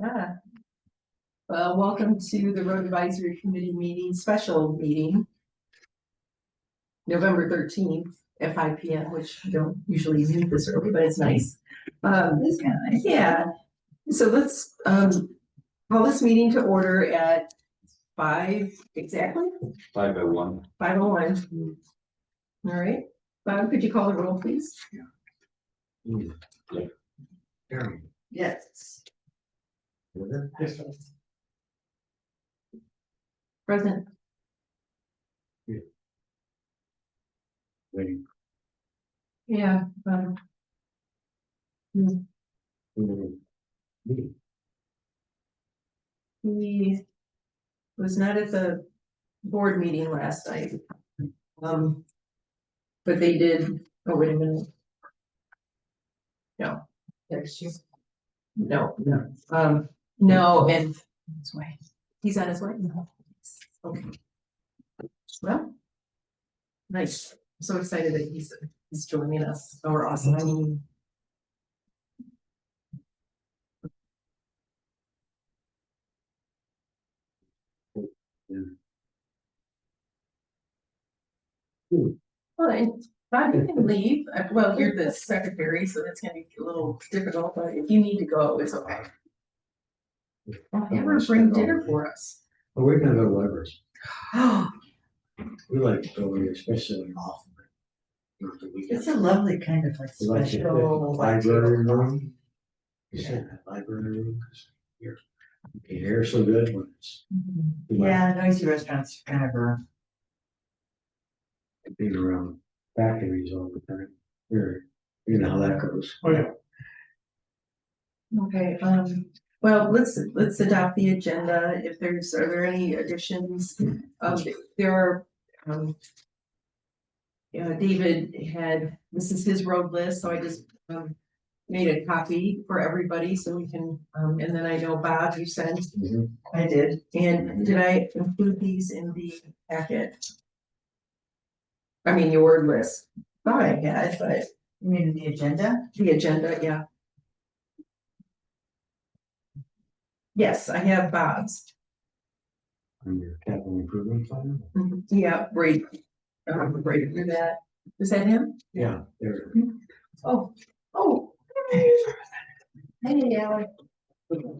Yeah. Well, welcome to the Road Advisory Committee meeting, special meeting, November 13th at 5 p.m., which you don't usually meet this early, but it's nice. It's kind of nice. Yeah. So let's call this meeting to order at 5 exactly? 5:01. 5:01. All right. Bob, could you call the roll, please? Yes. Present. Waiting. Yeah. He was not at the board meeting last night. But they did, oh, wait a minute. No. No, no, and This way. he's on his way. Okay. Well. Nice. I'm so excited that he's joining us, our awesome team. Well, and Bob, you can leave. Well, you're the secretary, so that's gonna be a little difficult, but if you need to go, it's okay. Well, ever bring dinner for us. Well, we're gonna go to libraries. Oh, We like to go there, especially off. It's a lovely kind of like We like the special. library room. You said that library room, 'cause your hair's so good when it's. Yeah, noisy restaurants kind of are. Being around factories all the time. You know how that goes. Oh, yeah. okay, well, let's adopt the agenda. If are there any additions? There are, David this is his road list, so I just, made a copy for everybody so we can, and then I know Bob, you sent. I did. And did I include these in the packet? I mean, your word list. Thought I had, but You mean the agenda? the agenda, yeah. Yes, I have Bob's. On your capital improvement plan? Yeah, right. Right through that. Is that him? Yeah, there. Oh. Hey, Alex.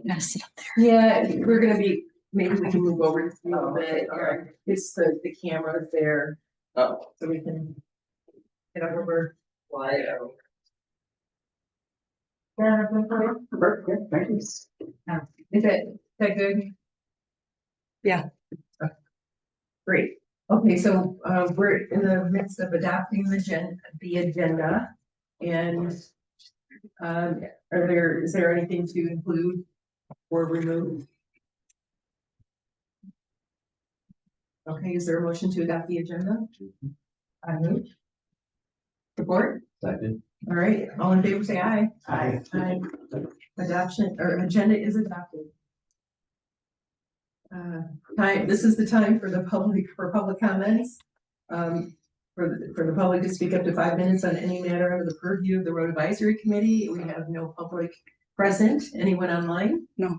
Gotta sit up there. Yeah, we're gonna be, maybe we can move over a little bit, or it's the camera's there. Oh, so we can get over. Yeah, perfect, thanks. Is that good? Yeah. Great. Okay, so we're in the midst of adopting the agenda, and is there anything to include or remove? Okay, is there a motion to adopt the agenda? I move. Support? Second. All right, all in favor, say aye. Aye. Aye. Adoption or agenda is adopted. This is the time for public comments. For the public to speak up to 5 minutes on any matter under the purview of the Road Advisory Committee. We have no public present. Anyone online? No.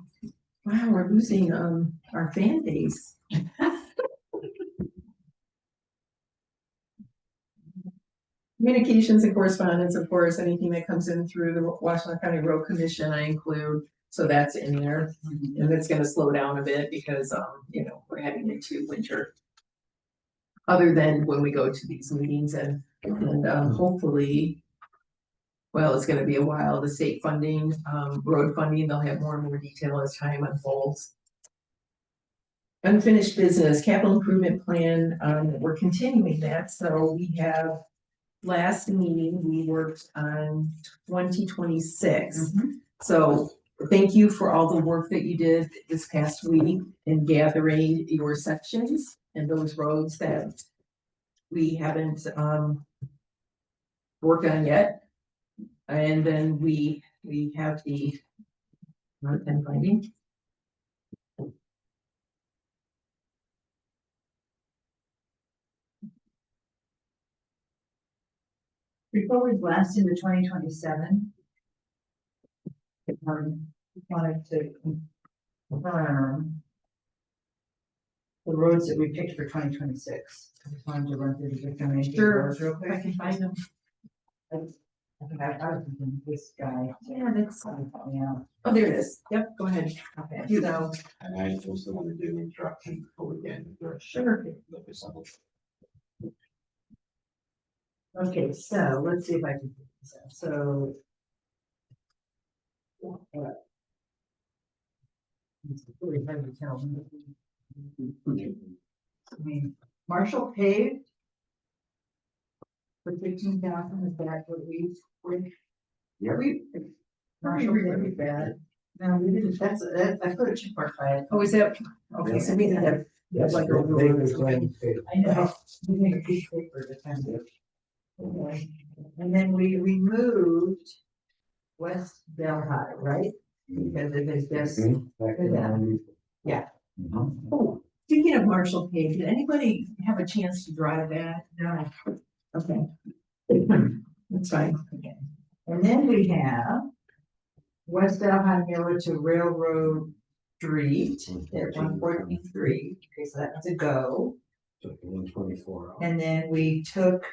Wow, we're losing our fan base. Communications and correspondence, of course, anything that comes in through the Washington County Road Commission, I include. So that's in there, and it's going to slow down a bit because, we're heading into winter. Other than when we go to these meetings and hopefully, well, it's going to be a while. The state funding, road funding, they'll have more and more detail as time unfolds. Unfinished business, capital improvement plan. We're continuing that. So we have. Last meeting, we worked on 2026. So thank you for all the work that you did this past week in gathering your sections and those roads that we haven't worked on yet. And then we have the content finding. Before we blast into 2027, wanted to confirm the roads that we picked for 2026. I just wanted to run through the different names of the Sure, roads real if I quick. can find them. I think I was thinking this guy. Yeah, that's, Yeah, oh, there it is. Yep, go ahead. okay. You know, And I also want to do instruction before we get into the Sure. Look at something. Okay, so let's see if I can. do this. So. It's really hard to tell. I mean, Marshall paved. For 15,000, is that what we? Yeah. Marshall really bad. No, we didn't, I put a check mark by it. oh, is that, okay, so we did have. That's like like a a rule or big something. thing. I know, we made a piece of paper to kind of. Okay. And then we removed West Delhi, right? Because it is just, yeah. Oh, speaking of Marshall Page, did anybody have a chance to drive that? No. Okay. That's fine. Okay. And then we have West Delhi Miller to Railroad Street at 143. Okay, so that was a go. 124. And then we took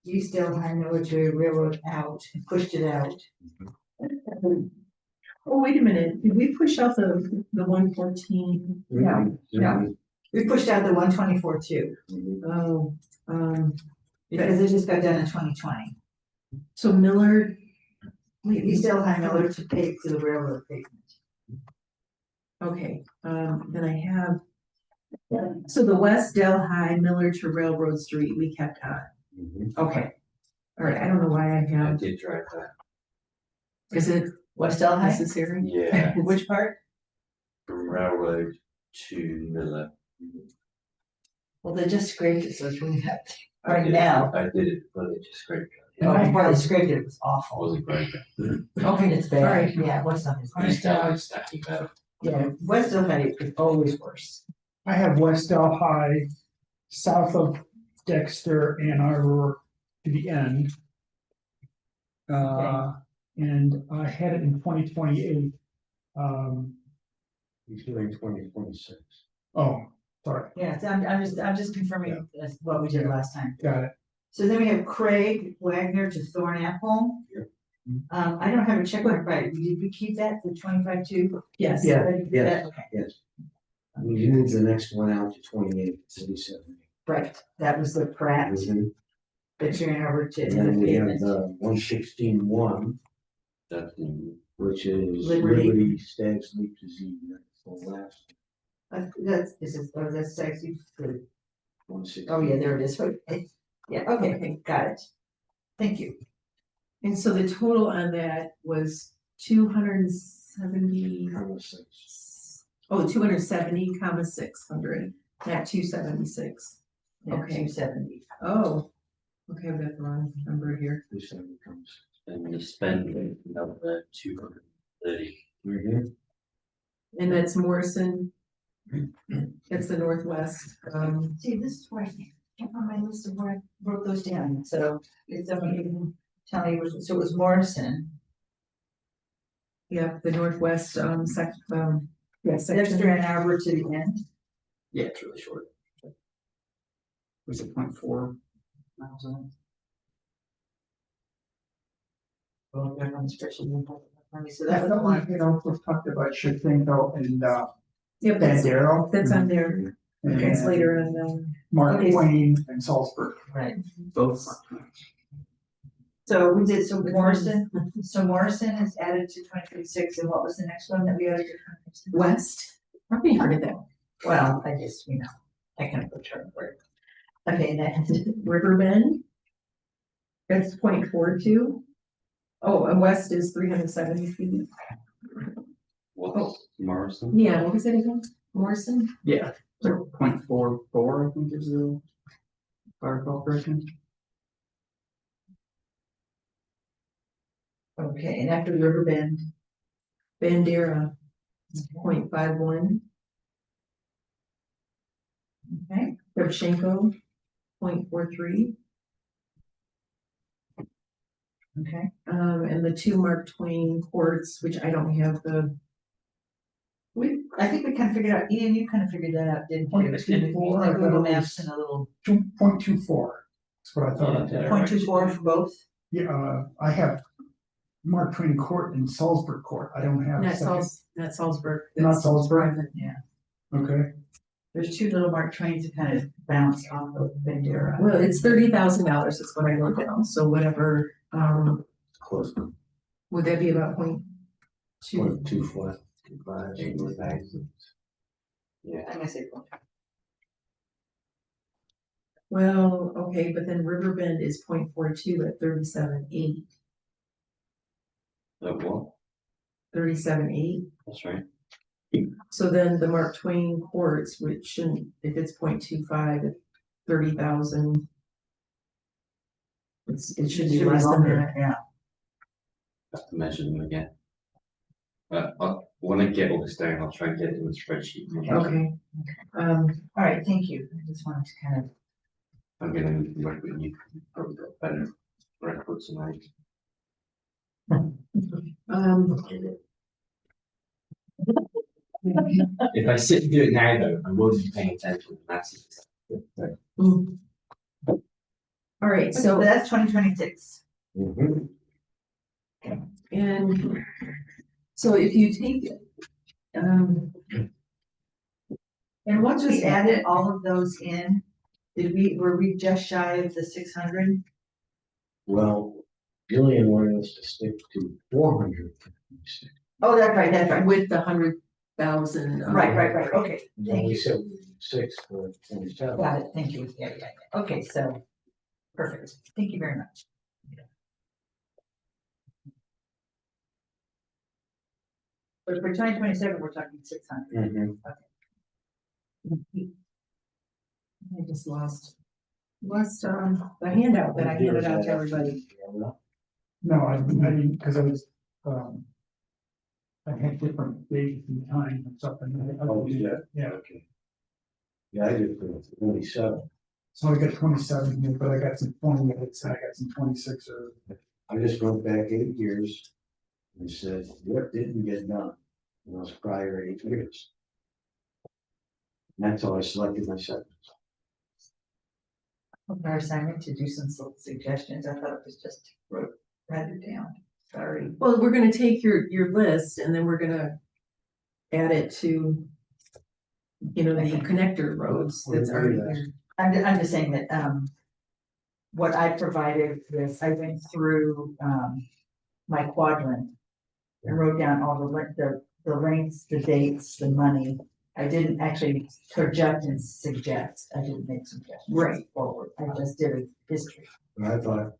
East Delhi Military Railroad out and pushed it out. Oh, wait a minute, did we push out the 114? No, no. We pushed out the 124 too, Oh, because it just got done in 2020. so Miller. Wait, East Delhi Miller to pave to the railroad pavement. okay, then I have. So the West Delhi Miller to Railroad Street, we kept on. Okay. All right, I don't know why I I have, did drive that. is it West Delhi? necessary? Yeah, Which part? from railroad to Miller. Well, they just scraped it, so it's really hot. I Right did it- now. I did it, but it just scraped. The last part they scraped it, it was awful. Wasn't great. Okay, it's bad. All right. Yeah, West Delhi. East Delhi is stacking better. Yeah, West Delhi is always worse. I have West Delhi, south of Dexter, Ann Arbor to the end. And I had it in 2028. He's doing 2026. Oh, sorry, Yeah, so I'm just confirming that's what we did last time. got it. So then we have Craig Wagner to Thorn Apple. Yep. I don't have a check mark by it. Did we keep that for 25 too? Yes. Yeah. Yes. Okay, Yes. We moved the next one out to 28, 37. right. That was the Pratt Mhm. that you're in over to And the then we have pavement. the 116-1. That's which is Liberty. Liberty Stags Leap to Z. That's the last That's sexy. Good. 116. Oh, yeah, there it is. Okay. Yeah, okay, got it. Thank you. And so the total on that was 270. 270,600, not 276. Okay. 270. Oh, okay, I've got the wrong number here. And the spending another 230. Mm-hmm. And that's Morrison. It's the Northwest. See, this is where I can't find my list of where I wrote those down, so if somebody can tell me, so it was Morrison. Yeah, the Northwest, section. Dexter and Arbor to the end. Yeah, it's really short. Was it 0.4 miles away? Well, they're on the spreadsheet. So That that was one, one. was talked about Chicago and Yep, that's Bandero. on there. And It's later in Mark Okay. Twain and Salzburg, Right, both. so we did, so Morrison is added to 2026, and what was the next one that we added to 2026? West. Probably heard of that. Well, I just, I kind of put her word. Okay, then, Riverbend. That's 0.42. Oh, and west is 370 feet. What's Morrison? Yeah, what was it again? Morrison? Yeah, 0.44, I think is the fire call correction. okay, and after Riverbend, Bandera, 0.51. okay, Kravchenko, 0.43. Okay, and the 2 Mark Twain courts, which I don't have the. I think we kind of figured out, Ian, you kind of figured that out, didn't you? 0.24, The I thought Google it Maps was and a little 2.24. That's what I thought I did. 0.24 for both. Yeah, I have Mark Twain Court and Salzburg Court. I don't have. Not second- Not Salzburg. Not that's Salzburg? private. Yeah, Okay, there's 2 little Mark Twains that kind of bounce off of Bandera. Well, it's $30,000 is what I wrote down, so whatever, Close, would that be about point two? 0.24, 25, 85. Yeah, I'm gonna say 0.5. Well, okay, but then Riverbend is 0.42 at 37.8, well, 37.8. that's right. So then the Mark Twain courts, which shouldn't, if it's 0.25 at 30,000. It should be less than that. Yeah. Have to measure them again. But when I get all this down, I'll try and get it in a spreadsheet. Okay. All right, thank you. I just wanted to kind of, I'm gonna work with you. Probably got better records tonight. If I sit and do it now, though, I won't be paying attention. That's it. mm. All right, so so, that's 2026. Mhm. and so if you take, And once we added all of those in, were we just shy of the 600? Well, Jillian wanted us to stick to 400. Oh, that's right. with the 100,000. Right, okay. And Thank then we you. said 6 for 27. Got it, thank you. Yeah. Okay, so, perfect. Thank you very much. But for 2027, we're talking 600. Mhm. I just lost the handout that I handed out to everybody. no, I mean, because I was, I had different dates and times and stuff. And Oh, yeah. Yeah, Okay. Yeah, I did for 27. so I got 27 here, but I got some 28s, and I got some 26 or. I just went back 8 years and said, what didn't get done in those prior 8 years? And that's how I selected my segments. Our assignment to do some suggestions, I thought it was just write it down, sorry. Well, we're gonna take your list and then we're gonna add it to, the connector roads that's already there. I'm just saying that, what I provided was, I went through, my quadrant and wrote down all the lengths, the dates, the money. I didn't actually project and suggest, I didn't make suggestions. Right. Forward, I just did a history. And I thought,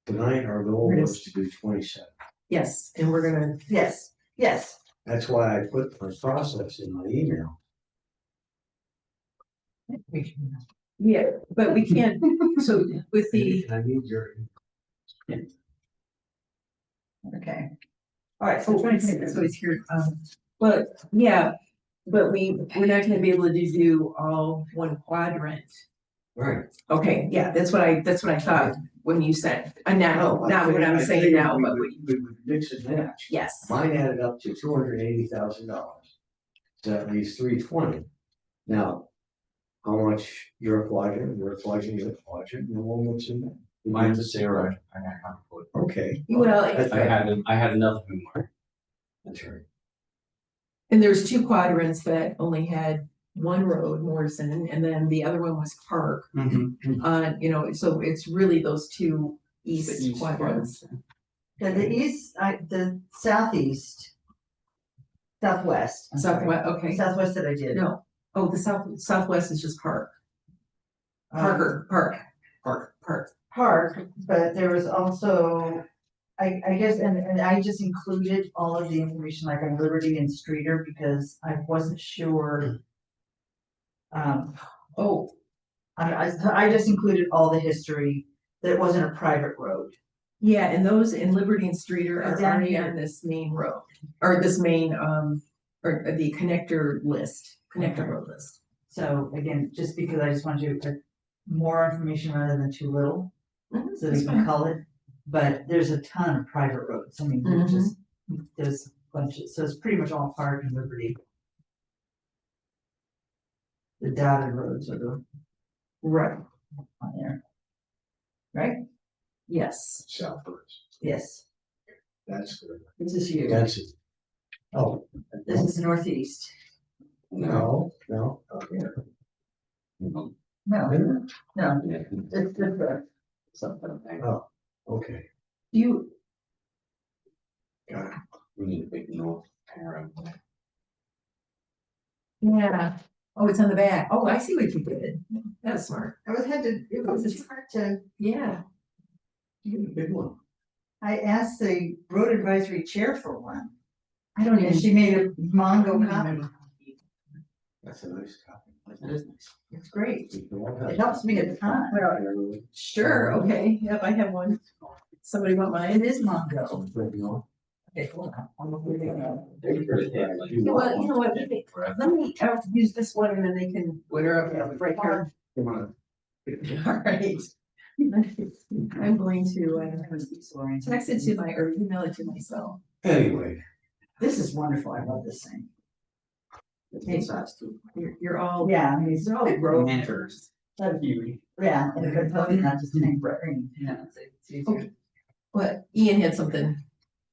tonight our goal was to do 27. Yes, and we're gonna, Yes. That's why I put my process in my email. yeah, but we can't, so with the, And I need your. Okay. All right, so so 2026. it's here, but, yeah, but we're not gonna be able to do all one quadrant. Right. Okay, yeah, that's what I thought when you said, not what I'm saying now, but what you, We would mix and match. yes. Mine added up to $280,000. So that leaves 320. Now, how much your quadrant, and then we'll mix and match. Mine's a 0. I have to put. Okay. Well, I had enough homework. That's right. and there's 2 quadrants that only had one road, Morrison, and then the other one was Park. So it's really those 2 east quadrants. The east, the southeast, southwest. I'm sorry. Southwest, okay. Southwest that I did. No, oh, the southwest is just Park. Park, But there was also, I guess, and I just included all of the information like on Liberty and Streeter because I wasn't sure. Oh, I just included all the history, that it wasn't a private road. yeah, and those in Liberty and Streeter are Down already here. on this main road, or this main, or the connector road list. So again, just because I just wanted to, more information rather than too little, so we That's can fine. call it. but there's a ton of private roads. I mean, there's a bunch of, so it's pretty much all Park and Liberty. The dotted roads are the Right, on there. Right? yes. Southwards, Yes, that's good. this is you. That's it. Oh, This is northeast. no, no, yeah. No, Yeah. no, Yeah, it's different. something like that. Oh, okay, You, got it. We need a big north arrow. yeah. Oh, it's on the back. Oh, I see what you did. That's smart. It was hard to, Yeah. You get a big one. I asked the road advisory chair for one, I don't and even. she made a Mongo copy. That's a nice copy. That is nice. It's great. It helps me a ton. Sure, okay. Yep, I have one. Somebody want It mine? is Mongo. Okay, hold on. Well, you know what? Let me use this one and then they can, whatever, right here. Come on. All right. I'm going to text it to my, or email it to myself. Anyway, This is wonderful. I love this thing. Okay, you're all, Yeah, I mean, it's all road Enters. yeah, and it's totally not just tank brewing, you know, it's easier. but Ian had something.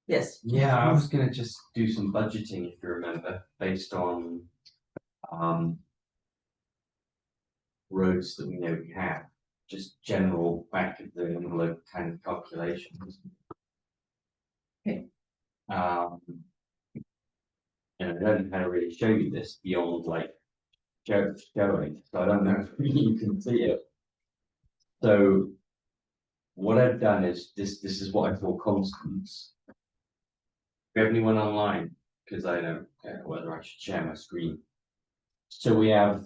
Yes. Yeah, I was gonna just do some budgeting, if you remember, based on roads that we know we have, just general back of the envelope kind of calculations. Okay. And I don't know how to really show you this beyond like showing, so I don't know if you can see it. So what I've done is this is what I call constants. Do you have anyone online? Because I don't know whether I should share my screen. So we have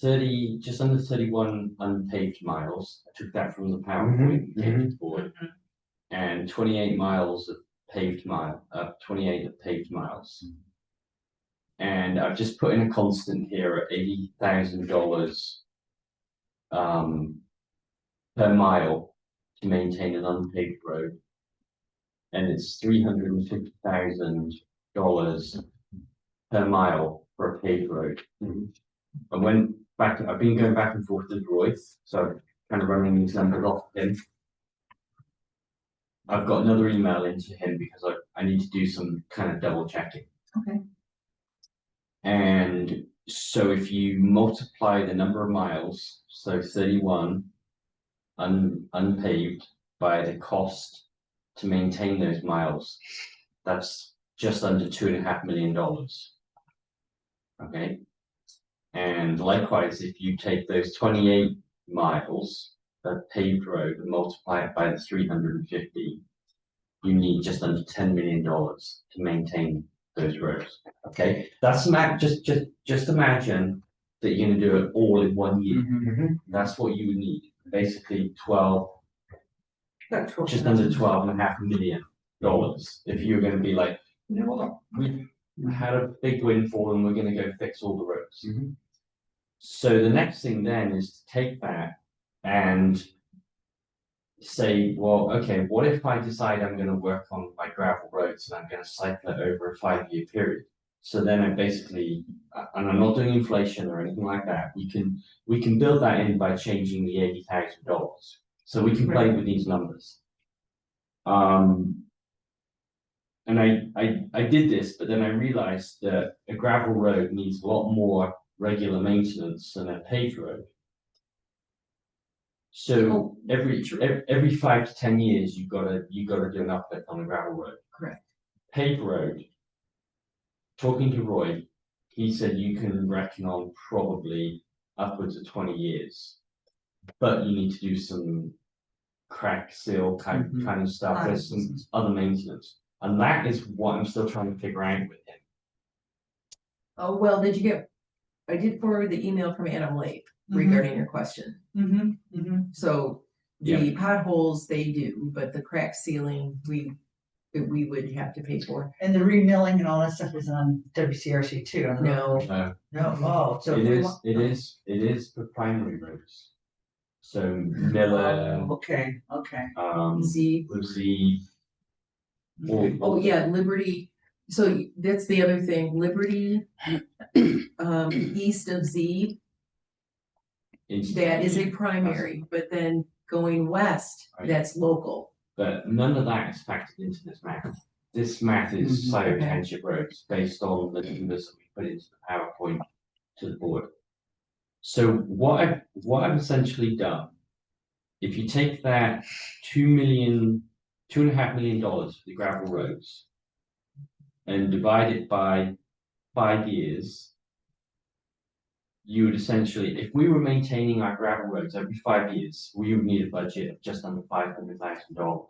30, just under 31 unpaved miles. I took that from the PowerPoint and came it forward. And 28 miles of paved 28 of paved miles. And I've just put in a constant here at $80,000 per mile to maintain an unpaved road. And it's $350,000 per mile for a paved road. I went back, I've been going back and forth with Royce, so kind of running these numbers off him. I've got another email into him because I need to do some kind of double checking. Okay. And so if you multiply the number of miles, so 31 unpaved by the cost to maintain those miles, that's just under $2.5 million. Okay. And likewise, if you take those 28 miles of paved road and multiply it by the 350, you need just under $10 million to maintain those roads. Okay, that's just imagine that you're going to do it all in 1 year. That's what you would need. Basically, just under $12.5 million if you're going to be like, you know what, we had a big windfall and we're going to go fix all the roads. So the next thing then is to take that and say, well, okay, what if I decide I'm going to work on my gravel roads and I'm going to cycle it over a 5-year period? So then I basically, and I'm not doing inflation or anything like that. We can build that in by changing the $80,000. So we can play with these numbers. And I did this, but then I realized that a gravel road needs a lot more regular maintenance than a paved road. So every 5 to 10 years, you've got to do an uplift on a gravel road. Correct. Paved road. Talking to Roy, he said you can reckon on probably upwards of 20 years, but you need to do some crack seal kind of stuff. There's some other maintenance, and that is what I'm still trying to figure out with him. Oh, well, I did forward the email from Adam Lake regarding your question. So the potholes they do, but the crack sealing, we would have to pay for. And the remilling and all that stuff is on WCRC too. No. No, oh, so. It is for primary roads. So Miller, Okay, Z, Lucy. oh yeah, Liberty, so that's the other thing, Liberty, east of Z, that is a primary, but then going west, Right. that's local. But none of that is factored into this math. This math is Scio Okay. Township roads based on the numbers that we put into the PowerPoint to the board. So what I've essentially done, if you take that $2.5 million for the gravel roads and divide it by 5 years, you would essentially, if we were maintaining our gravel roads every 5 years, we would need a budget of just under $500,000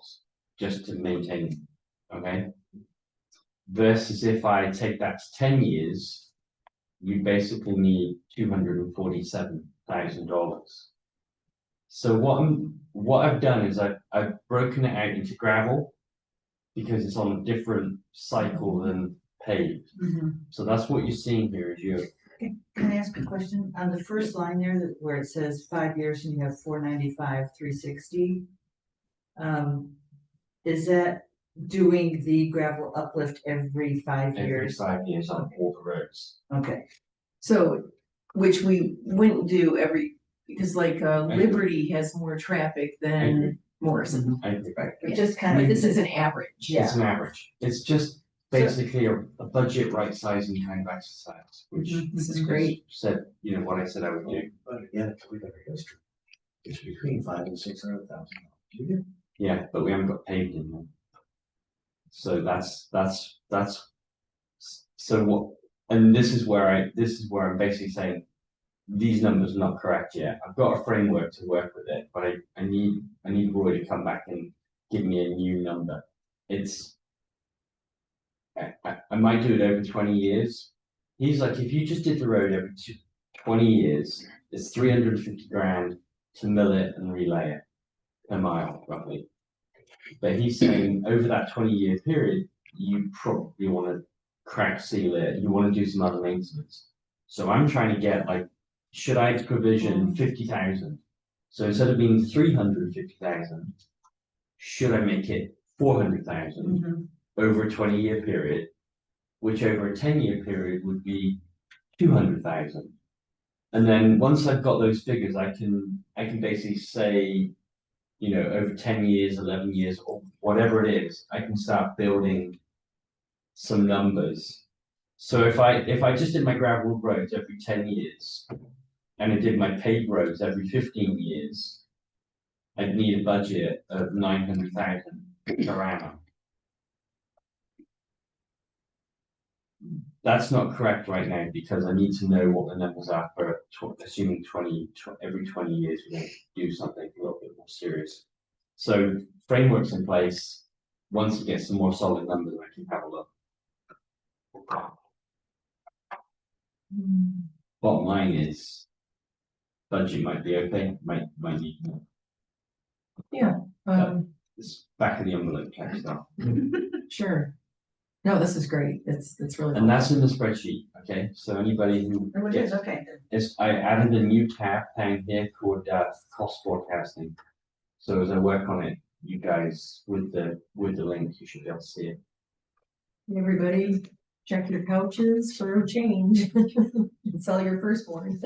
just to maintain them, okay? Versus if I take that to 10 years, you basically need $247,000. So what I've done is I've broken it out into gravel because it's on a different cycle than paved. So that's what you're seeing here is your Can I ask a question? On the first line there, where it says 5 years and you have 495, 360. Is that doing the gravel uplift every 5 every years? 5 years on all the roads. Okay, So, which we wouldn't do every, because like, Liberty has more traffic than Morrison. I agree. it just kind But of. this is an average. Yeah. It's an average. It's just basically a budget right sizing kind of exercise, which This is great. said, what I said I would do. But again, if we look at history, it's between $500,000 and $600,000. Yeah, but we haven't got paved in there. So that's so what, and this is where I'm basically saying these numbers are not correct yet. I've got a framework to work with it, but I need Roy to come back and give me a new number. I might do it over 20 years. He's like, if you just did the road every 20 years, it's 350 grand to mill it and relay it per mile, roughly. But he's saying over that 20-year period, you probably want to crack seal it, you want to do some other maintenance. So I'm trying to get like, should I provision 50,000? So instead of being 350,000, should I make it 400,000 over a 20-year period, which over a 10-year period would be 200,000. And then once I've got those figures, I can basically say, over 10 years, 11 years, or whatever it is, I can start building some numbers. So if I just did my gravel roads every 10 years, and I did my paved roads every 15 years, I'd need a budget of 900,000 per annum. That's not correct right now because I need to know what the numbers are for assuming every 20 years we're going to do something a little bit more serious. So frameworks in place. Once you get some more solid numbers, I can have a look. Bottom line is budget might be okay, might need more. It's back of the envelope type stuff. Sure. No, this is great. It's really. And that's in the spreadsheet, okay? So anybody who Oh, it is, okay. I added a new tab down here called cost forecasting. So as I work on it, you guys with the link, you should be able to see it. Everybody, check your couches for a change. Sell your firstborn.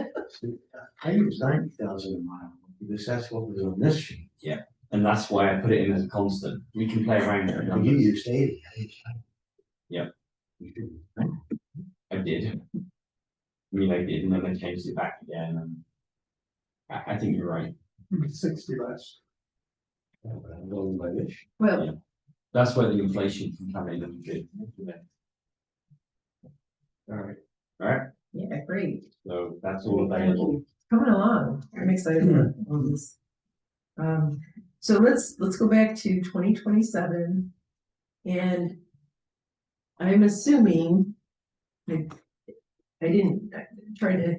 I use 90,000 a mile because that's what was on this sheet. And that's why I put it in as a constant. We can play around with the You numbers. used 80. Yeah. You did. I did. I did, and then I changed it back again. And I think you're right. 60 less. But I'm going by this. Well, Yeah. That's where the inflation can come in and do. All right. All right. yeah, great. So that's all available. Coming along. I'm excited about all this. So let's go back to 2027. And I'm assuming I didn't try to,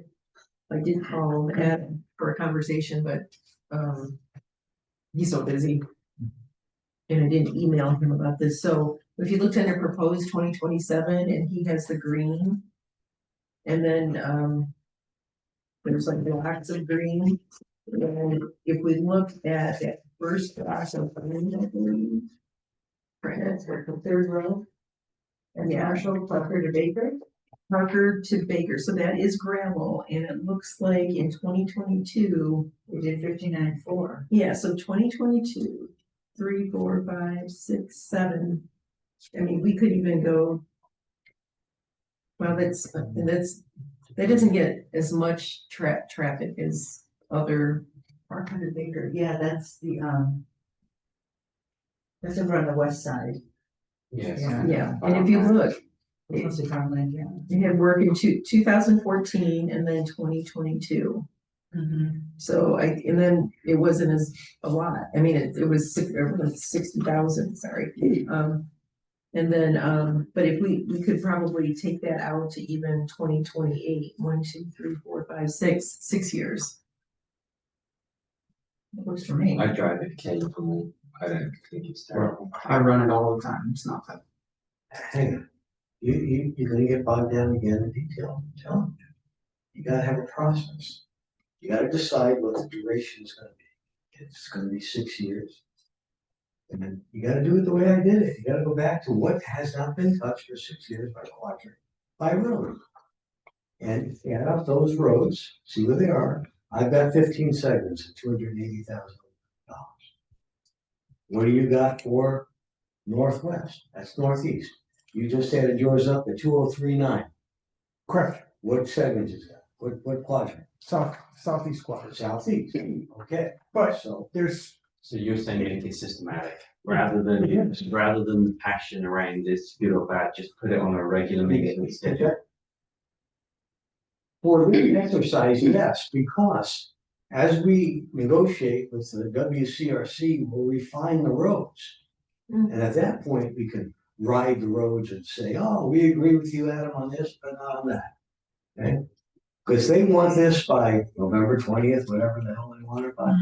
I did call Ed for a conversation, but he's so busy. And I didn't email him about this. So if you looked under proposed 2027 and he has the green. And then there's like the lots of green And if we look at that first box of land, I believe. Right, that's where the third row. And Yeah. Marshall, Parker to Baker, Parker to Baker, so that is gravel, and it looks like in 2022, we did 59.4. yeah, so 2022, 3, 4, 5, 6, 7. I mean, we could even go. Well, that doesn't get as much traffic as other. Parker to Baker, yeah, that's the, that's over on the west side. Yes. Yeah. Yeah, and if you look, It's mostly farmland, yeah. they had work in 2014 and then 2022. So and then it wasn't as a lot. I mean, it was 60,000, sorry. And then, but if we could probably take that out to even 2028, 1, 2, 3, 4, 5, 6 years. It works for me. I drive it occasionally. I don't think it's terrible. I run it all the time, it's not that. Hang on, you're gonna get bogged down again in detail, I'm telling you. You gotta have a process. You gotta decide what the duration is gonna be. If it's gonna be 6 years. And then you gotta do it the way I did it. You gotta go back to what has not been touched for 6 years by quadrant, by road. And add up those roads, see where they are. I've got 15 segments at $280,000. What do you got for northwest? That's northeast. You just added yours up at 2039. Correct, What segment is that? What quadrant? southeast quadrant, Southeast. Okay, but so there's, So you're saying make it systematic, rather than the passion around this good or bad, just put it on a regular maintenance schedule. for this exercise, yes, because as we negotiate with the WCRC, we'll refine the roads. And at that point, we can ride the roads and say, oh, we agree with you, Adam, on this, but not on that. Okay? Because they want this by November 20th, whatever the hell they want it by.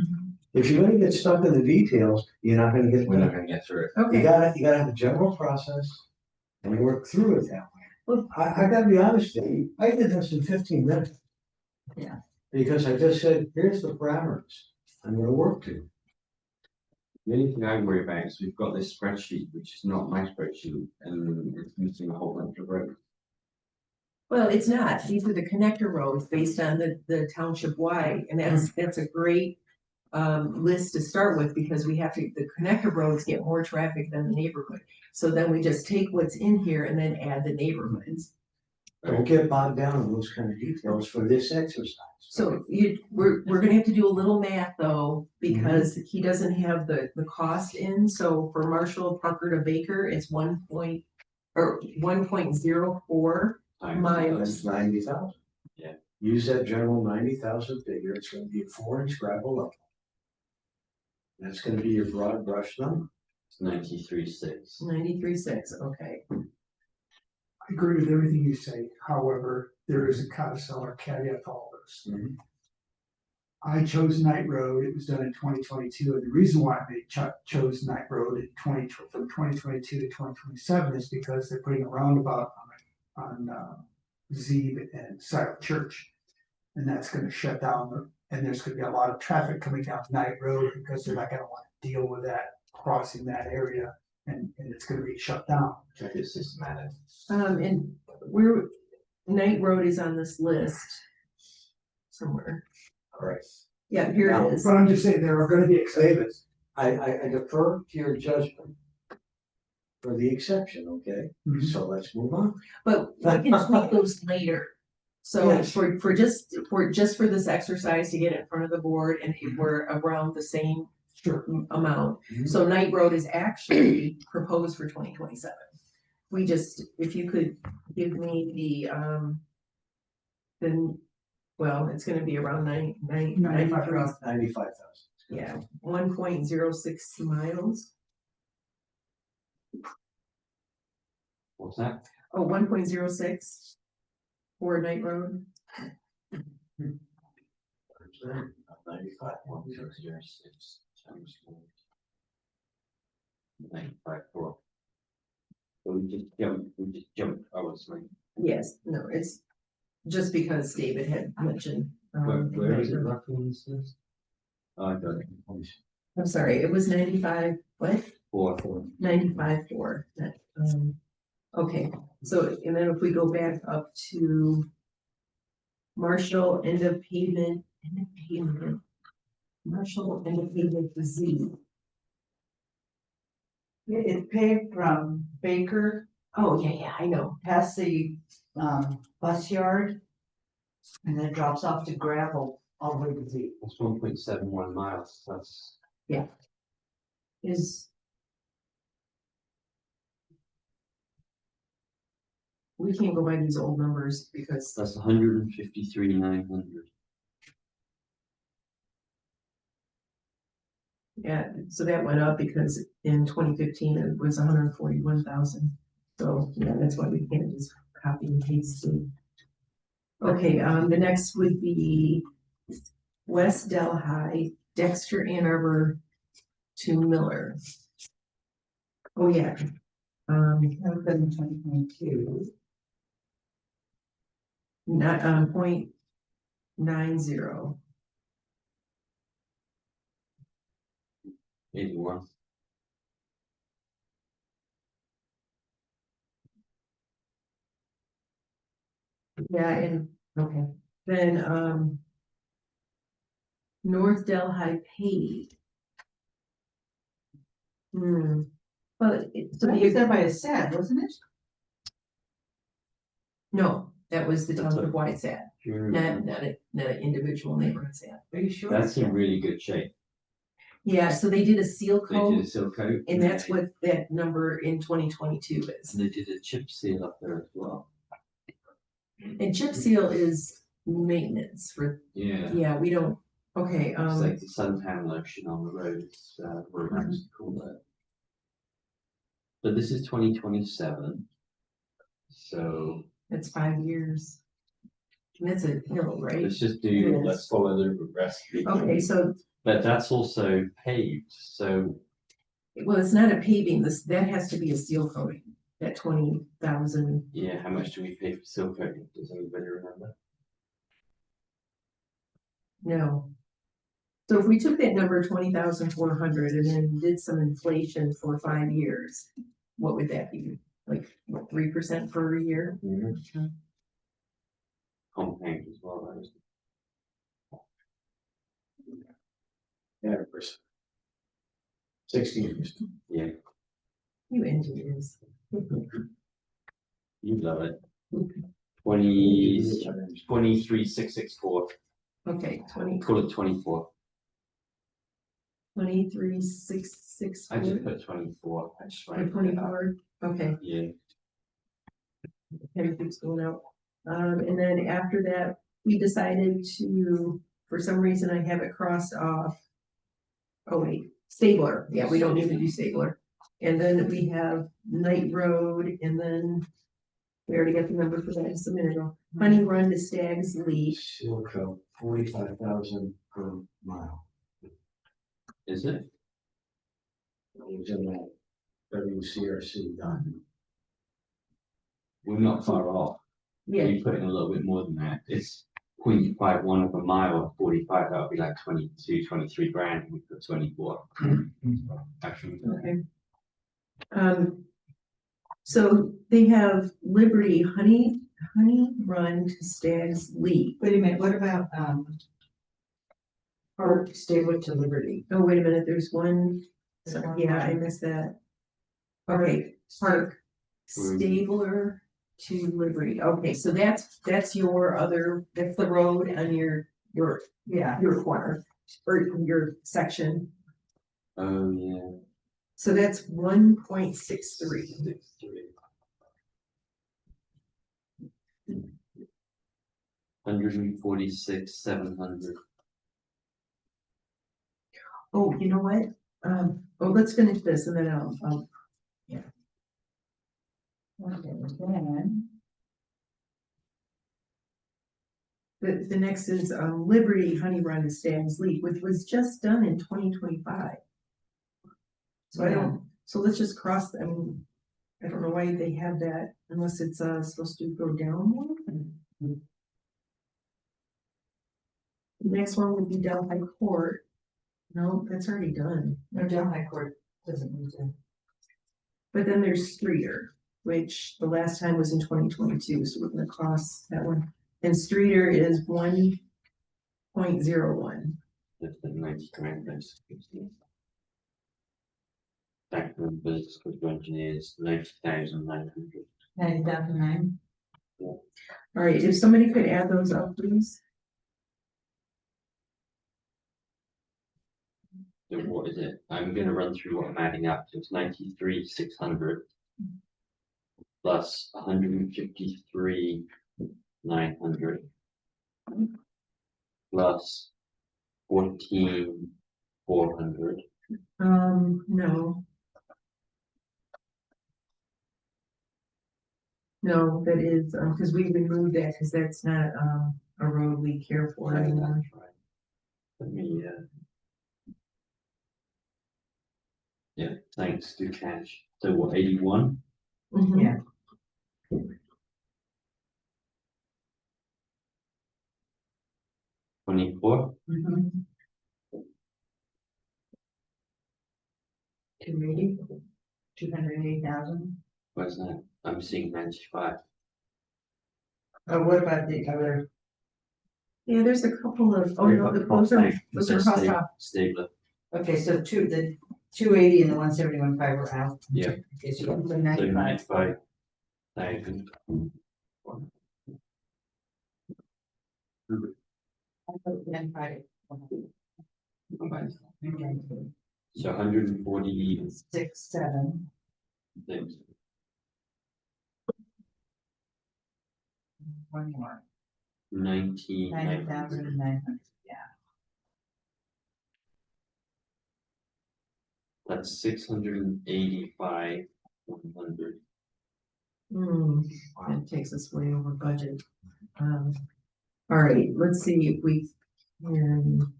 If you're gonna get stuck in the details, you're not gonna get. We're not gonna get through it. You Okay, gotta have a general process and work through it that way. Well, I gotta be honest with you, I did this in 15 minutes. Yeah. Because I just said, here's the parameters I'm gonna work to. The only thing I worry about is we've got this spreadsheet, which is not my spreadsheet, and it's missing a whole bunch of roads. well, it's not. These are the connector roads based on the township wide, and that's a great list to start with, because the connector roads get more traffic than the neighborhood. So then we just take what's in here and then add the neighborhoods. Don't get bogged down in those kind of details for this exercise. So we're gonna have to do a little math though, because he doesn't have the cost in. So for Marshall, Parker to Baker, it's 1.04 miles. That's 90,000. Yeah. Use that general 90,000 figure, it's gonna be a 4-inch gravel level. That's gonna be your broad brush number. It's 93.6. 93.6, okay. I agree with everything you say, however, there is a codicil or caveat to all this. I chose Knight Road, it was done in 2022, and the reason why they chose Knight Road in from 2022 to 2027 is because they're putting a roundabout on Zeeb and Silent Church. And that's gonna shut down, and there's gonna be a lot of traffic coming down Knight Road, because they're not gonna wanna deal with that, crossing that area, and it's gonna be shut down. Check it systematic. And Knight Road is on this list somewhere. All right. Yeah, here Now, it is. But I'm just saying, there are gonna be exceptions. I defer to your judgment for the exception, okay? So let's move on. But we can tweak those later. So Yes. for just for this exercise to get in front of the board, and if we're around the same amount. So Knight Road is actually proposed for 2027. We just, if you could give me then, well, it's gonna be around 93. 95,000. Yeah, 1.06 miles. What's that? Oh, 1.06 for Knight Road. 95. 1.06 times 95.4. So we just jumped, obviously. Yes, no, it's just because David had mentioned. Where is it Knight Road. roughly in this list? I got it. I'm sorry, it was 95, what? 4. 95.4. Okay, so, and then if we go back up to Marshall, end of pavement, Marshall, end of pavement to Z. It's paved from Baker Oh, yeah, I know. past the, bus yard. And then it drops off to gravel all the way to Z. That's 1.71 miles, that's, Is. We can't go by these old numbers because, that's 153,900. yeah, so that went up because in 2015 it was 141,000. So, yeah, that's why we can't just copy and paste it. Okay, the next would be West Delhi, Dexter, Ann Arbor to Miller. Oh, yeah. That was in 2022. Not, 0.90. 81. Yeah, and, okay, then, North Delhi paid. But so That was done by a SAD, wasn't it? no, that was the That's township a- wide SAD, not an individual neighborhood SAD. Are you sure? That's in really good shape. Yeah, so they did a seal They did coat, a seal coat. and that's what that number in 2022 is. And they did a chip seal up there as well. And chip seal is maintenance for, Yeah. yeah, we don't, okay, It's like the suntan lotion on the roads, very nice to call that. But this is 2027. So that's 5 years. And that's a hill, right? let's just do, Yes. let's follow the recipe. Okay, so, But that's also paved, so well, it's not a paving, that has to be a seal coating, that 20,000. yeah, how much do we pay for seal coating? Does anybody remember? No. So if we took that number 20,400 and then did some inflation for 5 years, what would that be? Like, what, 3% per year? Compound as well, that is. Yeah, 60 years. Yeah, You engineers. you love it. 23,664. Okay, Call it 24. 23,664. I just put 24. I just Or write it up. 24, okay, Yeah. everything's going out. And then after that, we decided to, for some reason I have it crossed off. Oh wait, Stabler, yeah, we don't need to do Stabler. And then we have Night Road, and then we already got the number for that just a minute ago. Honey Run to Stag's Leap. Seal coat, 45,000 per mile. Is it? It was in that WCRC document. We're not far off. Yeah, We put in a little bit more than that. It's 0.51 of a mile at 45. That would be like 22, 23 grand. We put 24. Actually, okay. So they have Liberty, Honey Run to Stag's Leap. Wait a minute, what about, Park Stable to Liberty? Oh, wait a minute, there's one, sorry, yeah, I missed that. Okay, Park Stabler to Liberty, okay, so that's your other, that's the road on your Yeah, corner, or your section, oh yeah. so that's 1.63. 146,700. Oh, you know what, let's finish this and then I'll okay, then, the next is, Liberty Honey Run to Stag's Leap, which was just done in 2025. So I don't, so let's just cross, I mean, I don't know why they have that unless it's, supposed to go down more. The next one would be Delhi Court. No, that's already done. No, Delhi Court doesn't need to. But then there's Streeter, which the last time was in 2022, so we're gonna cross that one. And Streeter is 1.01. That's the 90 grand, that's 60. Back numbers, good engineers, 90,900. 90,009. All right, if somebody could add those up, please. So what is it? I'm gonna run through what I'm adding up. So it's 93,600 plus 153,900 plus 14,400. No. No, that is, because we removed that, because that's not, a road we care for anymore. That's right. Let me, yeah, thanks to cash. So what, 81? Mhm. Yeah. 24? 280, 280,000. Where's that? I'm seeing 95. What about the other? Yeah, there's a couple of, oh Sorry no, about the those are, cost, those are thanks. cost off. Stabler. Okay, so the 280 and the 171.5 were out. Yeah. Okay, so you put So 95. 95,000. I put 95. Okay. Okay. So 140. 6, 7. Things. One more. 90,900. 90,900. Yeah. That's 685,100. That takes us way over budget. All right, let's see if we can.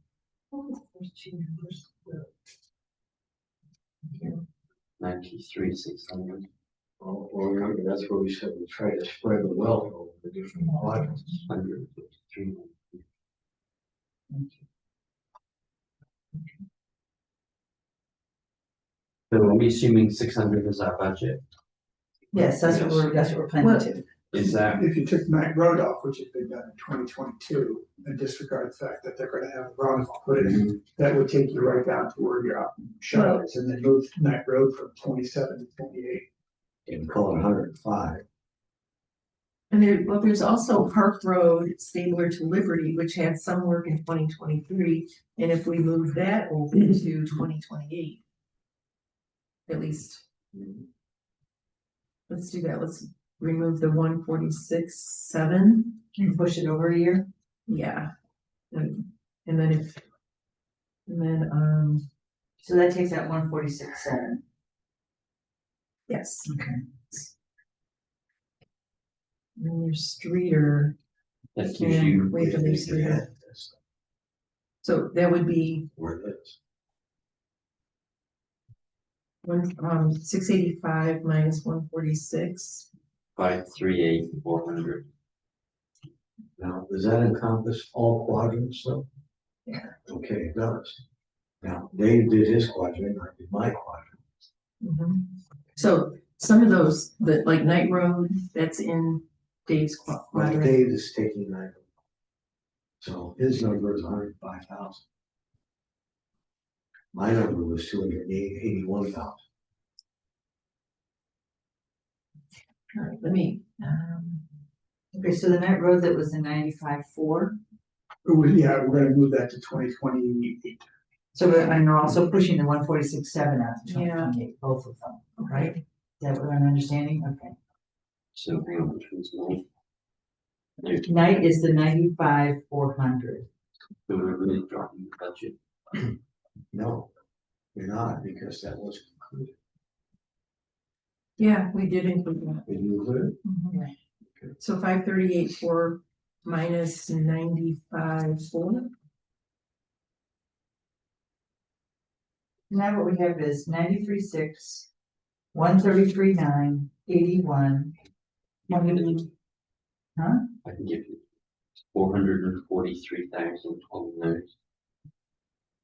93,600. Well, remember, that's where we said we try to spread the wealth over the different quadrants. 153. So are we assuming 600 is our budget? Yes, that's what we're planning Well, to. Is that, If you took Knight Road off, which has been done in 2022, and disregard the fact that they're gonna have a roundabout put in, that would take you right down to where your shut is, and then move Knight Road from 27 to 28. And call it 105. And there's also Park Road, Stabler to Liberty, which had some work in 2023, and if we move that over to 2028. At least. Let's do that, let's remove the 146.7. Can you push it over a year? Yeah. And then So that takes out 146.7. yes, Okay. and then your Streeter, that gives you, wait for these Streeter, so that would be Where it is. 685 minus 146. 538,400. Now, does that encompass all quadrants though? Yeah. Okay, it does. Now, Dave did his quadrant, I did my quadrant. So some of those, like Knight Road, that's in Dave's Well, quadrant. Dave is taking that. So his number is 105,000. My number was 281,000. All right, let me, Okay, so the Knight Road that was the 95.4. Yeah, we're gonna move that to 2028. So and we're also pushing the 146.7 out to Yeah. 2028, both of them, right? okay, Is that what I'm understanding? Okay. So hang on, which one's mine? Knight is the 95,400. So we're really dropping the budget. No, you're not, because that was concluded. yeah, we did include that. Did you include it? So 538.4 minus 95.4. Now what we have is 93.6, 133.9, 81. Huh? Huh? I can give you 443,000 on those.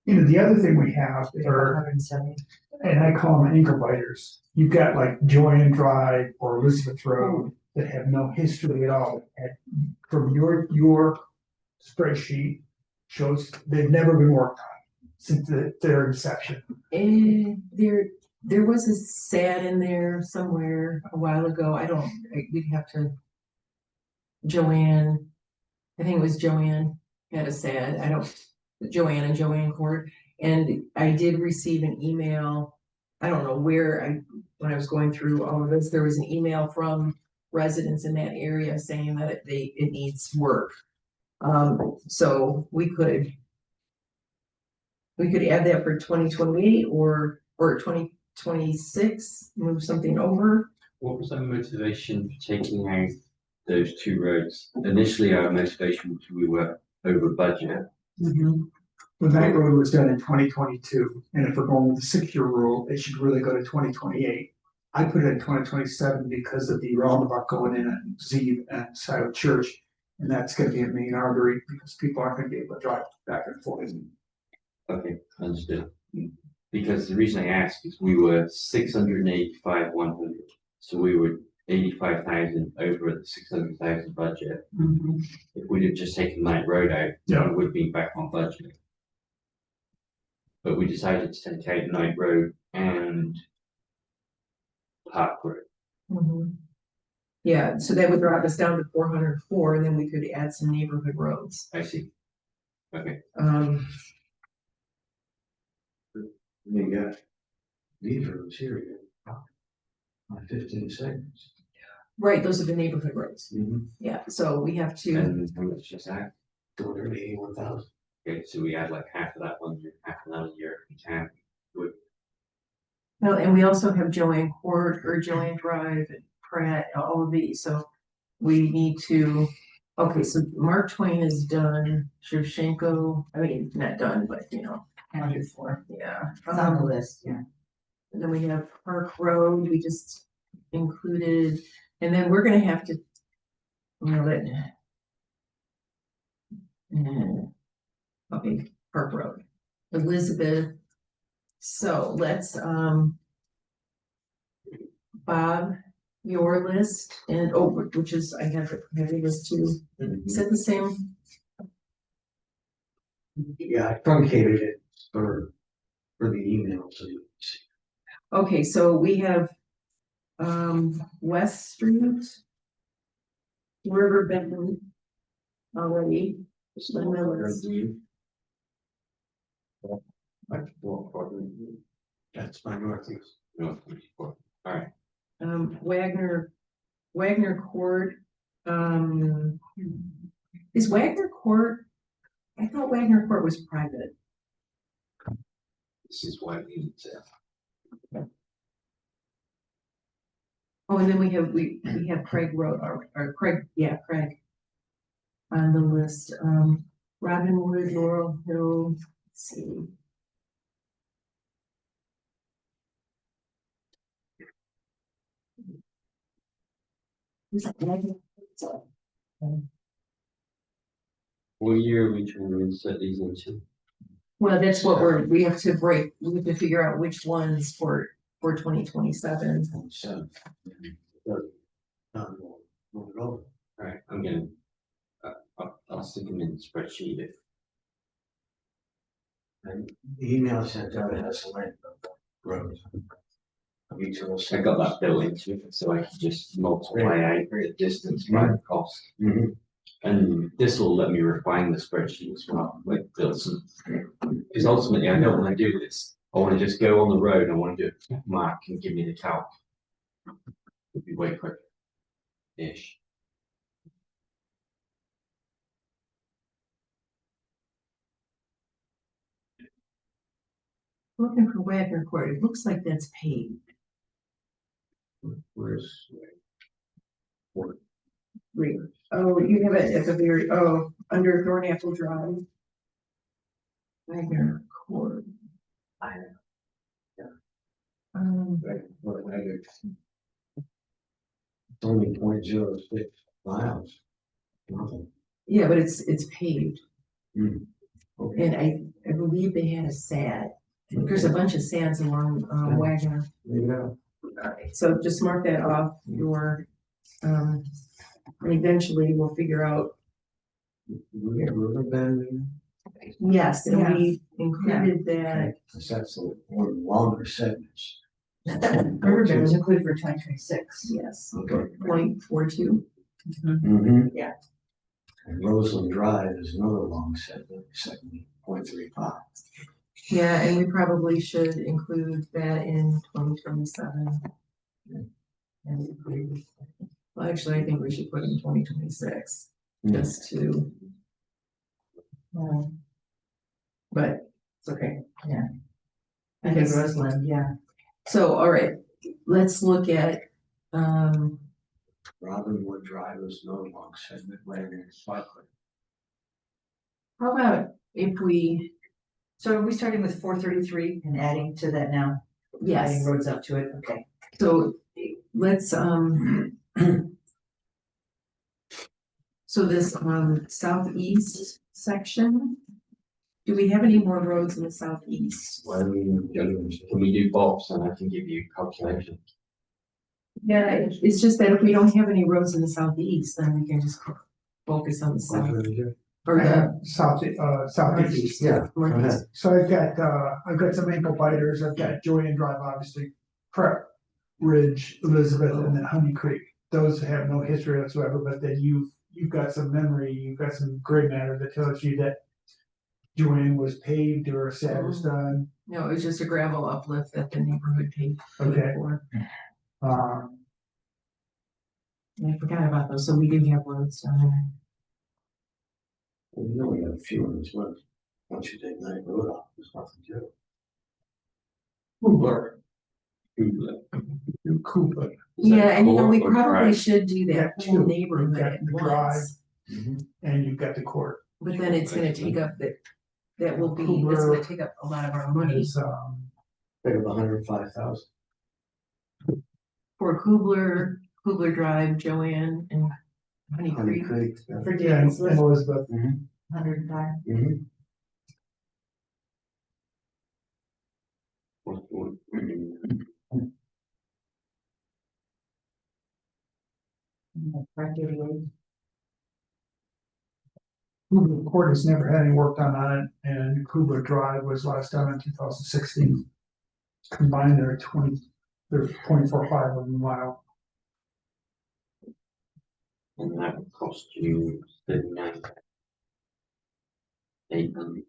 You know, the other thing we have are, 170. and I call them ankle biters. You've got like Joanne Drive or Elizabeth Road that have no history at all. And from your spreadsheet shows they've never been worked on since their inception. And there was a SAD in there somewhere a while ago. We'd have to. Joanne, I think it was Joanne had a SAD. Joanne and Joanne Court. And I did receive an email. I don't know where when I was going through all of this, there was an email from residents in that area saying that it needs work. So we could add that for 2028 or 2026, move something over. What was our motivation for taking out those two roads? Initially, our motivation was we were over budget. The Knight Road was done in 2022, and if we're going with the 6-year rule, it should really go to 2028. I put it in 2027 because of the roundabout going in at Zeeb and Scio Church, and that's gonna be a main artery because people aren't gonna be able to drive back and forth. Okay, understood. Because the reason I asked is we were 685, 100. So we were 85,000 over the 600,000 budget. If we'd have just taken Knight Road out, Yeah. we would have been back on budget. But we decided to take out Knight Road and Park Road. Yeah, so that would drop us down to 404, and then we could add some neighborhood roads. I see. Okay. You got these roads here, on 15 seconds. Right, those are the neighborhood roads. Yeah, so we have to, And how much is that? 281,000. Okay, so we add like half of that 1 year, half another year if we can. well, and we also have Joanne Court or Joanne Drive and Pratt, all of these, so we need to, okay, so Mark Twain is done, Shevchenko, I mean, not done, but Accounted for. yeah. It's on the list, yeah. And then we have Park Road, we just included, and then we're gonna have to, okay, Park Road, Elizabeth. So let's, Bob, your list, and, which is, I have a list too. Is that the same? Yeah, I truncated it for the email, so you can see. Okay, so we have, West Street, River Bend already. On my list. That's my northeast. Alright, Wagner Court, is Wagner Court, I thought Wagner Court was private. this is why we need to. Oh, and then we have Craig Road, or Craig, yeah, Craig. On the list, Robinwood, Laurel Hill, let's see. What year are we trying to insert these into? Well, that's what we have to figure out which ones for 2027. 27. Not more over. Alright, I'm gonna, I'll stick them in the spreadsheet if. And the email sent out has a link of the roads. Of each of those. I got that built into it, so I can just multiply out the distance by the cost. And this will let me refine the spreadsheet as well, like because ultimately I don't want to do this. I want to just go on the road, I want to do a mark and give me the calc. Would be way quicker-ish. Looking for Wagner Court, it looks like that's paved. Where's? Oh, you have it at the very, under Thornapple Drive. Wagner Court. I know. It's only 0.06 miles. Nothing. Yeah, but it's paved. Okay. And I believe they had a sad. There's a bunch of sads along, Wagner. Leave it out. Alright, so just mark that off your, and eventually we'll figure out, We get river bend, yes, and we included that. because that's the more longer segments. Riverbend was included for 2026. Yes, Okay. 0.42. Mm-hmm. Yeah. And Roseland Drive is another long segment, 7.35. Yeah, and we probably should include that in 2027. Well, actually, I think we should put in 2026, just to. But it's okay. I think Roseland, yeah. So, all right, let's look at, Robinwood Drive is another long segment, wagon and cycling. how about if we, So are we starting with 433 and adding to that now? yes, Adding roads up to it, okay. so let's, so this, southeast section, do we have any more roads in the southeast? Why do can we do Bob's and I can give you calculation? Yeah, it's just that if we don't have any roads in the southeast, then we can just focus on the south. Or I the have southeast. Yeah, go ahead. northeast. So I've got some ankle biters, I've got Joanne Drive, obviously, Prep Ridge, Elizabeth, and then Honey Creek. Those have no history whatsoever, but then you've got some memory, you've got some gray matter that tells you that Joanne was paved or a SAD was done. No, it was just a gravel uplift that the neighborhood paid Okay. for. Um, And I forgot about those, so we do have roads down there. Well, you know, we got a few in this one. Once you take Knight Road off, there's nothing to it. Cooper. Cooper. Yeah, and you know, we Or probably drive? should do that Yeah, whole two. neighborhood You've got at the drive. once. And you've got the court. But then it's gonna take up that will be, that's Cooper gonna take up a lot of our money. Is, Think of 105,000. For Kubler Drive, Joanne, and Honey Honey Creek. Creek. Yeah. For yeah, and Davis, Elizabeth. 105. Mhm. Cooper Court has never had any work done on it, and Cooper Drive was last done in 2016. Combined, they're 0.45 of a mile. And that would cost you 39. 800.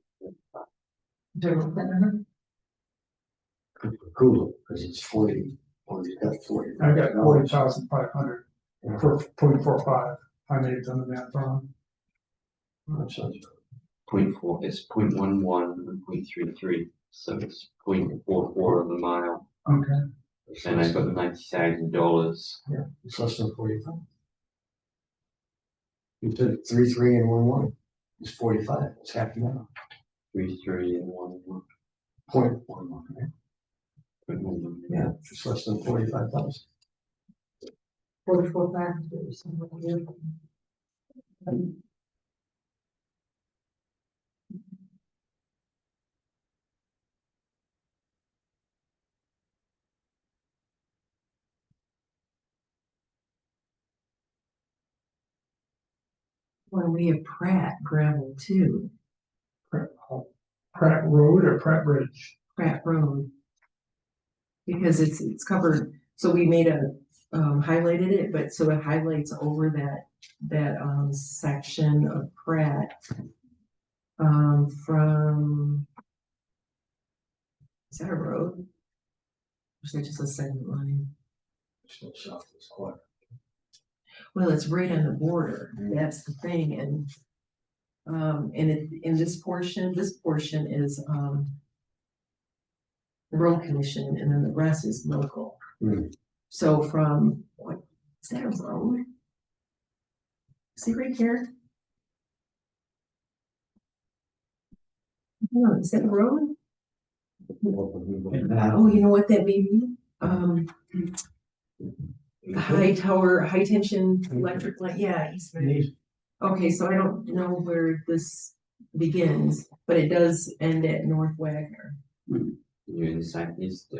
Cooler, because it's 40, or you got 40. I've got 40,500 for 0.45. I may have done the math wrong. That sounds good. 0.4, it's 0.11 and 0.33, so it's 0.44 of a mile. Okay. And I've got $90,000. Yeah, it's less than 45. You took 3 and 1. It's 45. It's half a mile. 3 and 1. 0.11, right? Yeah, it's less than 45,000. 44,500. Well, we have Pratt gravel too, Pratt Road or Pratt Bridge? Pratt Road. Because it's covered, so we made highlighted it, but so it highlights over that section of Pratt. From. Is that a road? Or is that just a segment line? It's still south of this quarter. Well, it's right on the border, that's the thing, and. And in this portion is, the road commission, and then the rest is local. So from, what, is that a road? See right here? No, is that a road? Oh, you know what that may be? The high tension electric line, yeah, easement. Okay, so I don't know where this begins, but it does end at North Wagner. You're in the southeast,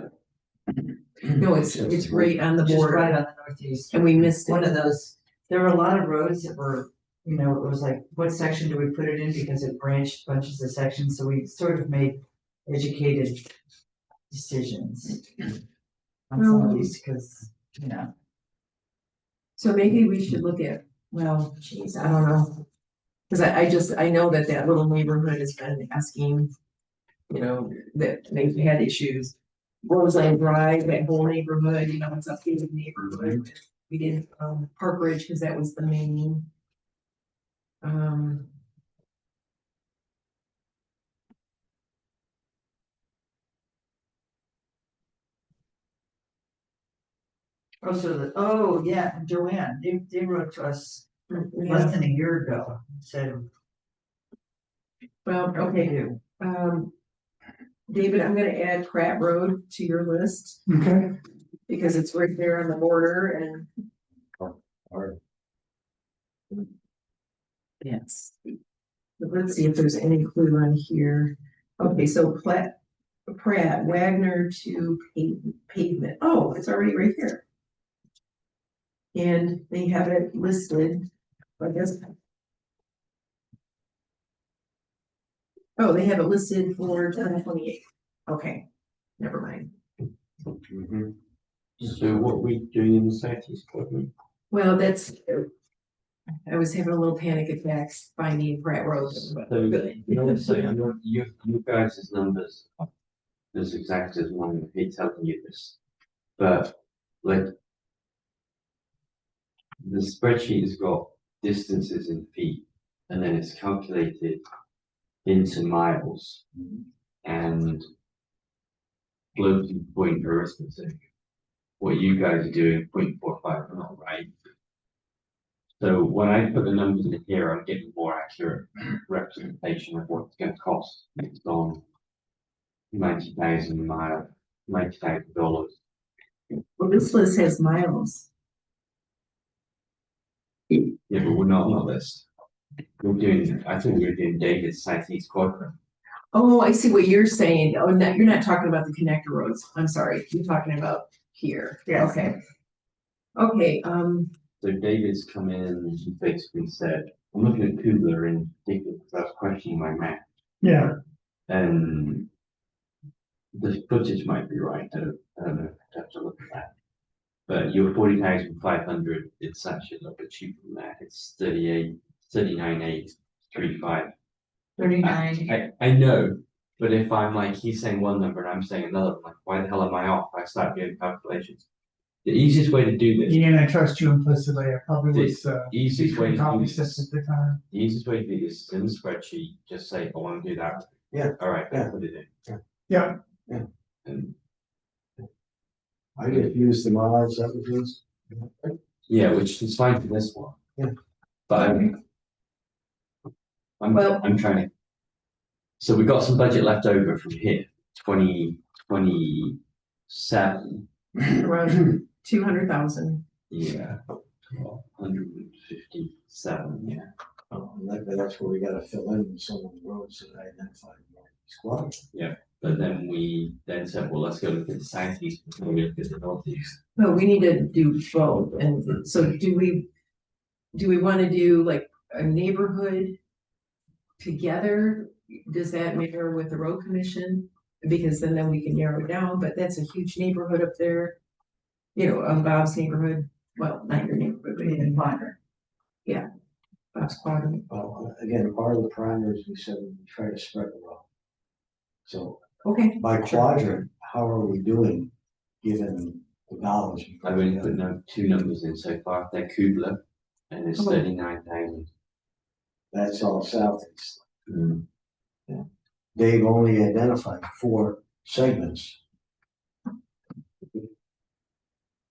No, it's right on the Just right border, on the northeast. and we missed One it. of those, there were a lot of roads that were, you know, it was like, what section do we put it in? Because it branched bunches of sections, so we sort of made educated decisions on some of these, because, you know. So maybe we should look at, well, geez, I don't know. Cause I know that that little neighborhood has been asking, you know, that they've had issues. Roseland Drive, that whole neighborhood, you know, it's a big neighborhood. We did, Park Ridge, cause that was the main. Um. Oh, yeah, Joanne, they wrote to us less Yeah, than a year ago, said, well, what do we okay, do? David, I'm gonna add Pratt Road to your list, Okay, because it's right there on the border and. Or Yes. But let's see if there's any clue on here. Okay, so Pratt, Wagner to pavement. Oh, it's already right here. And they have it listed, I guess. Oh, they have it listed for 10/28. Okay, never mind. So what we doing in the southeast quadrant? Well, I was having a little panic attacks finding Pratt Road. But So, good. you know, so you guys' numbers are as exact as mine. I hate telling you this, but like the spreadsheet has got distances in feet, and then it's calculated into miles and floating point arithmetic. What you guys are doing, 0.45, not right. So when I put the numbers in here, I'm getting more accurate representation of what it's going to cost based on 90,000 miles, $90,000. Well, this list has miles. Yeah, but we're not on the list. I think we're doing David's southeast quadrant. Oh, I see what you're saying. Oh, no, you're not talking about the connector roads. I'm sorry. You're talking about here. Yes. Okay. Okay, So David's come in and he basically said, I'm looking at Kubler in particular because I was questioning my math. yeah, And the footage might be right. I don't know. I have to look at that. But your 40,500, it's actually a little bit cheaper than that. It's 39,835. 39. I know, but if I'm like, he's saying one number and I'm saying another, I'm like, why the hell am I off? I start doing calculations. The easiest way to do this, and I trust you implicitly, I probably was, easiest way between to do copy this, sets at the time. the easiest way to do this is in the spreadsheet, just say, I want to do that. Yeah. All right, Yeah. put it in. Yeah, And I just use the miles that was used. yeah, which is fine for this one. Yeah. But I'm trying to. So we got some budget left over from here, 2027. around 200,000. Yeah. 157, yeah. That's where we gotta fill in some of the roads that I identified. Squad. But then we then said, well, let's go look at the southeast before we look at the northeast. No, we need to do both. And so do we want to do like a neighborhood together? Does that matter with the road commission? Because then we can narrow it down, but that's a huge neighborhood up there. You know, Bob's neighborhood, well, not your neighborhood, but even Bonner. Yeah, Bob's quadrant. Well, again, part of the primaries, we said we try to spread the wealth. So Okay, by quadrant, how are we doing, given the dollars? I've only put two numbers in so far. They're Kubler and it's Oh. 39,000. That's all southeast. Mm. They've only identified 4 segments.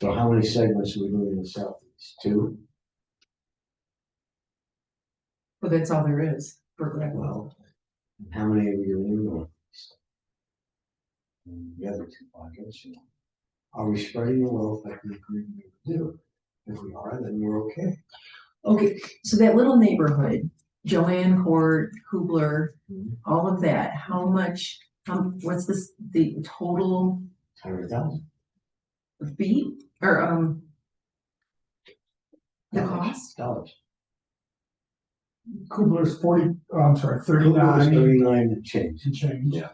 So how many segments are we doing in the southeast? 2? well, that's all there is for gravel. Well, and how many are you in the northeast? And the other 2 quadrants, you know. Are we spreading the wealth like we agreed we would do? If we are, then we're okay. Okay, so that little neighborhood, Joanne Court, Hubler, Mhm. all of that, how much, what's this, the total $100,000. fee, or, the cost? Dollars. Kubler's 40, I'm sorry, Kubler was 39 39 and change. and change. Yeah.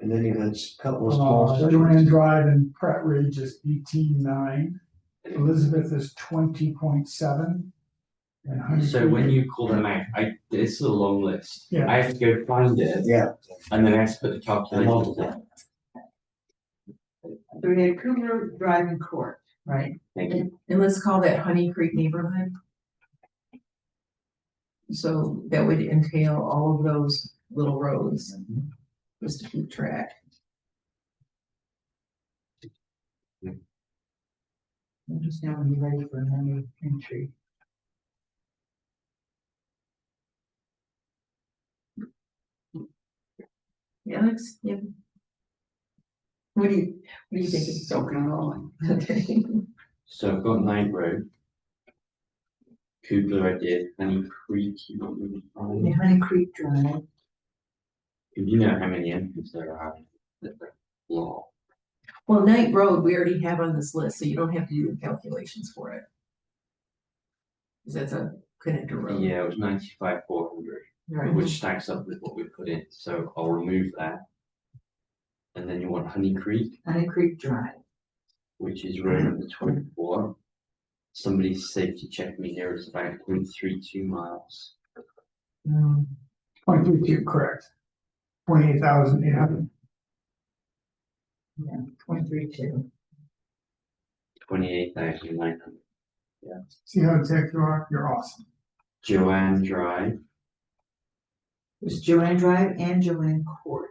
And then you had a couple of small Joanne sections. Drive and Pratt Ridge is 18.9. Elizabeth is 20.7. And Honey So Creek when is- you call them out, it's a long list. Yeah. I have to go find it Yeah. and then I have to put the calculations in. So we had Cooper Drive and Court, right? Thank you. And let's call that Honey Creek neighborhood. So that would entail all of those little roads, just to keep track. I'm just now when you're ready for another entry. Alex, yeah. What do you think is so wrong? Okay. So I've got Knight Road. Kubler I did, Honey Creek, you want me to The find? Honey Creek Drive, You know how many entries there are? Law. Well, Knight Road, we already have on this list, so you don't have to do the calculations for it. 'Cause that's a connector road. Yeah, it was 95,400, right? which stacks up with what we put in, so I'll remove that. And then you want Honey Creek, Honey Creek Drive. which is road number 24. Somebody safety checked me here, it's about 0.32 miles. 22, correct. 28,800. Yeah, 23.2. 28,900. See how tech you are? You're awesome. Joanne Drive, There's Joanne Drive and Joanne Court.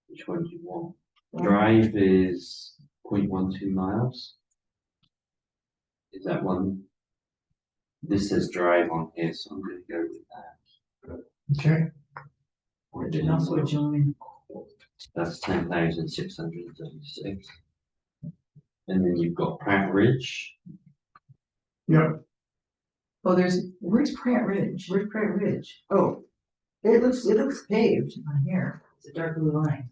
which one do you want? Drive is 0.12 miles. Is that one? This says drive on here, so I'm gonna go with that. Okay. And also Joanne Court. That's 10,636. And then you've got Pratt Ridge, Yep. Oh, where's Pratt Ridge? Where's Pratt Ridge? Oh, it looks paved on here. It's a dark blue line.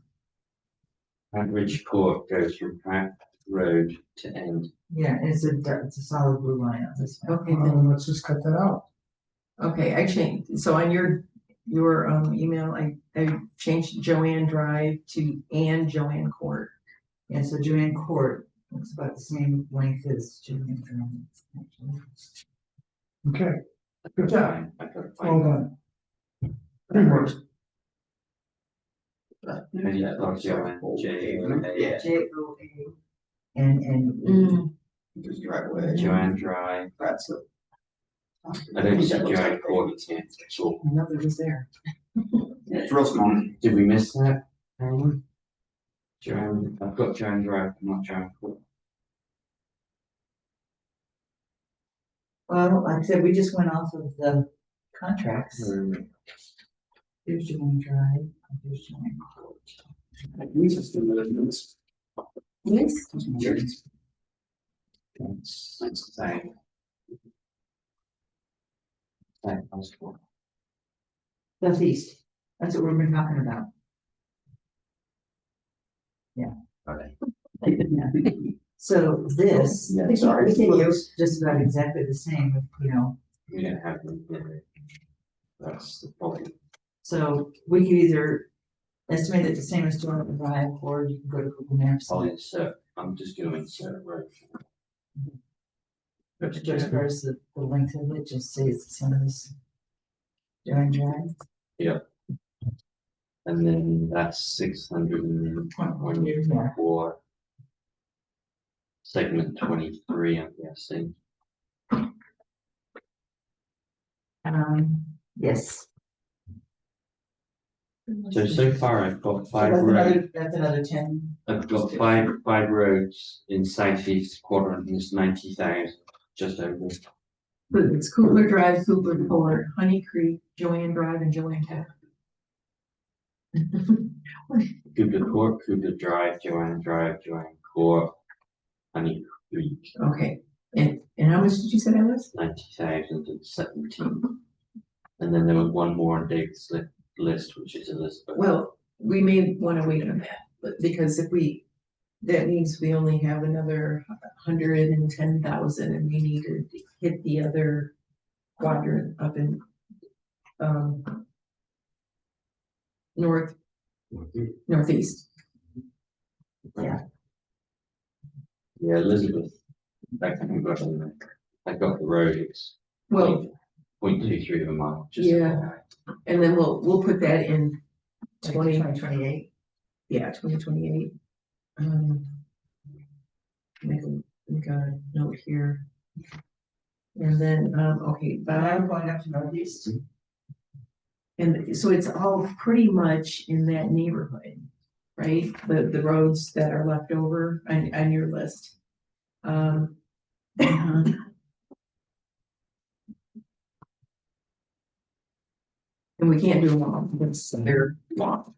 Pratt Ridge Court goes from Pratt Road to end. Yeah, it's a solid blue line on this one. Okay, then, Let's just cut that out. okay, I changed, so on your email, I changed Joanne Drive to and Joanne Court. Yeah, so Joanne Court looks about the same length as Joanne Drive. actually. Okay. Good job. I gotta Well find done. Good work. that. Maybe that was Joanne, Yeah. J-O-A and Joanne Drive. That's it. I don't see Joanne Court, it's here. Cool. another was there. Yeah, it's real small. Did we miss that? Joanne, I've got Joanne Drive, not Joanne Court. Well, like I said, we just went off of the contracts. Mm. Here's Joanne Drive, and here's Joanne Court. Yes. That's the same. Same passport. Southeast, that's what we've been talking about. Okay. Yeah. So this, Yeah, sorry. looks just about exactly the same, you know, We don't have them here. That's the problem. so we could either estimate it the same as Joanne Drive, or you can go to Google Maps. I'll insert, I'm just gonna insert road. But just first, the length of it, just say it's the same as Joanne Drive. And then that's 624. Segment 23, I'm guessing. Yes. So far I've got So five that's roads. that's another 10. I've got five roads in southeast quadrant, and it's 90,000, just over. It's Cooper Drive, Cooper Court, Honey Creek, Joanne Drive, and Joanne Court. Kubler Court, Kubler Drive, Joanne Court, Honey Creek, Okay, and how much did you say that was? 90,017. And then there was one more on David's list, which is Elizabeth. Well, we may wanna wait on that, but because if we, that means we only have another 110,000 and we need to hit the other quadrant up in, northeast. Yeah, Elizabeth. I think I got the roads. Well, 0.23 of a mile. Just Yeah. and then we'll put that in Like 20, 2028. yeah, 2028. Make a note here. And then, okay, And I'm Bob, going up to northeast. and so it's all pretty much in that neighborhood, right? The roads that are left over on your list. And we can't do them all, because they're long.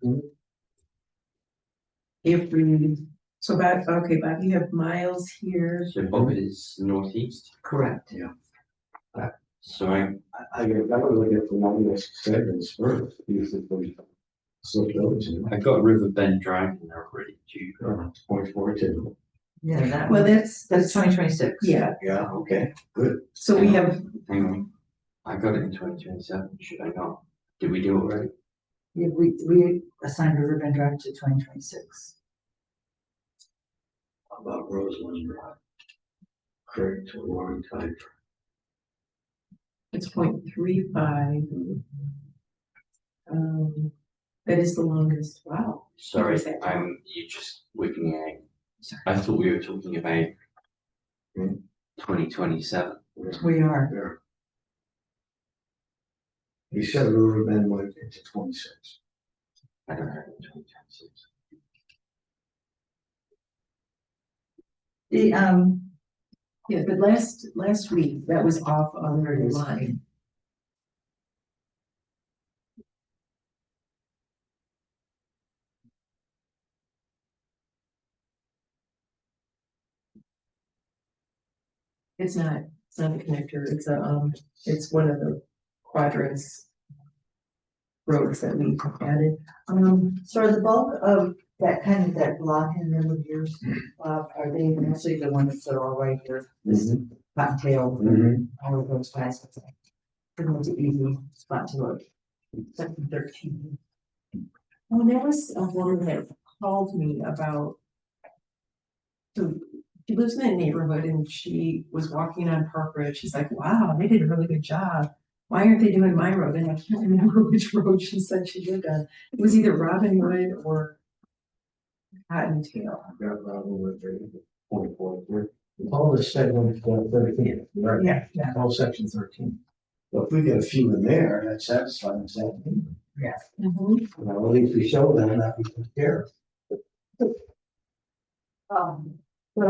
If we, so Bob, okay, Bob, you have miles here. So Bob is northeast. Correct. So I would look at the longest segments first, because it's going to slip those in. I got Riverbend Drive in there already too. 0.42. Yeah, that Well, one, that's, that's 2026. yeah, Yeah, okay, good. so we have, Hang on. I got it in 2027, should I not? Did we do it right? Yeah, we assigned Riverbend Drive to 2026. How about Roseland Drive? Correct, to a long time. it's 0.35. That is the longest, wow. Sorry, Is that wrong? you just whipped me out. I thought we were talking about 2027. We are. There. He said Riverbend went into 26. I don't have it in 2026. The, Yeah, but last week, that was off on their line. It's not a connector, it's one of the quadrants roads that we added. so are the bulk of that kind of that block in the middle of yours, are they mostly the ones that are all right here? This Cottontail, all of those guys. Pretty much an easy spot to look. Section 13. Oh, there was a woman that called me about. So she lives in that neighborhood and she was walking on Park Road. She's like, wow, they did a really good job. Why aren't they doing my road? And I can't remember which road she said she lived on. It was either Robin Hood or Cottontail. Got Robin with 0.43. All this segment 13, right? Yeah. All section 13. Well, if we get a few in there, that satisfies that need. Well, at least we show them that we can care. Well,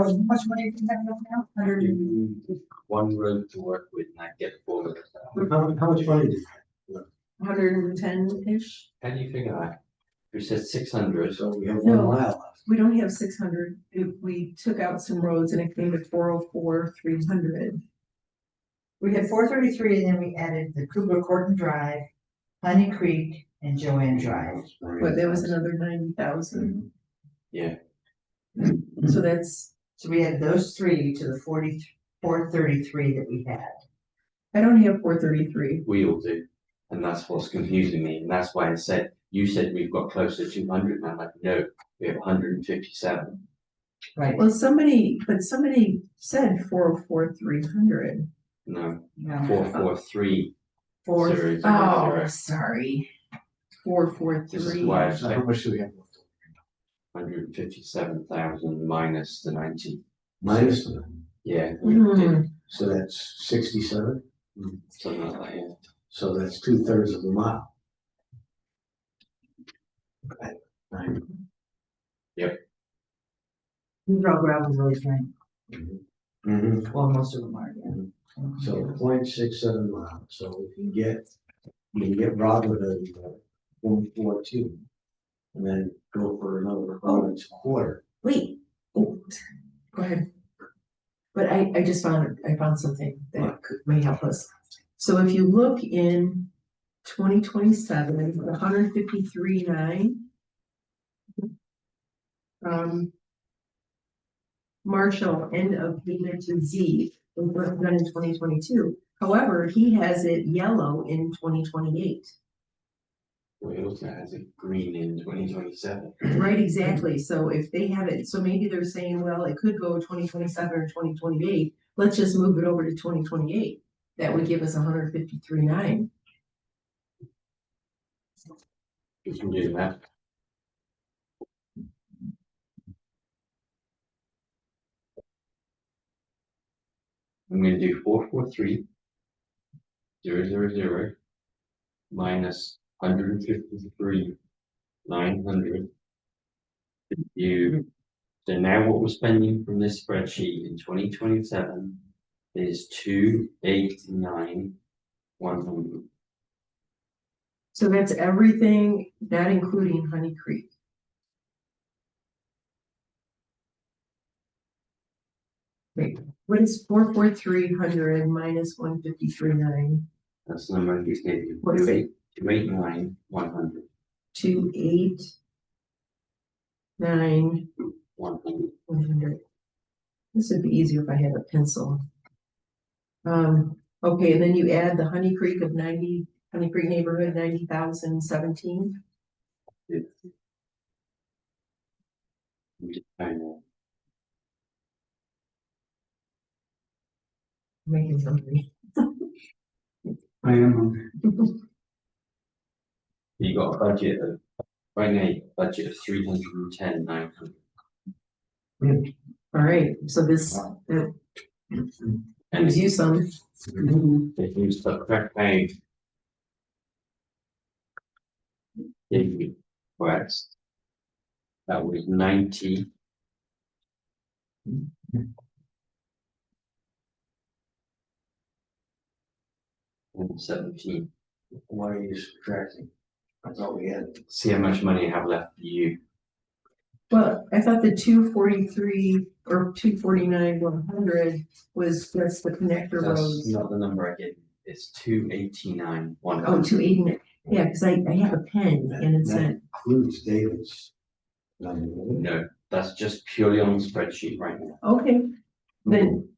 how much money do you have now? 100. One road to work with and I get the border. How much money do you have? 110-ish. How do you figure that? You said 600. So we have No. 1 mile left. We don't have 600. We took out some roads and it came to 404, 300. We had 433 and then we added the Kugler Corton Drive, Honey Creek, and Joanne Drive. But there was another 90,000. Yeah. So that's, So we had those three to the 433 that we had. I don't have 433. We all do. And that's what's confusing me. And that's why I said, you said we've got close to 200. And I'm like, no, we have 157. Right. Well, somebody said 404, 300. No, No. 443. Four. 000. Oh, sorry. This is 443. why I So said how much do we have left? 157,000 minus the 90. Minus the 9. Yeah. Hmm. So that's 67. Something like that, yeah. So that's 2/3 of a mile. Okay. 9. These are all gravel roads, right? Mhm. Well, most of them are, yeah. So 0.67 miles, so if you can get Robin at 0.42. And then go for another quarter. Wait. Oh, go ahead. But I just found something that may help us. So if you look in 2027, 153.9. Marshall, end of payment to Z, was done in 2022. However, he has it yellow in 2028. Well, it also has a green in 2027. Right, exactly. So if they have it, so maybe they're saying, well, it could go 2027 or 2028. Let's just move it over to 2028. That would give us 153.9. You can do that. I'm gonna do 443,000 minus 153,900. So now what we're spending from this spreadsheet in 2027 is 289,100. So that's everything, not including Honey Creek. Wait, what is 44300 minus 153.9? That's the number you gave you. What is it? 289,100. 289,100. 100. This would be easier if I had a pencil. Okay, and then you add the Honey Creek of 90, Honey Creek neighborhood, 90,017. Making something. I am, You got a budget of, right now, you got a budget of 310,900. All right, so this, And gives you some. if you subtract out the west, that was 90. And 17. Why are you subtracting? I thought we had. See how much money I have left for you. Well, I thought the 243 or 249, 100 was just the connector That's roads. not the number I gave you. It's 289, Oh, 100. 289. Yeah, because I have a pen and it said, Includes David's number. No, that's just purely on the spreadsheet right now. okay, then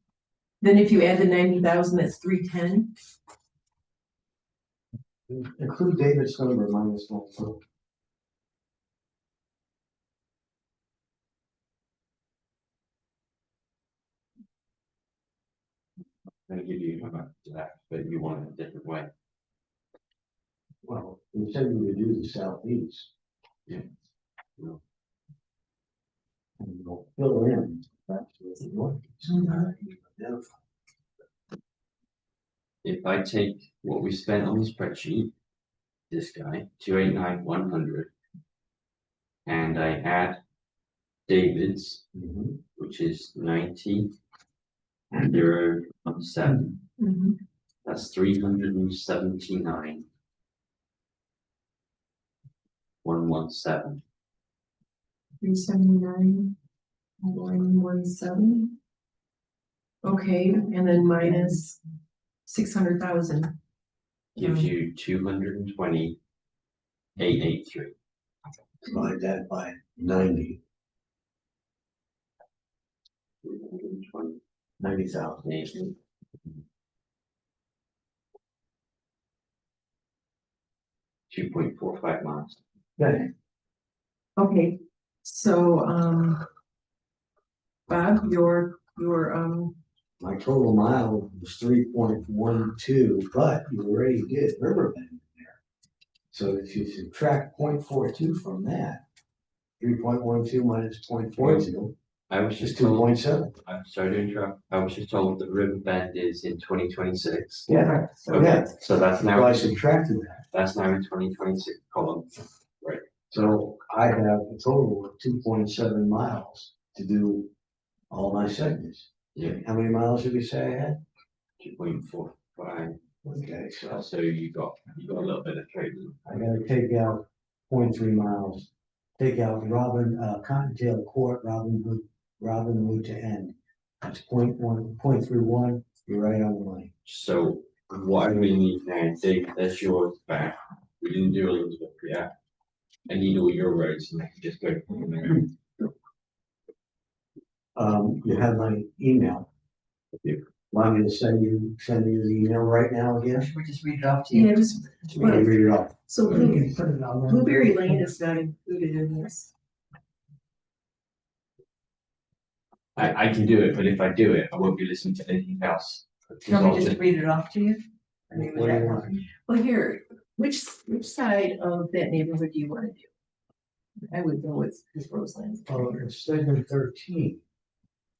if you add the 90,000, that's 310. Include David's number minus 1. I'm gonna give you how much to that, but you want it a different way. Well, you said we would do the southeast. Yeah. No. And we'll fill in. That's what the northeast. Identify. If I take what we spent on the spreadsheet, this guy, 289,100, and I add David's, which is 90,017, Mm-hmm. that's 379,117. 379, 117. Okay, and then minus 600,000. Gives you 220,883. Divide that by 90. 320,883. 90,000. 2.45 miles. Okay. Okay, so, Bob, your, My total mile was 3.12, but you already did Riverbend in there. So if you subtract 0.42 from that, 3.12 minus 0.42 I was is just told, 2.7. I'm sorry to interrupt, I was just told that Riverbend is in 2026. Yeah. Okay, Yeah. so that's So now, I subtracted that. that's now in 2026 column. So I have a total of 2.7 miles to do all my segments. Yeah. How many miles did we say I had? 2.45. Okay, so So you got a little bit of trading. I gotta take out 0.3 miles. Take out Cottontail Court, Robinwood to end. That's 0.1, 0.31. You're right on the money. So what I really need now, Dave, that's yours back. We didn't do Elizabeth yet. I need all your roads and I can just go from there. You have my email. Want me to send you the email right now again? Should we just read it off to you? Yeah, just, You can read it off. so We can put it on. Blueberry Lane is not included in this. I can do it, but if I do it, I won't be listening to anything else. Do Because you want I'll me to just, just read it off to you? I mean, What would do that you help? want? Well, here, which side of that neighborhood do you wanna do? I would go with Roseland. Oh, it's segment 13.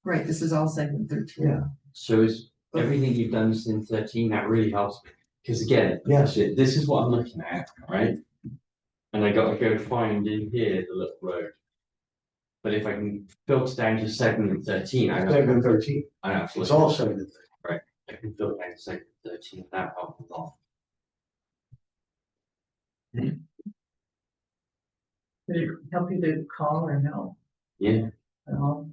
Right, this is all segment 13. Yeah. so is everything you've done since 13, that really helps me. Because again, Yes. this is what I'm looking at, right? And I gotta go find in here the little road. But if I can filter down to segment 13, I don't Segment have to, 13. I don't have to It's look all at- segment. I can filter down to segment 13, that helps a lot. Did it help you to call or no? Yeah. At all?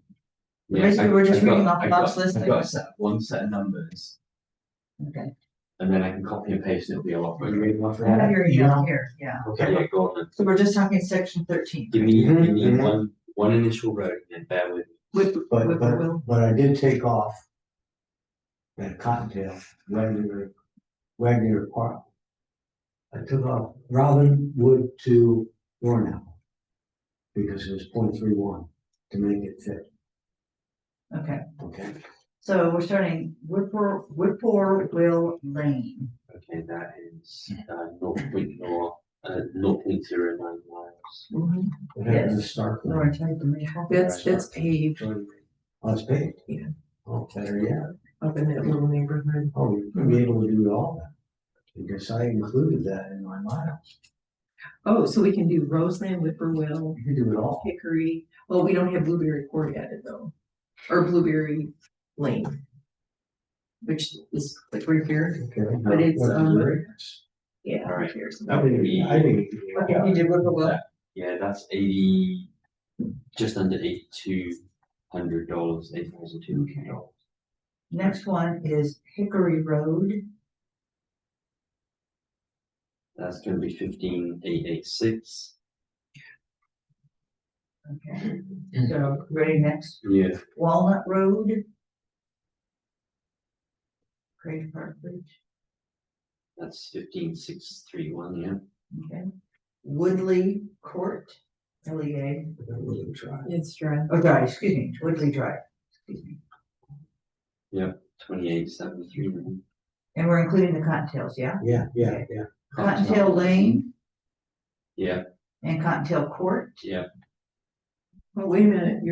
Yeah, Basically, we're just I've got- reading off I've Bob's got- list, I've I got a guess. set, one set of numbers, Okay. and then I can copy and paste, and it'll be a lot Are you better. reading off I have that? your email here, yeah. Okay, yeah, go on then. So we're just talking section 13. Give me Mhm. one initial road, and then bear with me. But I did take off that Cottontail, Wagner Park. I took off Robinwood to Warnow because it was 0.31 to make it fit, Okay, okay? so we're starting Whippoorwill Lane. Okay, that is, 0.09 miles. Mhm. It had to Yes. start. Laura, type the maple. That's paved Oh, it's paved? Yeah. Oh, better yet. up in that little neighborhood. Oh, you'd be able to do all that. Because I included that in my miles. Oh, so we can do Roseland, Whippoorwill, You can do it all. Hickory. Well, we don't have Blueberry Court added though, or Blueberry Lane. Which is like right here. Okay. But it's, What's the radius? Yeah. All right. right here. So That would be, I think. Okay, you did Whippoorwill. yeah, that's 80, just under $8,200, $8,200. Next one is Hickory Road. That's gonna be 15,886. Okay, so ready next? Yeah. Walnut Road. Craig Park Bridge, That's 15,631, yeah. okay. Woodley Court, LEA, It's dry. oh, Drive, excuse me, Woodley Drive, excuse me. 2873. And we're including the Cottontails, yeah? Yeah. Cottontail Lane Yeah, and Cottontail Court, yeah. Oh, wait a minute,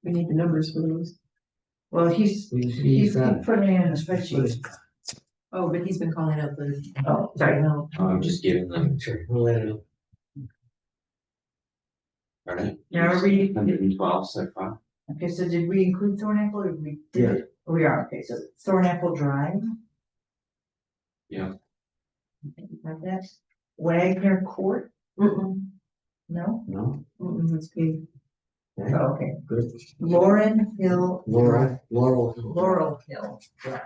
we need the numbers for those. well, he's putting it in the spreadsheet. Oh, but he's been calling out the. Oh, sorry. No. I'm just giving them, alright. Now we're reading, 112 so far. okay, so did we include Thornapple or did we? Yeah. Oh, we are, okay, so Thornapple Drive. Yeah. Okay, you got that? Wagner Court, Mm-mm, no? No? it's paved. Okay, Oh, okay. good. Lauren Hill. Drive. Laurel. Laurel Hill Drive,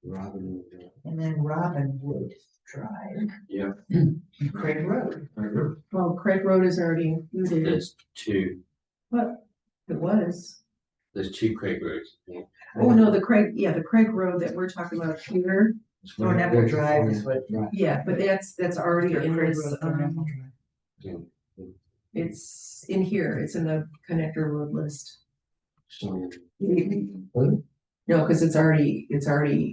Robin. and then Robinwood Drive. Yeah. And Craig Road. Well, Craig Road is already included. There's two It was. Craig roads. Yeah. Oh, no, the Craig Road that we're talking about here. Thornapple Drive is what. Yeah, but that's already in Craig this, Road, Thornapple Drive. it's in here, it's in the connector road list. So. No, because it's already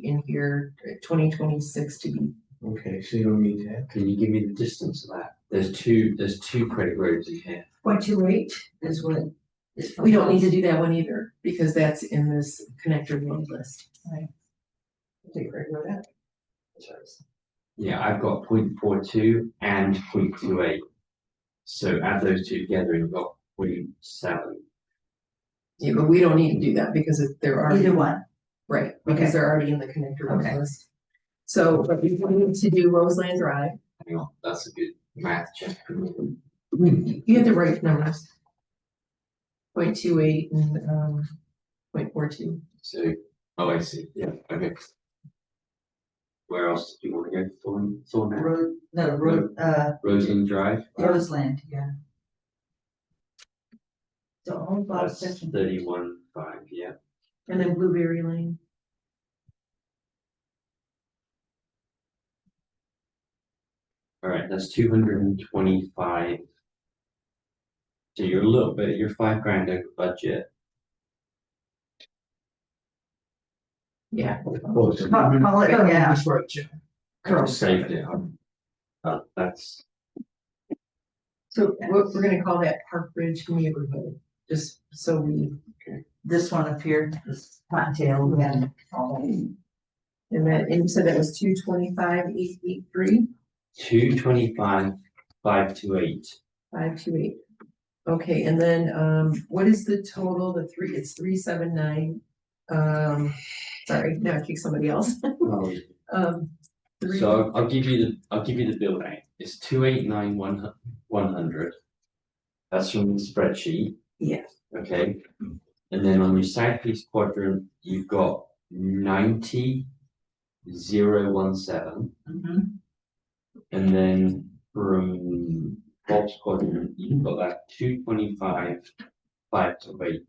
in here, 2026 to be. Okay, so you don't need that. Can you give me the distance of that? There's two Craig roads in here. 0.28 is what. We don't need to do that one either, because that's in this connector road list. Take Craig Road out. Yeah, I've got 0.42 and 0.28. So add those two together and you've got 0.7. Yeah, but we don't need to do that because they're already. Either one. Right, because Okay. they're already in the connector road Okay. list. So, but we need to do Roseland Drive. Hang on, that's a good math check. You have the right numbers. 0.28 and 0.42. So Oh, I see, yeah, okay. Where else do you want to go? Thorn Road, no, Roseland Drive, Roseland, yeah. So all five that's sections. 31.5, yeah. And then Blueberry Lane. All right, that's 225. So you're a little bit, you're $5,000 over budget. Yeah. Close. Call it, yeah. That's right, Jim. I just saved it. That's, So we're gonna call that Park Ridge neighborhood, just so we, This one up here, this cottontail, and all that. and that, and you said that was 225,883, 225,528. 528. Okay, and then, what is the total, it's 379, sorry, now I kick somebody else. Oh, Three, so I'll give you the bill rate. It's 289,100. That's from the spreadsheet. yeah, Okay. And then on your southeast quadrant, you've got 90,017. And then from Bob's quadrant, you've got that 225,528.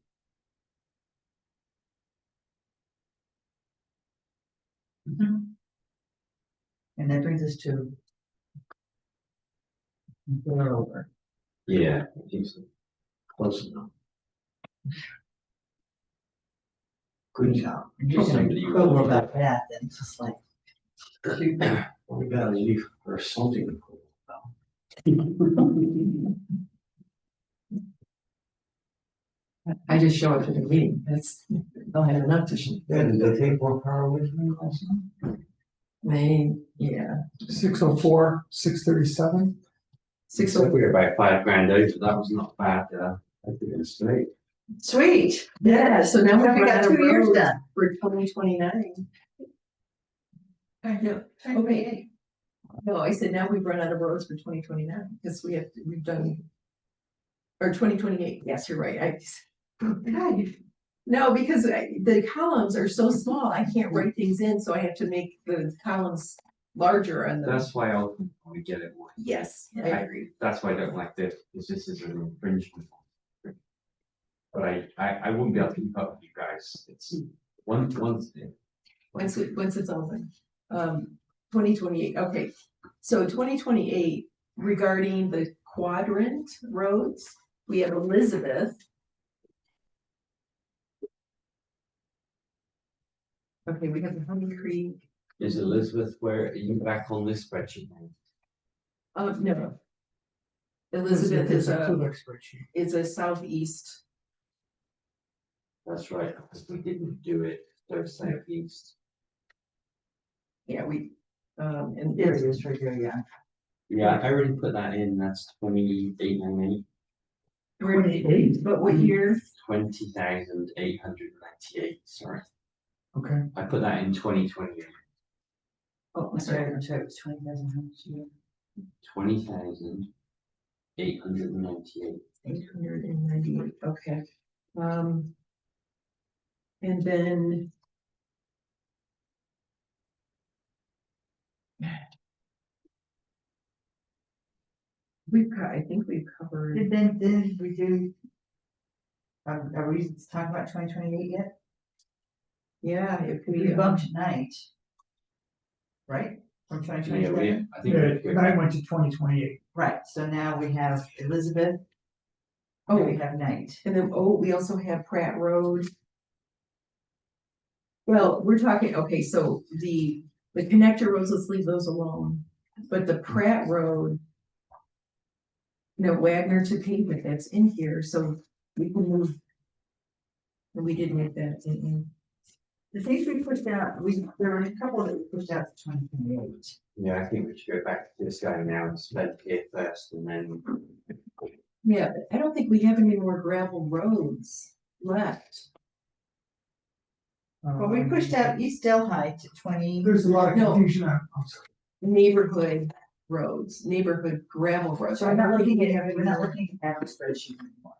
And that brings us to. We're over. Yeah, I think so. Close enough. Good job. And you're gonna Somebody go will- about that, then it's just like. What we gotta leave for something to cool I just show up to the meeting, they'll have enough to show. Yeah, did they take more power away from you last night? Yeah, 604, 637. So we're about $5,000 over. That was not bad. I think it's straight. Sweet. Yeah, so now So we we've got got 2 years roads done. for 2029. I know, okay. No, I said now we've run out of roads for 2029, because we've done. Or 2028, yes, you're right, God, no, because the columns are so small, I can't write things in, so I have to make the columns larger on the. That's why I'll we get it more. Yes, I agree. That's why I don't like this, because this is an infringement. But I wouldn't be able to keep up with you guys. It's one thing. Once it's open. 2028, okay. So 2028, regarding the quadrant roads, we have Elizabeth. Okay, we have the Honey Creek. Is Elizabeth, where are you back on this spreadsheet now? No. Elizabeth is a spreadsheet. southeast. That's right, because we didn't do it, they're southeast. Yeah, and There it is, right there, yeah. Yeah, I already put that in, that's 2898. But what year? 20,898, sorry. Okay. I put that in 2028. Oh, I'm sorry, it was 20,000. How much you 20,898. 898, okay. And then. I think we've covered. Did we do? Are we talking about 2028 yet? Yeah, if We bumped tonight. Right? From Yeah, 2027? I think Yeah, and I went to 2028. Right, so now we have Elizabeth. Oh, and we have Knight. and then, we also have Pratt Road. Well, we're talking, okay, so the connector roads, let's leave those alone, but the Pratt Road. No, Wagner to pavement, that's in here, so we can move. And we did make that, didn't we? The things we pushed out, there were a couple that we pushed out to 2028. Yeah, I think we should go back to this guy now and spend here first and then. Yeah, but I don't think we have any more gravel roads left. Well, we pushed out East Delhi to 20. There's a lot of No. confusion I'm sorry. Neighborhood roads, neighborhood gravel roads. So we're not looking at our spreadsheet anymore.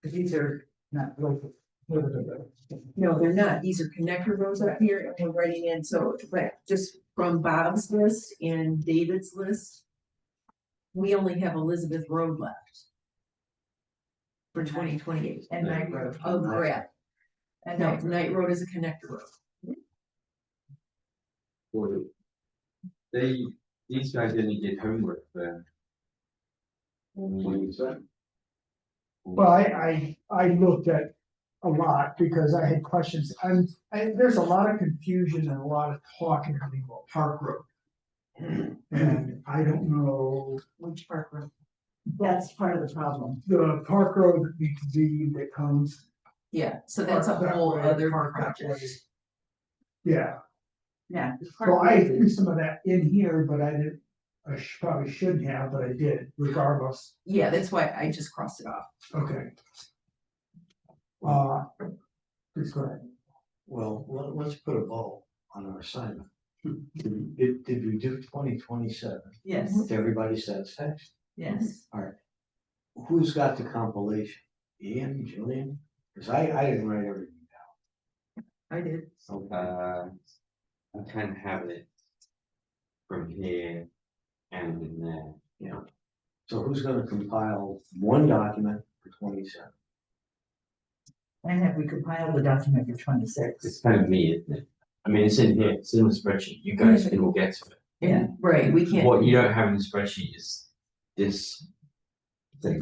Because these are not local. No, they're not. These are connector roads up here and we're writing in, so, but just from Bob's list and David's list, we only have Elizabeth Road left for 2028 And Night Road. of grant. And No, Night Road. Night Road is a connector road. Well, these guys didn't get homework for. What you said. Well, I looked at a lot because I had questions. There's a lot of confusion and a lot of talking about Park Road. And I don't know, Which Park Road? That's part of the problem. the Park Road that comes. Yeah, so that's a Park that whole way, other park that project. way. Yeah, Yeah. so I threw some of that in here, but I didn't, probably shouldn't have, but I did regardless. Yeah, that's why I just crossed it off. Okay. Please go ahead. Well, let's put a bow on our assignment. Did we do 2027 Yes, to everybody's satisfaction? yes. Who's got the compilation? Ian, Julian? Because I didn't write everything I did. I kind of have it from here and in there. down. So who's gonna compile one document for 27? And have we compiled the document for 26? It's kind of me, isn't it? I mean, it's in here, it's in the spreadsheet, you guys can all get to it. Yeah. Right, we can't. What you don't have in the spreadsheet is this thing.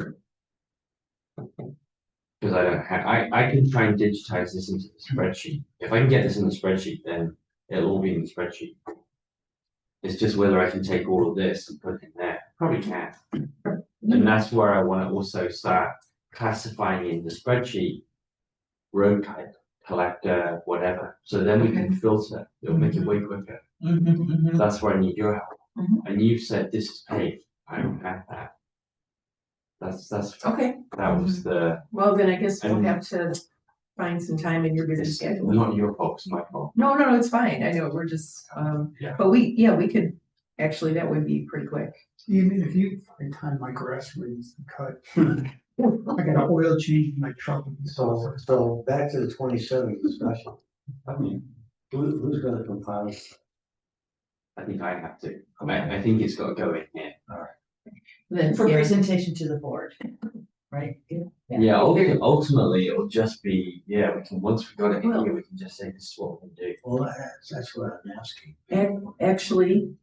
Because I don't have, I can try and digitize this into the spreadsheet. If I can get this in the spreadsheet, then it'll all be in the spreadsheet. It's just whether I can take all of this and put it in there, probably can. And that's where I wanna also start classifying in the spreadsheet. Road type, collector, whatever, so then we can filter, it'll make it way quicker. That's where I need your help. Mhm. And you said this is paid, I don't have that. That's, Okay, that was the, well, then I guess we'll And- have to find some time in your busy it's schedule. not your fault, it's my fault. No, it's fine. I know, we're just, Yeah. but we could, actually, that would be pretty quick. Even if you find time, my grass rings and cut. I got an oil change in my truck. So back to the 27 discussion. I mean, Who's gonna compile? I think I have to, I think it's gotta go in here. Then, For yeah, presentation to the board, right? Yeah, ultimately, it'll just be, yeah, we can, once we got it in Well- here, we can just say this is what we do. Well, that's what I'm asking. actually,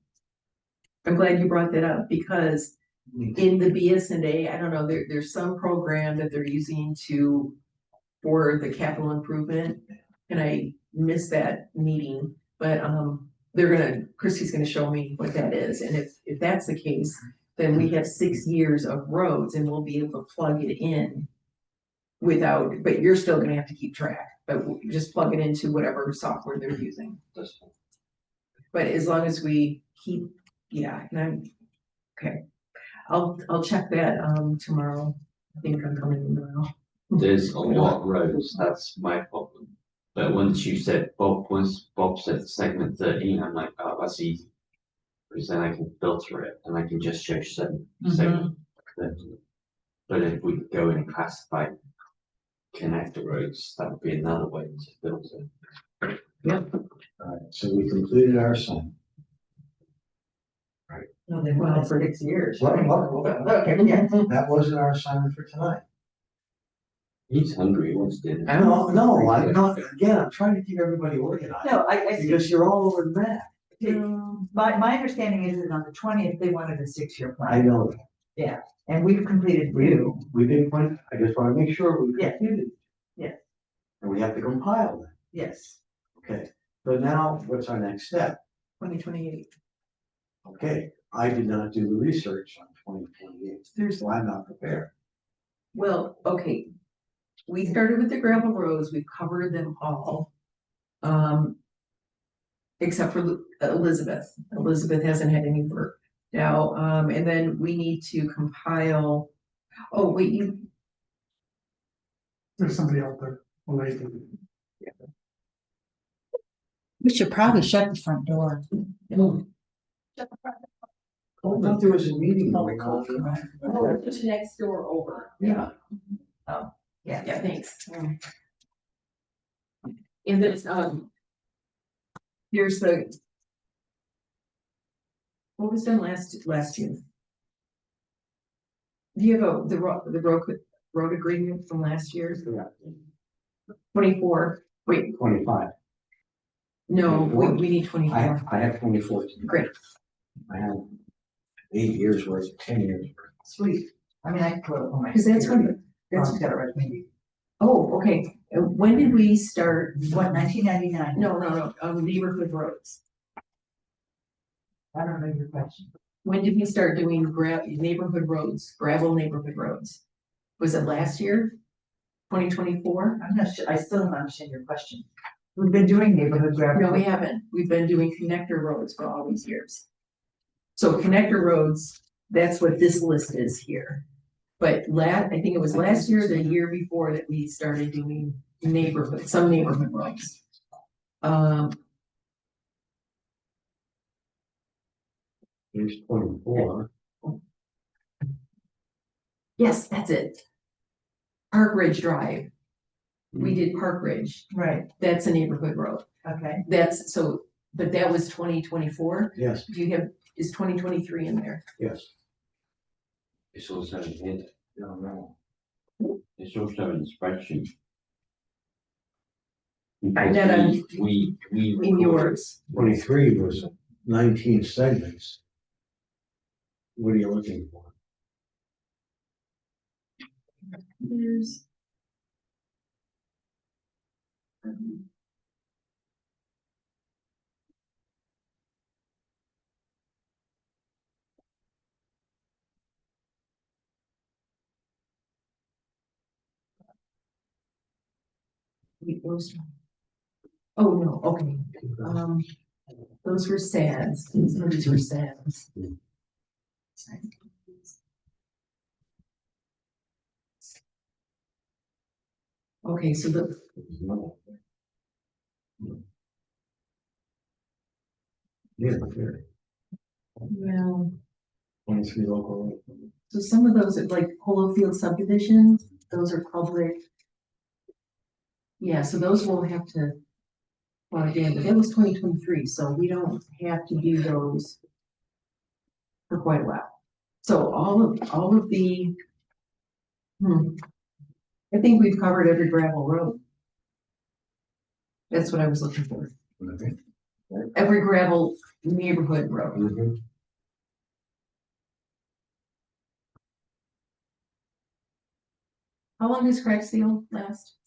I'm glad you brought that up, because in the BSNA, I don't know, there's some program that they're using for the capital improvement. And I missed that meeting, but, Christy's gonna show me what that is, and if that's the case, then we have 6 years of roads and we'll be able to plug it in without, but you're still gonna have to keep track, but just plug it into whatever software they're using. That's- But as long as we keep, yeah, and okay, I'll check that, tomorrow. I think I'm coming in tomorrow. There's a lot of roads, that's my problem. But once Bob said segment 13, I'm like, oh, that's easy. Because then I can filter it and I can just show segment. But if we go in and classify connector roads, that would be another way to filter. Alright, so we completed our assignment. No, they went for 6 years. Well, right? well, Okay, yeah. That wasn't our assignment for tonight. He's hungry, he wants dinner. No, I'm not, again, I'm trying to keep everybody organized. No, I see. Because you're all over the map. My understanding is that on the 20th, they wanted a 6-year I plan, know that. and we've completed two. We didn't point, I just wanna make sure we Yeah. completed. Yeah. And we have to compile that. Yes. Okay, so now what's our next step? 2028. Okay, I did not do the research on 2028, so I'm not prepared. Well, okay, we started with the gravel roads, we've covered them all. Except for Elizabeth. Elizabeth hasn't had any work now, and then we need to compile. Oh, wait, There's somebody out there. Related. We should probably shut the front door. I thought there was a meeting going on. Oh, just next door over. Yeah. Yeah. Yeah, thanks. And then, here's the. What was done last year? Do you have the road agreement from last year? 24, wait, 25. no, we need I 24. have 24. Great. I have 8 years worth, 10 years worth. Sweet. I mean, I can put it on my. Because that's computer. when, Ron's got it right, maybe. oh, okay, when did we start? What, 1999? No, neighborhood roads. I don't know your question. When did we start doing neighborhood roads, gravel neighborhood roads? Was it last year? 2024? I'm not sure, I still don't understand your question. We've been doing neighborhood gravel. No, we haven't. We've been doing connector roads for all these years. So connector roads, that's what this list is here. But I think it was last year, or the year before, that we started doing some neighborhood roads. Here's 24. Yes, that's it. Park Ridge Drive. We did Park Ridge. Right, That's a neighborhood road. okay. That's so, but that was 2024. Yes, Is 2023 in there? yes. It's also in here. No. It's also in the spreadsheet. Because Not on- we In recorded- yours. 23 was 19 segments. What are you looking for? Here's. Wait, oh, no, okay, those were SADs, these were SADs. Okay, so Yeah, here, yeah, 23 local. so some of those are like Polo Field subdivision, those are public. Yeah, so those will have to. Well, again, but that was 2023, so we don't have to do those. For quite a while. So all of the. I think we've covered every gravel road. That's what I was looking for. Okay. Every gravel neighborhood road. Mhm. How long does crack seal last?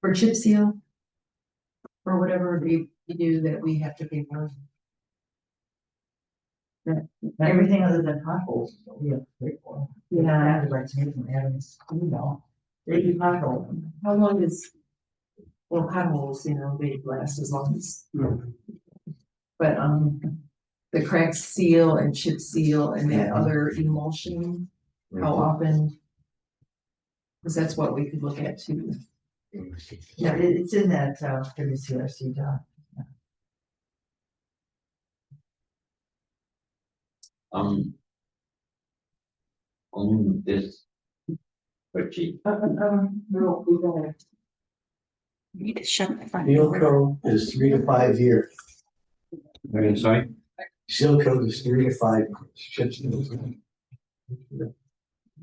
For chip seal? Or whatever you do that we have to pay for. Everything other than potholes, is what we have to pay for. Yeah. I would like to make them Adams, they do pothole. How long is? Well, potholes, they last as long as. But, the crack seal and chip seal and that other emulsion, how often? Cause that's what we could look at too. Yeah, it's in that, WCRC doc. On this spreadsheet, No, we don't. You need to shut the front Seal door. code is 3 to 5 years. again, sorry, Seal code is 3 to 5 years. Chip seal.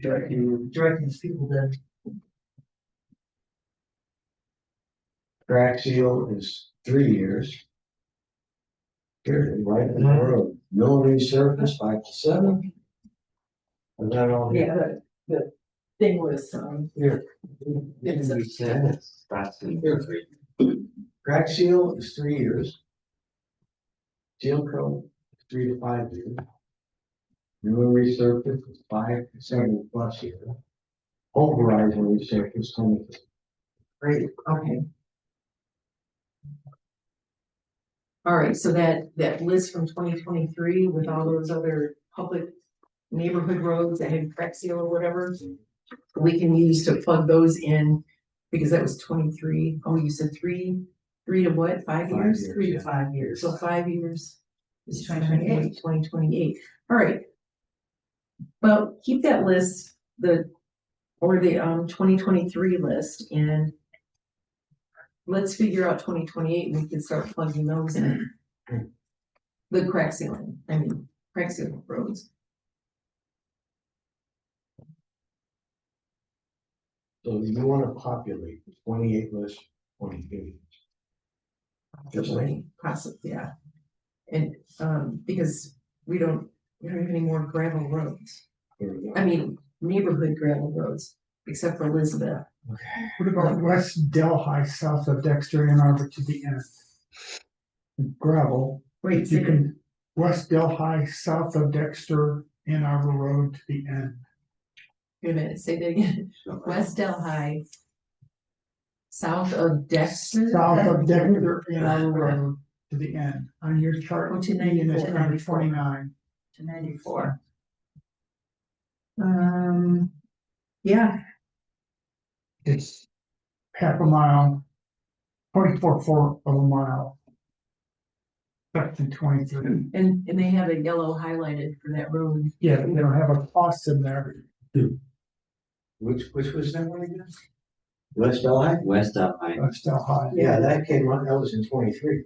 Directing people to. Crack seal is 3 years. Here, right in the road. Mill resurface 5 to 7. And then all here. Yeah, the thing was, Here. It's we said that's in Here. three. Crack seal is 3 years. Seal coat, 3 to 5 years. Mill resurface is 5 to 7 plus years. Pulverizing resurface 20. great, okay. All right, so that list from 2023 with all those other public neighborhood roads that had crack seal or whatever, we can use to plug those in Because that was 23. Oh, you said three to what, 5 years? 3 to yeah. 5 years. So 5 years. It's 2028. 2028. All right. Well, keep that list, the 2023 list, and let's figure out 2028, and we can start plugging those in. The crack ceiling, crack ceiling roads. So you wanna populate the 28 list, 28. Just like, Possibly, yeah. And, because we don't have any more gravel roads. here we go. I mean, neighborhood gravel roads, except for Elizabeth. What about West Delhi, south of Dexter, Ann Arbor to the end? Gravel, Wait, you can, West Delhi, south of Dexter, Ann Arbor Road to the end. wait a minute, say that again. West Delhi. South of Dexter. South of Dexter, Ann Arbor Road to the end. On your chart, Oh, to E, and it's 94. number 29. To 94. Yeah, It's half a mile, 24/4 of a mile. Section 23. and they have a yellow highlighted for that road. Yeah, but they don't have a cost in there. Which was that one again? West Delhi? West up, West Delhi. Yeah, that came on, that was in 23.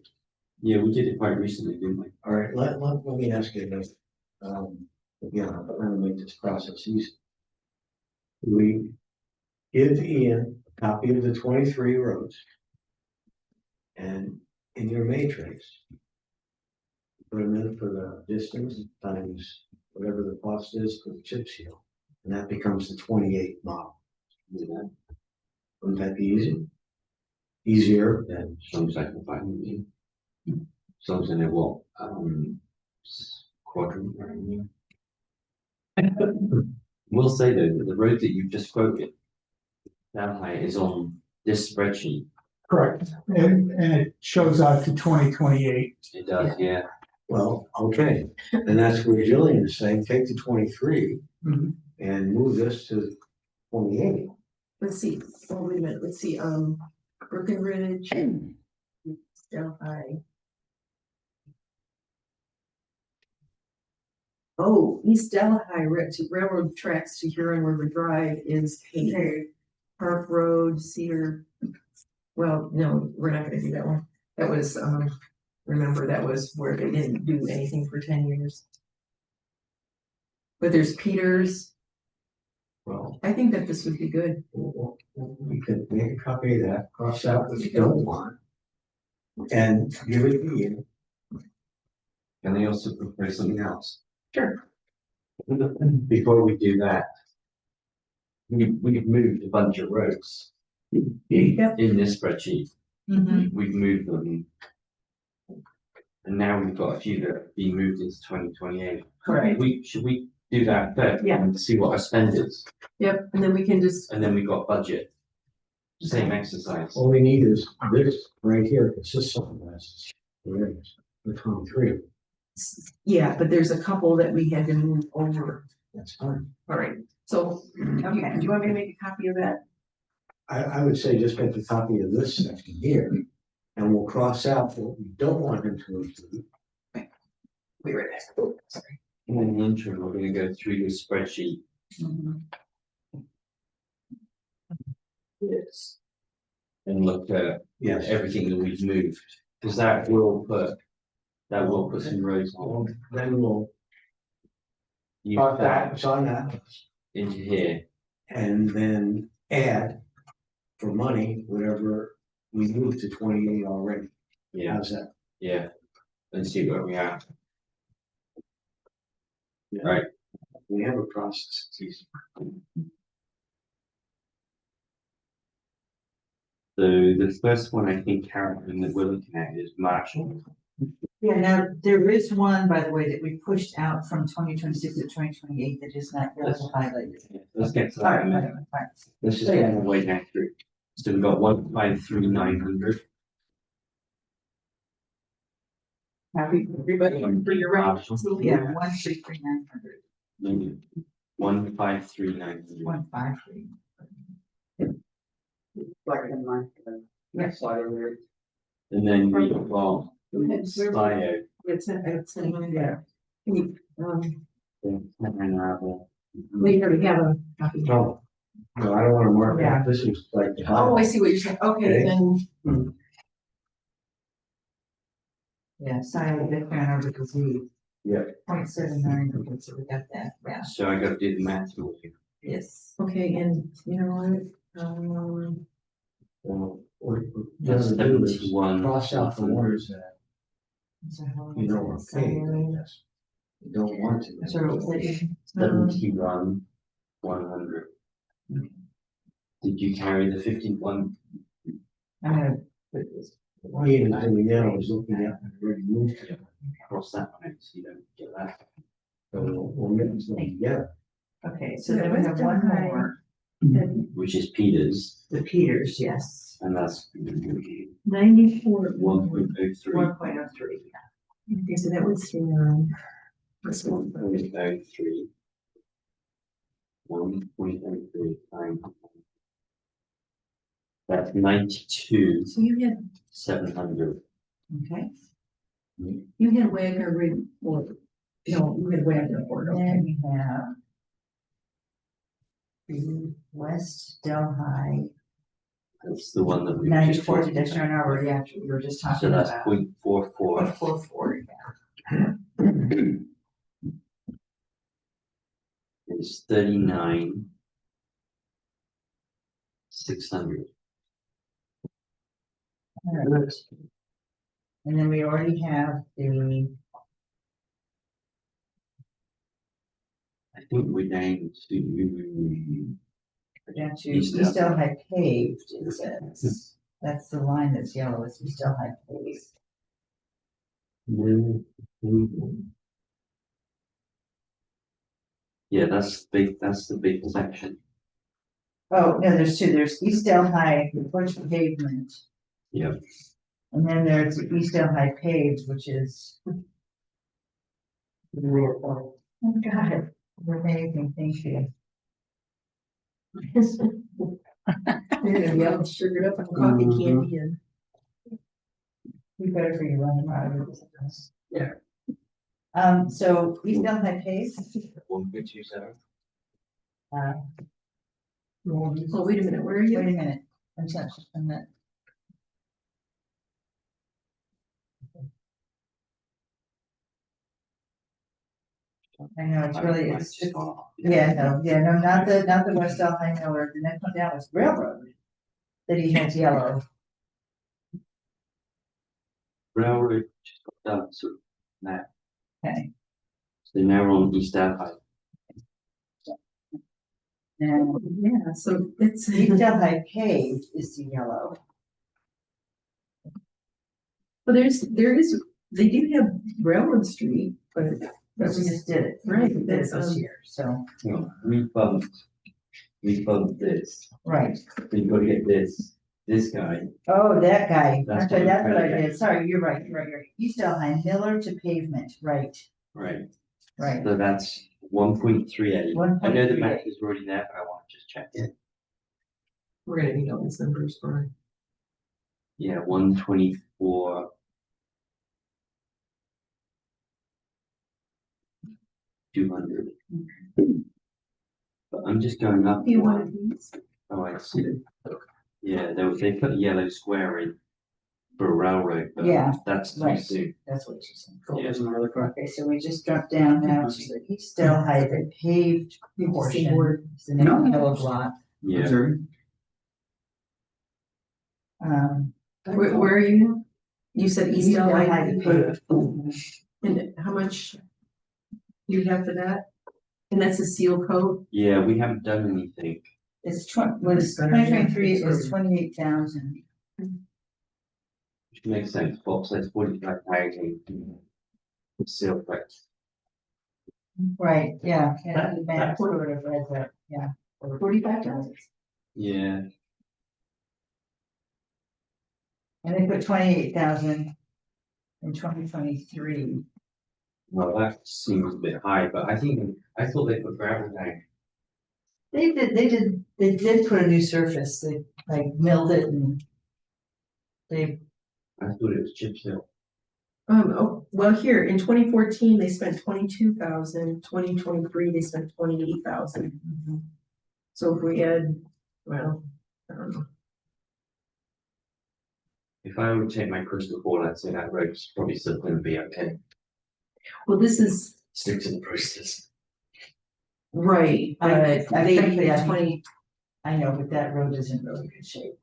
yeah, we did it quite recently, didn't we? All right, let me ask you this. Again, I'm trying to make this process easy. We give Ian a copy of the 23 roads. And in your matrix, put them in for the distance times whatever the cost is for the chip seal. And that becomes the 28 model. Yeah. Wouldn't that be easy? Easier than, Some like the 5 Something that will, quadrant. We'll say though, that the road that you've just quoted, that height is on this spreadsheet. Correct. And it shows out to 2028. It does, yeah. well, okay. And that's where Jillian is saying, take the 23 Mhm. and move this to 28. Let's see, oh, wait a minute, let's see, Brookenridge. Delhi. Oh, East Delhi railroad tracks to Huron River Drive is paved. Park Road, Cedar. Well, no, we're not gonna do that one. That was, remember, that was where they didn't do anything for 10 years. But there's Peters. Well, I think that this would be good. we could make a copy of that, cross out what you don't want. And give it to Ian. Can they also propose something else? Sure. Before we do that, we've moved a bunch of roads Yep. in this spreadsheet. Mhm. We've moved them. And now we've got a few that are being moved into 2028. Correct. Should we do that first? Yeah. And see what our spend is, Yep, and then we can just, and then we got budget. Same exercise. All we need is this right here, it's just something that's, there it is, the 23. yeah, but there's a couple that we had to move over. That's fine. All right, so, okay, do you want me to make a copy of that? I would say just get the copy of this section here, and we'll cross out what we don't want him to include. We were there. Sorry. And in the interim, we're gonna go through the spreadsheet. Yes. And look at Yes. everything that we've moved, because that will put some roads on. Then we'll Use put that, that it's on that, into here. and then add for money, whatever we moved to 28 already. Yeah, How's that? yeah. And see where we are. Yeah. Right. We have a process, it's easy. So the first one I think, Karen, that we're looking at is Marshall. Yeah, now, there is one, by the way, that we pushed out from 2026 to 2028 that is not yellow highlighted. Let's get to All that right, in a all minute. right, all right. Let's just get our way down through. So we've got 153,900. Happy, everybody, for your right. Marshall. Yeah, 133,900, Maybe 153,900. 153. Black and white. Next slide over here. And then we got It's Scio, it's in there. We and we already have a copy. No, no, I don't wanna mark Yeah. that, this is like. Oh, I see what you're saying. Okay, Okay. then, Yeah, Scio, they ran over to Z. Yeah. 0.79, okay, so we got that, yeah, so I gotta do the math for you. yes. okay, and you know what? Well, what That's you gotta do is 71, cross out the ones that So how long you is know it? are paid, yes. You don't want to. So what was it? 71, 100. Did you carry the 51? I'm gonna put this. Ian, I was looking at, and already moved it. Cross that one out so you don't get that. So we'll get this thing together. Okay, so then we have one more, Which is Peter's, the Peters, yes, and that's 94. 1.03. 1.03. Okay, so that was this one. 1.03. 1.03 times. That's 92, So you had 700. Okay, you had Wagner report. No, you had Wagner report. then Okay. we have the West Delhi, That's the one that we were just 94 talking additional about. hour, yeah, we were just So talking that's about. 0.44. 0.44, yeah. It's 39, 600. Alright. And then we already have the, I think we're down to down to East East Delhi. Delhi paved, it says. That's the line that's yellow, it's East Delhi paved. Yeah, that's big. That's the big section. Oh, no, there's two, there's East Delhi, which pavement. Yep. And then there's East Delhi paved, which is. Oh, God, we're amazing, thank you. Yeah, all sugared up on coffee candy and. We better for you running out of this. Yeah. So East Delhi paved, 1.27. Oh, wait a minute, where are wait you? a minute, a minute. I know, it's really, no, not the West Delhi Miller, the next one down was Railroad. That he has yellow, Railroad just got done. So now, okay, so now we're on East Delhi. and Yeah, so it's. East Delhi paved is the yellow. But there is, they do have Railroad Street, but that We was just did it, Right, we did it that's, this year, so, No, we bumped this. right. So you got to get this guy. Oh, that guy, That's that's what I okay. did, sorry, you're right, you're right. East Delhi, Miller to pavement, right, Right. right. So that's 1.38. I know the 1.38. math is already there, but I want to just check it. we're gonna need all these numbers for. Yeah, 124. $200. But I'm just going up. Do you one. want these? Oh, I see. Yeah, they put a yellow square in for a railroad, but Yeah, that's too right. soon. That's what you're saying. Yeah. Okay, so we just dropped down now to the East Delhi, the paved portion, it's the next yellow block. Yeah. Where are you? You said East East Delhi. Delhi paved. And how much you have for that? And that's a seal coat? Yeah, we haven't done anything. It's 2023 is 28,000. Which makes sense. Bob says 45,000. Seal price. Right, yeah, yeah, That- the math sort of read that, yeah. $45? Yeah. And they put 28,000 in 2023. Well, that seems a bit high, but I thought they put gravel down. They did put a new surface, they like milled it and they, I thought it was chip seal. Oh, well, here, in 2014, they spent 22,000. 2023, they spent 28,000. So if we had, well, I don't know. If I would take my crystal ball, I'd say that road's probably still gonna be okay. Well, this is Stick to the process. right, but they, frankly, I think- 20, I know, but that road is in really good shape.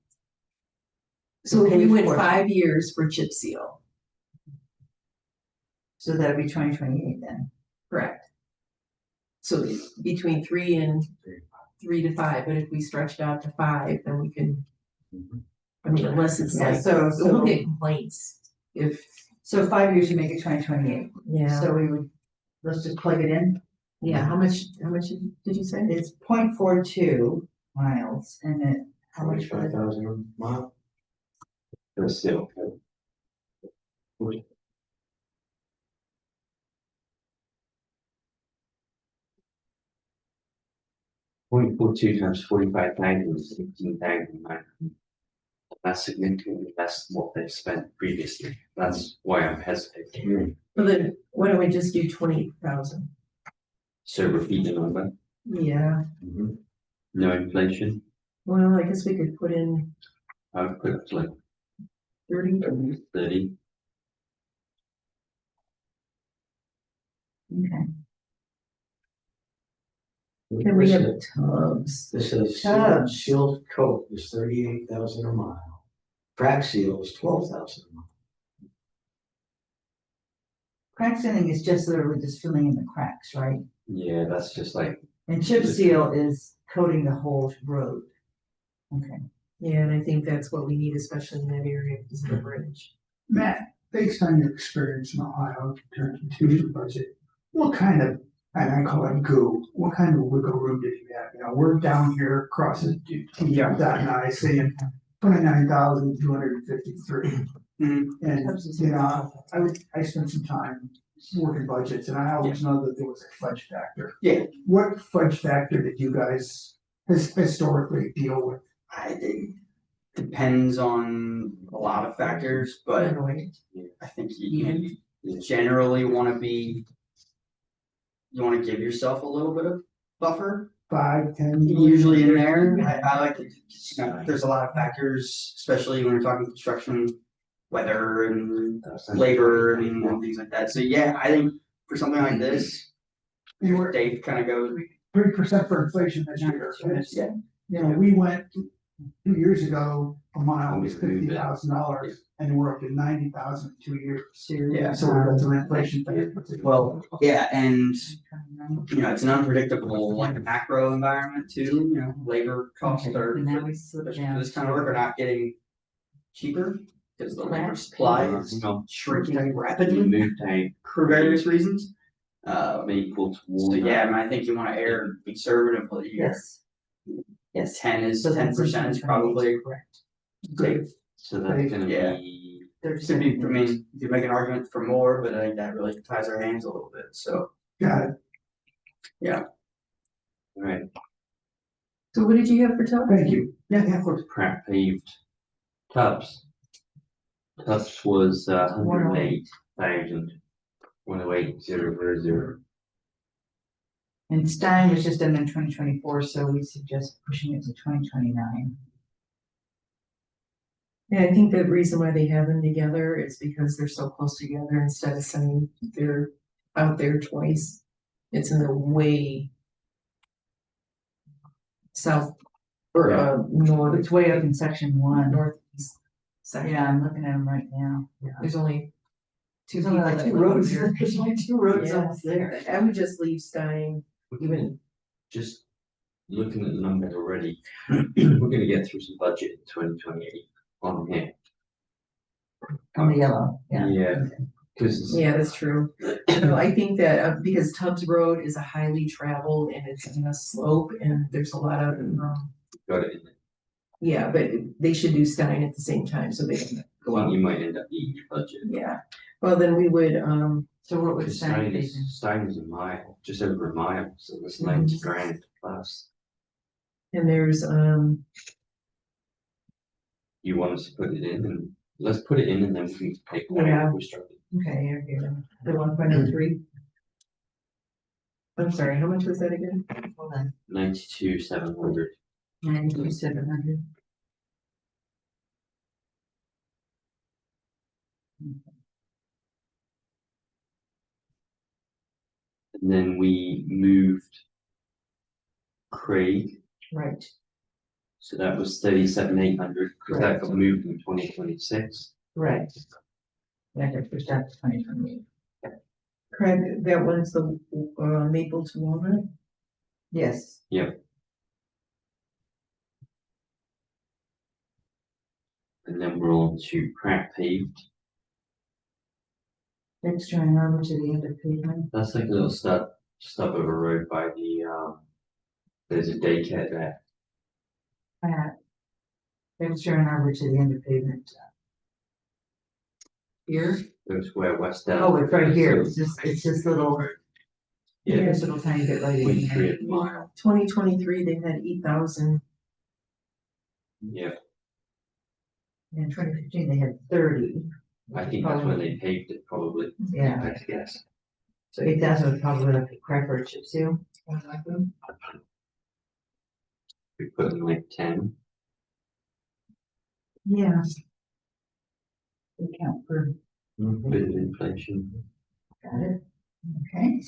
so if we went Page 5 years for chip seal, So that'd be 2028 then. correct? So between 3 to 5, but if we stretched out to 5, then we can, I mean, unless it's Yeah, like, so, we'll get complaints if, so 5 years to make it 2028. yeah, So we would, let's just plug it in. yeah, how much did you say? It's 0.42 miles and it, how much was it? 25,000 a mile. But still. 0.42 times 45,000 is 18,000. That's significantly less than what they've spent previously. That's why I'm hesitating. Well, then, why don't we just do 20,000? So repeat the number. Yeah, No inflation. well, I guess we could put in I would put it to like 30. 30. Okay. Can we have tubs? This says Tubs. sealed coat is 38,000 a mile. Crack seal is 12,000 a mile. Crack sealing is just literally just filling in the cracks, right? Yeah, that's just like, And chip seal is coating the whole road. Okay. Yeah, and I think that's what we need, especially in that area, because of the bridge. Matt, based on your experience in Ohio, in terms of the budget, what kind of, and I call it goo, what kind of wiggle room did you have? You know, we're down here crossing dot and I saying 29,253. And, you know, I spent some time working budgets and I always know that there was a fudge factor. Yeah. What fudge factor did you guys historically deal with? I think depends on a lot of factors, but I think you generally want to be, you want to give yourself a little bit of buffer. 5, 10? Usually in there, I like to, there's a lot of factors, especially when we're talking construction, weather and labor and things like that. So yeah, I think for something like this, You were Dave kind of goes, 3% for inflation this year. yeah. You know, we went 2 years ago, a mile was $50,000 and we're up to 90,000 in 2 years. Yeah. So we're at an inflation. thing. Well, yeah, and you know, it's an unpredictable like macro environment too, you know, labor costs Okay, are, so now we slip especially down for this kind of work, are not getting cheaper because the labor Cracks. supply is shrinking rapidly moved out for various reasons. equal So towards. yeah, I mean, I think you wanna err conservatively here. Yes. Yes. 10 is So that's 10% is probably correct. safe. So that's gonna Yeah. be, Could be, I mean, you could make an argument for more, but I think that really ties our hands a little bit, so. Got it. right, So what did you have for tubs? Thank you. yeah, for crack paved tubs. Tubs was 108,000. 108,000. And Stein was just done in 2024, so we suggest pushing it to 2029. Yeah, I think the reason why they have them together is because they're so close together instead of sending they're out there twice. It's in the way south or north, It's way up in section 1. northeast section. Yeah, I'm looking at them right now. There's only two There's only people like that 2 live roads, here. there's only 2 roads Yeah. almost there. I would just leave Stein, even, Just looking at the numbers already, we're gonna get through some budget in 2028 on here. On the yellow, yeah. Yeah, cause yeah, that's true. No, I think that because Tubbs Road is a highly traveled and it's in a slope and there's a lot of, got it in there. yeah, but they should do Stein at the same time so they can go I think out. you might end up eating your budget. Yeah, well, then we would, So what would Cause Stein be? Stein is a mile, just over a mile, so that's Mhm. 90 grand plus. and there's, you want us to put it in, and let's put it in and then we can take. Yeah. We start. Okay, you're here. The 1.03. I'm sorry, how much was that again? Hold on. 92,700. 92,700. And then we moved Craig, Right, so that was 37,800, because that Correct. got moved in 2026. right. That got pushed out to 2028. Craig, that one's the Maple to Walnut. Yes, And then we're on to crack paved. extra and armor to the end of pavement. That's like a little stub of a road by the, there's a daycare there. Extra and armor to the end of pavement. Here? Goes where West Delta. Oh, it's right here. It's just little, Yeah, this little tiny bit right in here. 0.3 mile. 2023, they had 8,000. Yeah, In 2015, they had 30. I think that's when they paved it, probably. Yeah. I guess. So 8,000 would probably like a crack or chip seal. We put in like 10. Yeah. We count for, Bit of inflation. got it. Okay.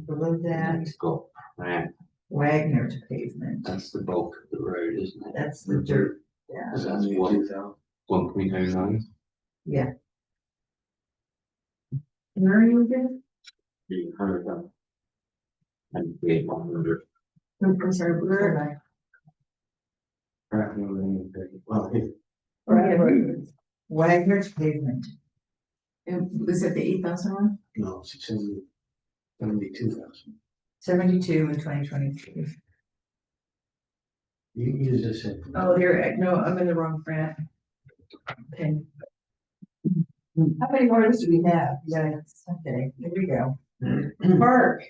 Below And that, it's got crack. Wagner to pavement. That's the bulk of the road, isn't it? That's the dirt. Yeah. So that's 1.09. Yeah. Where are you again? 300. And we had 100. I'm sorry, where? Well, hey, Wagner's pavement. Was it the 8,000 one? no, 72,000. 72 in 2023. You use this. Oh, no, I'm in the wrong frat. Okay. How many more do we have? Yeah, okay, here we go. Park,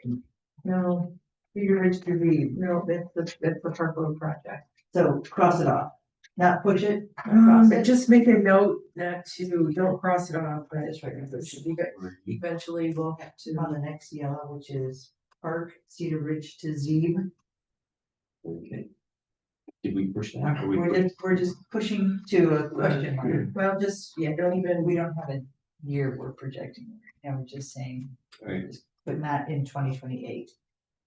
No, Peter Ridge to read. no, that's the Park Road project. So cross it off, not push it. Cross But it. just make a note not to, don't cross it off, but That's right. eventually we'll have On to. the next yellow, which is Park Cedar Ridge to Zeeb. Okay. Did we push that? Or we We're just pushing to a question mark. Well, just, yeah, don't even, We don't have a year we're projecting. And we're just saying, Right. but not in 2028.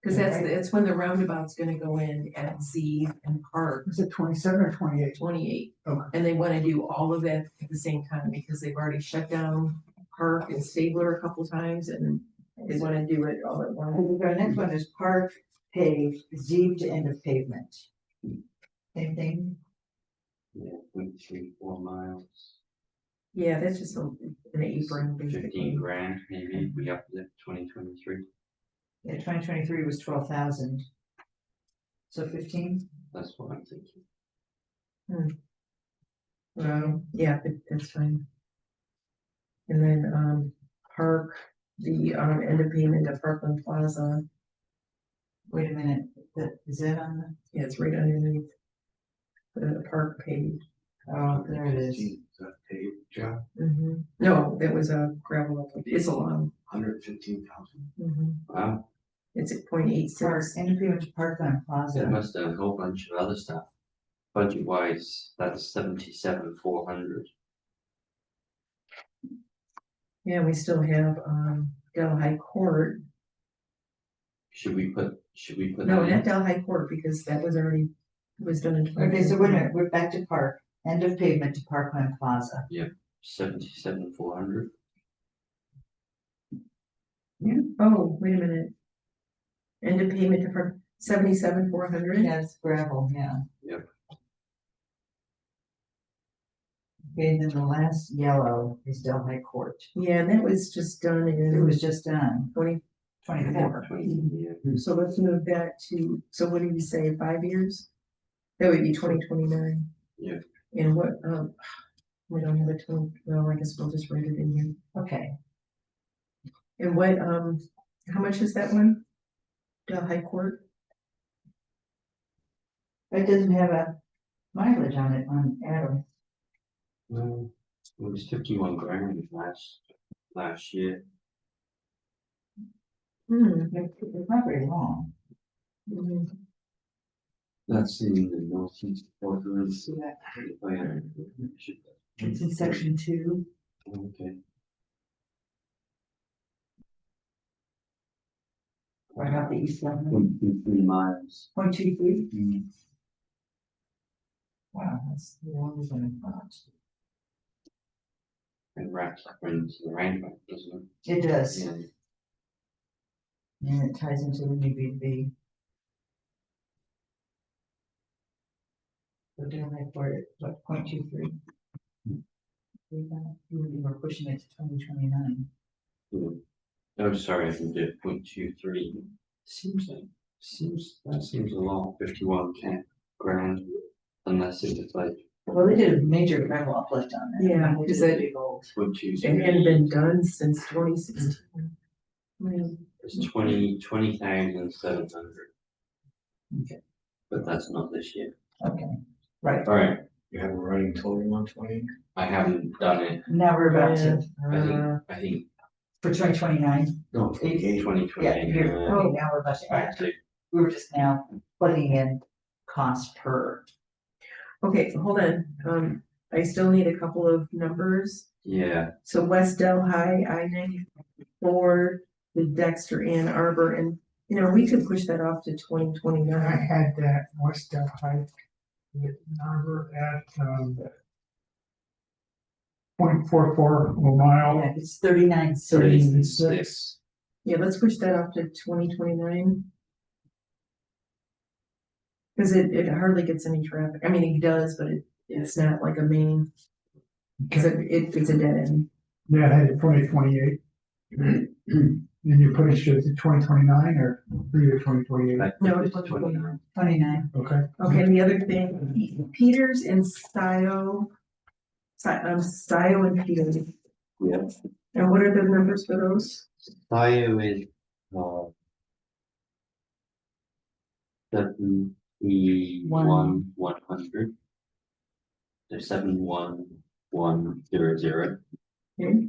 because that's when the roundabout's gonna go in at Z and Park. Is it 27 or 28? 28. Okay. And they wanna do all of that at the same time because they've already shut down Park and Stabler a couple times and they wanna do it all at once. Our next one is Park paved, Zeeb to end of pavement. Same thing. Yeah, 0.34 miles. Yeah, that's just an apron, 15 basically. grand, maybe. We up to 2023. Yeah, 2023 was 12,000. So 15? That's what I'm thinking. Yeah, that's fine. And then, Park, the, end of payment at Parkland Plaza, Wait a minute, is that on the, yeah, it's right underneath. The Park page. oh, there it is. Is that paved job? No, that was a gravel, it's a long. 115,000. Wow, It's at 0.86. Park, end of pavement to Parkland they Plaza. must have a whole bunch of other stuff. Budget wise, that's 77,400. Yeah, we still have, Del High Court. Should we put No, that not in? Del High Court, because that was already, was done in. Okay, so wait a minute, we're back to Park, end of pavement to Parkland Plaza. 77,400. Oh, wait a minute. End of payment to Park, 77,400. Yeah, it's gravel, yeah. Yep. Okay, then the last yellow is Del High Court. Yeah, and that was just done It in was just done, 2024. 24. Yeah. So let's move that to, so what did you say, 5 years? That would be 2029. Yeah. And what, we don't have a total, well, I guess we'll just write it in here. Okay, And what, how much is that one? The High Court? it doesn't have a mileage on it on Adam. No, it was 51 grand last year. It's not very long. That's in the northeast quadrant. Yeah. Oh, yeah. It's in section 2. Okay. Right off the east line. 0.23 miles. 0.23. Wow, that's longer than I thought. And wraps up into the roundabout, doesn't it? It does. Yeah. And it ties into the new B2B. So down there for it, what, 0.23? We're pushing it to 2029. Oh, sorry, I can do it 0.23. That seems a lot, 51 grand, unless it was like Well, they did a major gravel uplift on that. Yeah, They is did a it- big old. 0.23. It hadn't been done since 2016. It's 20,700. Okay. But that's not this year. Okay, right. Alright, You have a running total on 20? I haven't done it. Now we're about to, I think for 2029. No, 28. 2020. Yeah, you're, okay, now we're about to add. Actually, We were just now plugging in cost per. Okay, hold on, I still need a couple of numbers. yeah, So West Delhi, I-94, the Dexter, Ann Arbor, and, we could push that off to 2029. I had that West Delhi number at, 0.44 mile, Yeah, it's 39 cities. 36. Yeah, let's push that off to 2029. Cause it hardly gets any traffic, I mean, it does, but it's not like a main, cause it's a dead end. Yeah, I had it 2028. Then you push it to 2029 or 2028? I No, think it's it's 29. 29. Okay. Okay, and the other thing, Peters and Scio, Scio and Peters, Yeah. and what are the numbers for those? Scio is, 71,100. So 71100. Okay,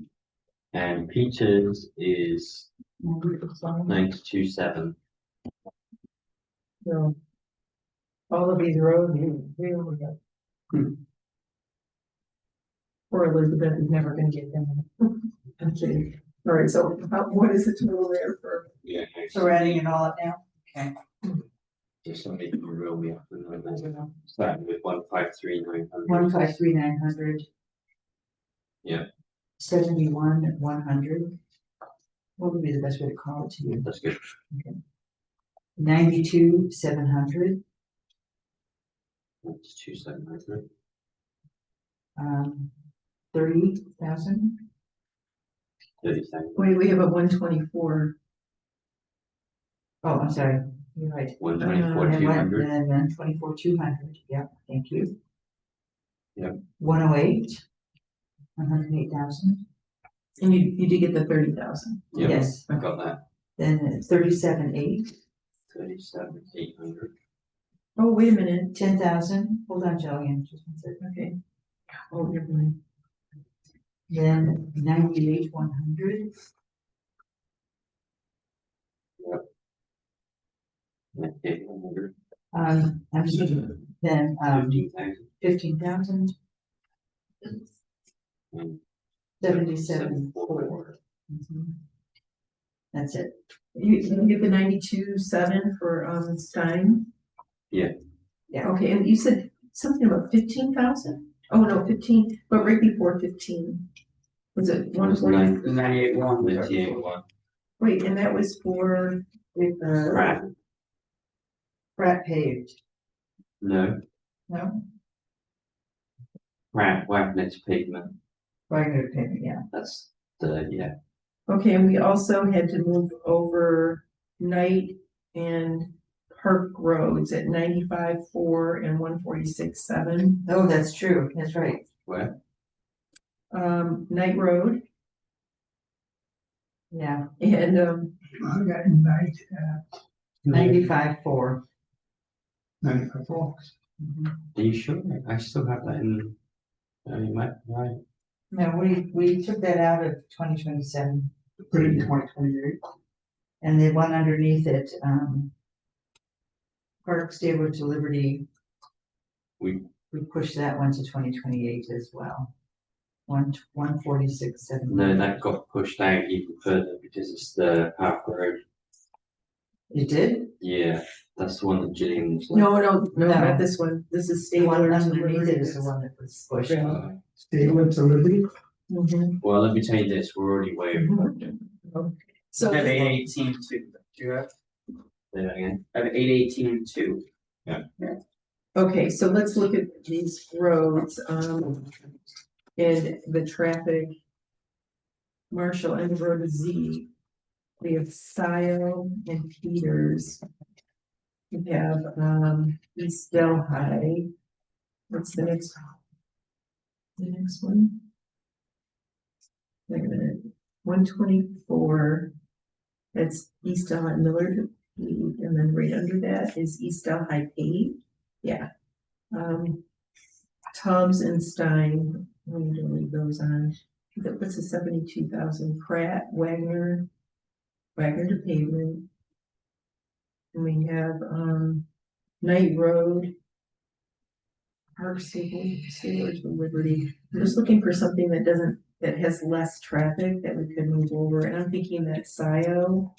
And Peters is 927. so all of these roads, we over go. Poor Elizabeth is never gonna get them. Okay, all right, so what is the total there for? Yeah. So we're adding it all up now? Okay. Just somebody can reel me up and starting with 153,900. 153,900. Yeah. 71,100. What would be the best way to call it to you? That's good. 92,700. That's 2,700. 30,000. 30,000. Wait, we have a 124. Oh, I'm sorry. You're right. 124,200. And then 24,200. Yeah, thank you. Yep. 108. 108,000. And you did get the 30,000. Yeah, Yes. I got that. Then 37,800. 37,800. Oh, wait a minute, 10,000. Hold on, Jillian. Just one second. okay. Oh, never mind. Then 98,100. Yeah, 800. I'm just looking. Then 15,000. 15,000. And 77,400. That's it. You get the 92.7 for Stein? Yeah. Yeah. Okay, and you said something about 15,000? Oh, no, 15, but right before 15. Was it It was 140? 98.1. 98,100. Wait, and that was for, Pratt. Pratt paved. No, No? Pratt Wagnet's pavement. Wagner pavement, yeah. That's the, yeah. okay, and we also had to move over Knight and Park roads at 95.4 and 146.7. Oh, that's true. That's right. Where? Knight Road Yeah. and, I got night at 95.4. 95. Are you sure? I still have that in, right? No, we took that out of 2027, Put it in 2028. and the one underneath it, Park Stable to Liberty. We- We pushed that one to 2028 as well. 146.7. No, that got pushed out even further because it's the Park Road. It did? Yeah, that's the one that Gillian was like. No, No. not this one. This is The one Stabler to underneath Liberty. it is the one that was pushed. Yeah. Stable to Liberty. Mhm. Well, let me tell you this, we're already way over. So I have this- 818.2. Do you have? Say that again. I have 818.2. okay, so let's look at these roads, and the traffic. Marshall and Road Z. We have Scio and Peters. We have, East Delhi. What's the next? The next one? Wait a minute, 124. That's East Delhi Millard, and then right under that is East Delhi paved, yeah. Tubbs and Stein, we need to leave those on. That puts a 72,000. Pratt, Wagner to pavement. And we have, Knight Road. Park Stable to Liberty. I'm just looking for something that has less traffic that we could move over, and I'm thinking that Scio.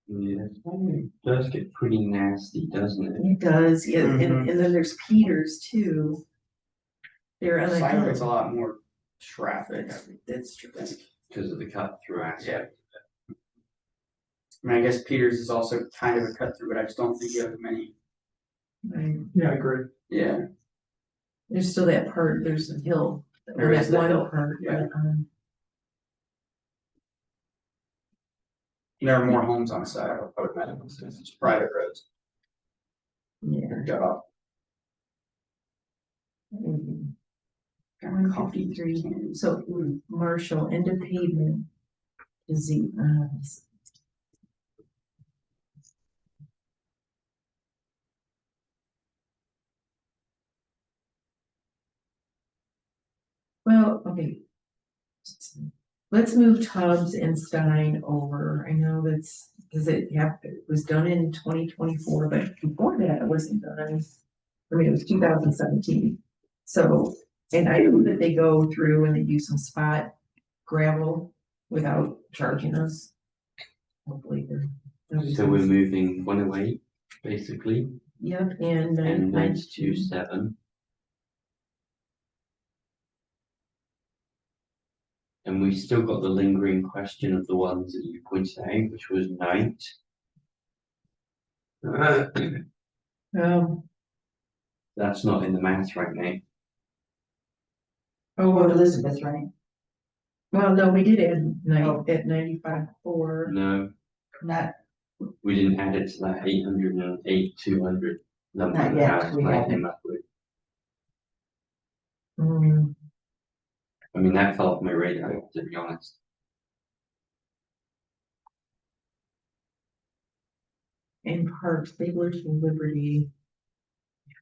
Yeah, it does get pretty nasty, doesn't it? It does, yeah, Mhm. and then there's Peters too. They're on a Silo gets a hill. lot more traffic. That's true. Because of the cut through aspect. I mean, I guess Peters is also kind of a cut through, but I just don't think you have many. Right. Yeah, I agree. Yeah. There's still that part, there's a hill. There is that the one hill, part, yeah. but, There are more homes on the side of public medical, since it's private roads. yeah. They're dug up. Mhm. Got 153, coffee. so Marshall, end of pavement. Is the, well, okay. Let's move Tubbs and Stein over. I know that's, because it was done in 2024, but before that, it wasn't done. I mean, it was 2017. So, and I know that they go through and they do some spot gravel without charging us. Hopefully they're. So we're moving 108, basically, Yep, and and 92. 92.7. And we've still got the lingering question of the ones that you pointed out, which was night. That's not in the math right now. Oh, Port well, Elizabeth, right? well, no, we did add Oh. at 95.4. No, Not, we didn't add it to that 808, 200 number Not yet, that we I haven't. came up with. Mm, I mean, that fell off my radar, to be honest. and Park, Stabler to Liberty.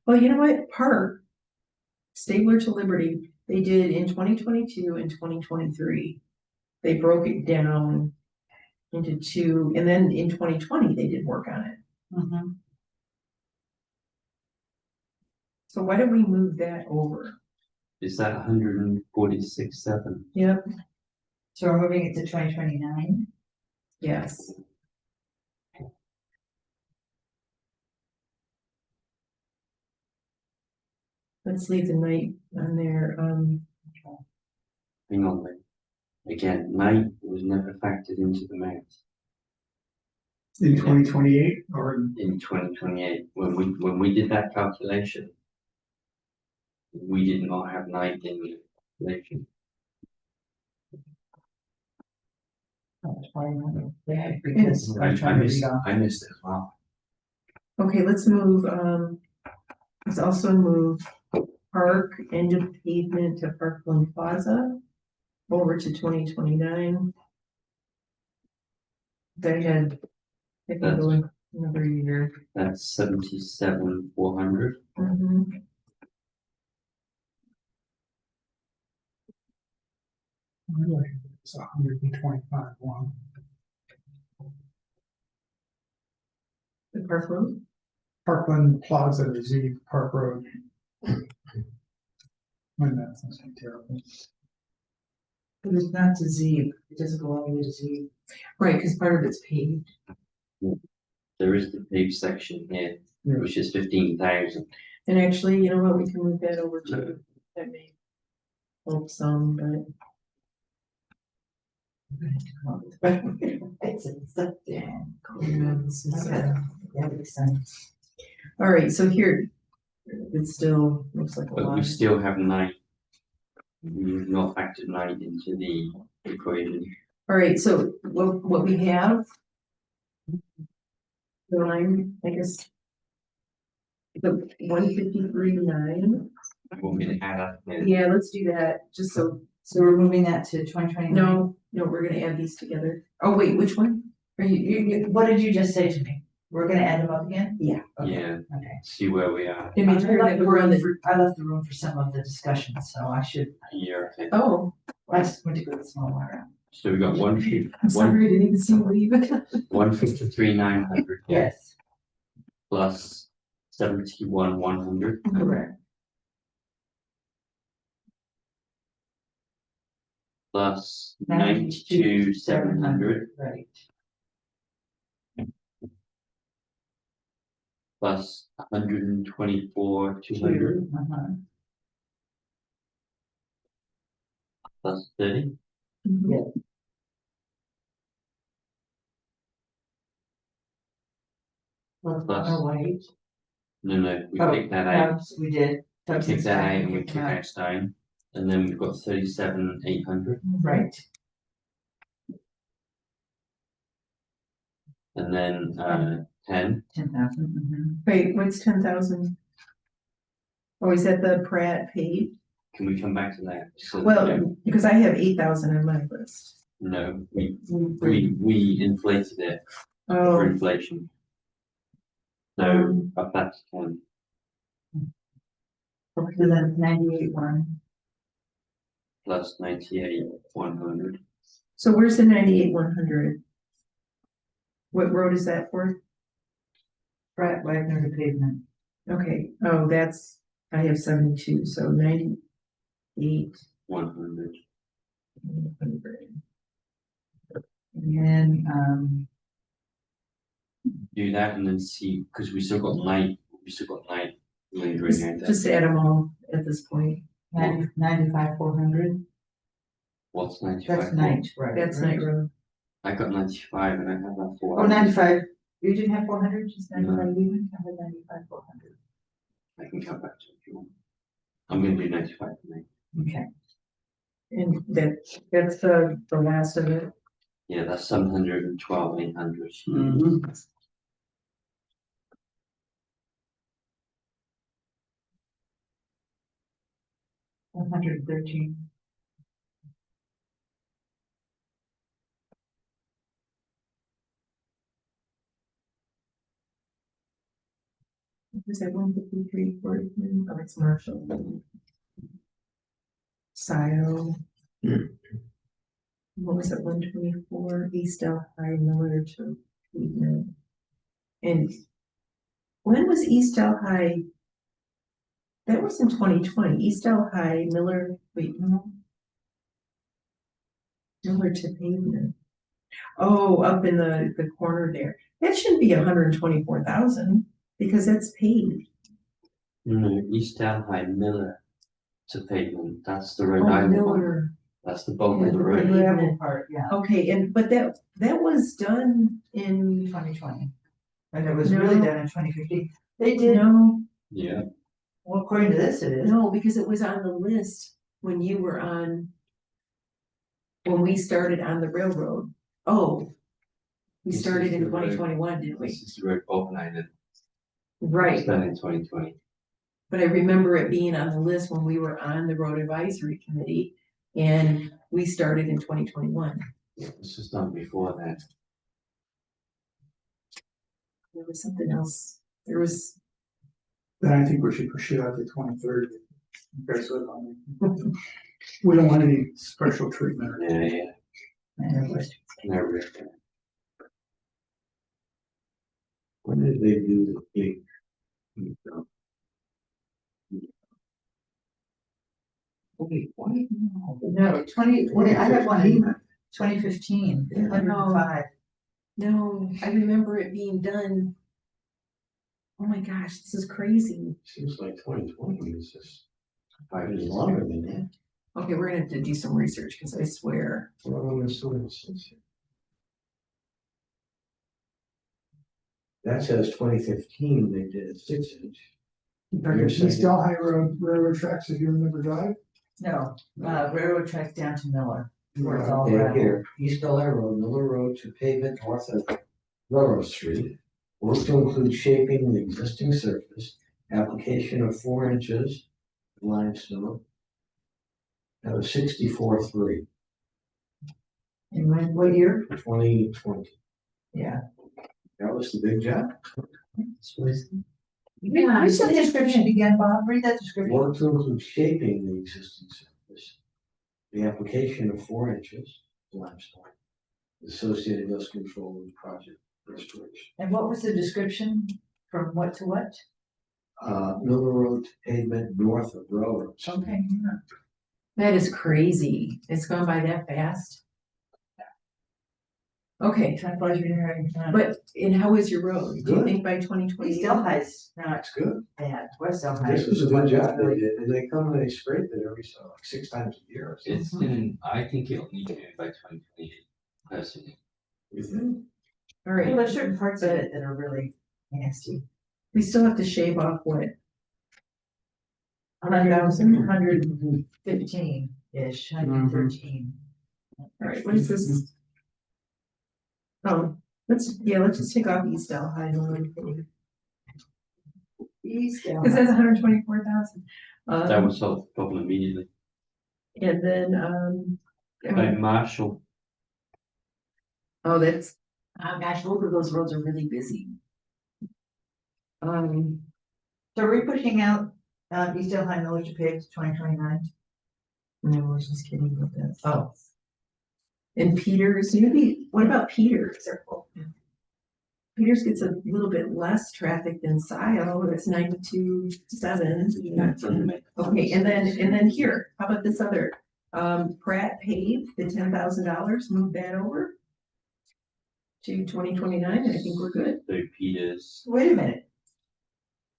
Well, you know what, Park, Stabler to Liberty, they did in 2022 and 2023. They broke it down into two, and then in 2020, they did work on it. mhm. So why don't we move that over? Is that 146.7? Yep, So we're moving it to 2029. yes. Let's leave the night on there, Hang on, then. Again, night was never factored into the math In 2028 or in 2028. When we did that calculation, we did not have night in the calculation. Because I'm trying to read off. I missed it as well. okay, let's move, let's also move Park end of pavement to Parkland Plaza over to 2029. They had, I think That's- going Another year. That's 77,400. Mhm. It's 125 one. The park road. Parkland Plaza, Disease Park Road. When that's not terrible. But it's not to Z, it doesn't go all the way to Z. Right, because part of it's paved. There is the paved section here, which is 15,000. And actually, you know what, we can move that over to, that may help some, but. It's stuff there. Yeah, this is, Okay. That makes sense. all right, so here, it still looks like a But we lot. still have night. We've not factored night into the equation. All right, so what we have. The line, I guess. The 153.9, You want me to add up there? yeah, let's do that, just so, So we're moving that to 2029. no, we're gonna add these together. Oh, wait, which one? Are what did you just say to me? We're gonna add them up again? Yeah. Okay, Yeah, okay. see where we are. Can make sure that we're on the, I left the room for some of the discussion, so I should, Here, okay. oh, I just went to go to the small water. So we got I'm sorry, I didn't even see you leave it. 153,900 Yes, plus 71,100 correct. plus 92,700 Right. plus 124,200 Uh-huh. plus 30. Yeah. Plus, Plus- white. No, we Oh, kicked that out. We did. We kicked that out and we Kicked took them out stone. And then we've got 37,800. Right. And then 10. 10,000. Wait, what's 10,000? Oh, is that the Pratt paid? Can we come back to that? So, Well, because I have 8,000 on my list. no, we inflated it for Oh, inflation. So up that to 10. So then 98,100. Plus 98,100. so where's the 98,100? What road is that for? Brett Wagner to pavement. Okay, oh, that's, I have 72, so 98. 100. And then, Do that and then see, because we still got night lingering out there. Just add them all at this point. 95,400. What's 95? That's night, right? That's right. Night Road. I got 95 and I have that 4. Oh, 95. You didn't have 400, just No. 95 even? I had 95,400. I can come back to it if you want. I'm going to do 95 for me. Okay. And that's the last of it. Yeah, that's 712,800. Mm-hmm. 113. Is that 153, 40? Oh, it's Marshall. Scio. What was it, 124, East Delhi, Miller to Cleveland. And when was East Delhi? That was in 2020, East Delhi, Miller, wait, no. Miller to pavement. Oh, up in the corner there. That shouldn't be 124,000 because that's paved. No, East Delhi Miller to pavement. That's the road Oh, I live on. Miller. That's the bulk Yeah, of the the road. road. Gravel part, yeah, Okay, but that was done in, 2020. And it was really No. done in 2015. They did, no, Yeah. well, according to this, it is. no, because it was on the list when you were on. When we started on the railroad. Oh. We This started is in the road. 2021, didn't we? This is the road Bob and I did. It was Right, done in 2020. but I remember it being on the list when we were on the road advisory committee. And we started in 2021. Yeah, this was done before that. There was something else. There was, Then I think we should push it out to 2030. Guys live on it. We don't want any special treatment. Yeah. And West- Never. When did they do the big? Wait, what? No, 2015, Yeah. 105. no, I remember it being done. Oh my gosh, this is crazy. Seems like 2020 is just 5 years longer than that. Okay, we're gonna have to do some research, because I swear. Well, this one is- That says 2015, they did a 6-inch. You're East saying- Delhi Road, railroad tracks, if you remember drive. No, railroad tracks down to Miller. Where it's all Okay, gravel. here, East Delhi Road, Miller Road to pavement north of Railroad Street. Work to include shaping the existing surface, application of 4 inches limestone. That was 64.3, In what year? 2020. Yeah. That was the big job. Yeah, read that description again, Bob, read that description. Work to include shaping the existing surface. The application of 4 inches limestone. Associated dust control and project restoration. And what was the description from what to what? Miller Road to pavement north of Railroad. Okay, yeah. That is crazy. It's gone by that fast. Okay, Time flies when you're having fun. but, and how is your road? Do you Good. think by 2020? East Delhi's not That's good. bad, West Delhi. This was a good job they did, and they come and they scrape it every so like 6 times a year. or something. It's in, I think it'll need to be by 2028, personally. You think? All Well, right, there's certain parts of it that are really nasty. we still have to shave off what? 115-ish, 113. All right, what is this? Oh, let's just take off East Delhi. East It Delhi. says 124,000. That would solve the problem immediately. And then, By Marshall, oh, that's, oh gosh, both of those roads are really busy. So are we pushing out, East Delhi Miller to pave to 2029? No, I was just kidding about that. Oh. And Peters, maybe, what about Peters? Peters gets a little bit less traffic than Scio, it's 92.7. that doesn't make. Okay, and then here, how about this other, Pratt paved the $10,000, move that over to 2029, I think we're good. So Peters, Wait a minute.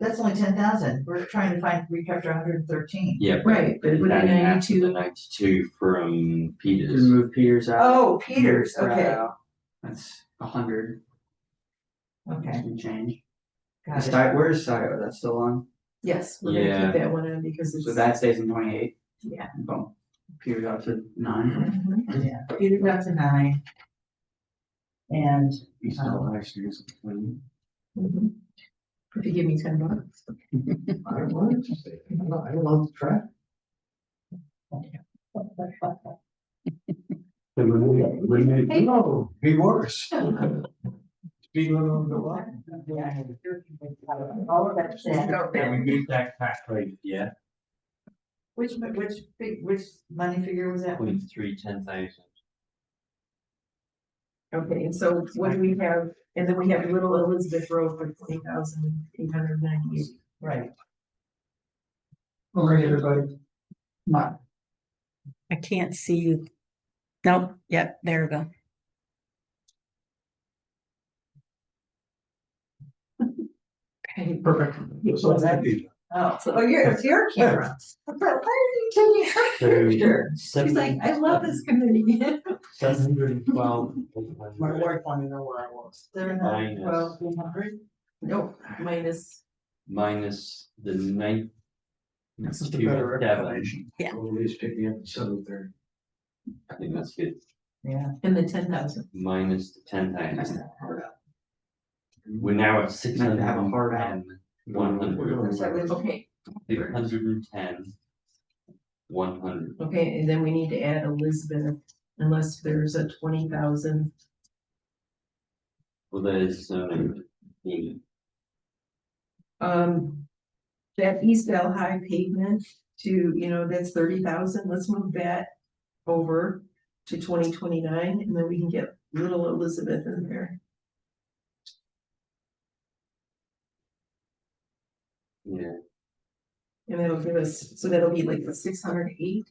That's only 10,000. We're trying to recapture 113. yeah. Right, but with the Adding after 92, the 92 from To Peters. move Peters out. Oh, Peters, Move Pratt okay, out. That's 100. okay, Can change. got it. Where's Scio? That's still on. yes, we're gonna Yeah. keep that one on because it's. So that stays in 28. Yeah. Boom. Peters out to 9. Mhm. Yeah, Peters up to 9. And, East Delhi stays at 20. Mhm. If you give me $10. I don't want it to stay. I don't want the track. No, be worse. Speed limit on the line. all of that said, Can we move that tax rate, yeah, which money figure was that? 0.3, 10,000. Okay, and so what do we have, and then we have Little Elizabeth Road for 20,898. Right. All right, everybody. Not, I can't see you. Nope, yep, there we go. Okay, perfect. So that'd be. Oh, it's your camera. Why are you taking her So picture? she's like, I love this committee. 712. My wife wanted to know where I was. 712, Nope, minus, Minus the 9. This is the better 207. explanation. Always picking up at 7:30. I think that's good. Yeah. and the 10,000. Minus the 10,000. That's not hard out. We're now at Meant to have a hard out. 100. So we- Okay, 610. 100. okay, and then we need to add Elizabeth, unless there's a 20,000. Well, there's, FEMA? That East Bell High pavement to, that's 30,000, let's move that over to 2029, and then we can get Little Elizabeth in there. Yeah, And that'll give us, so that'll be like the 608.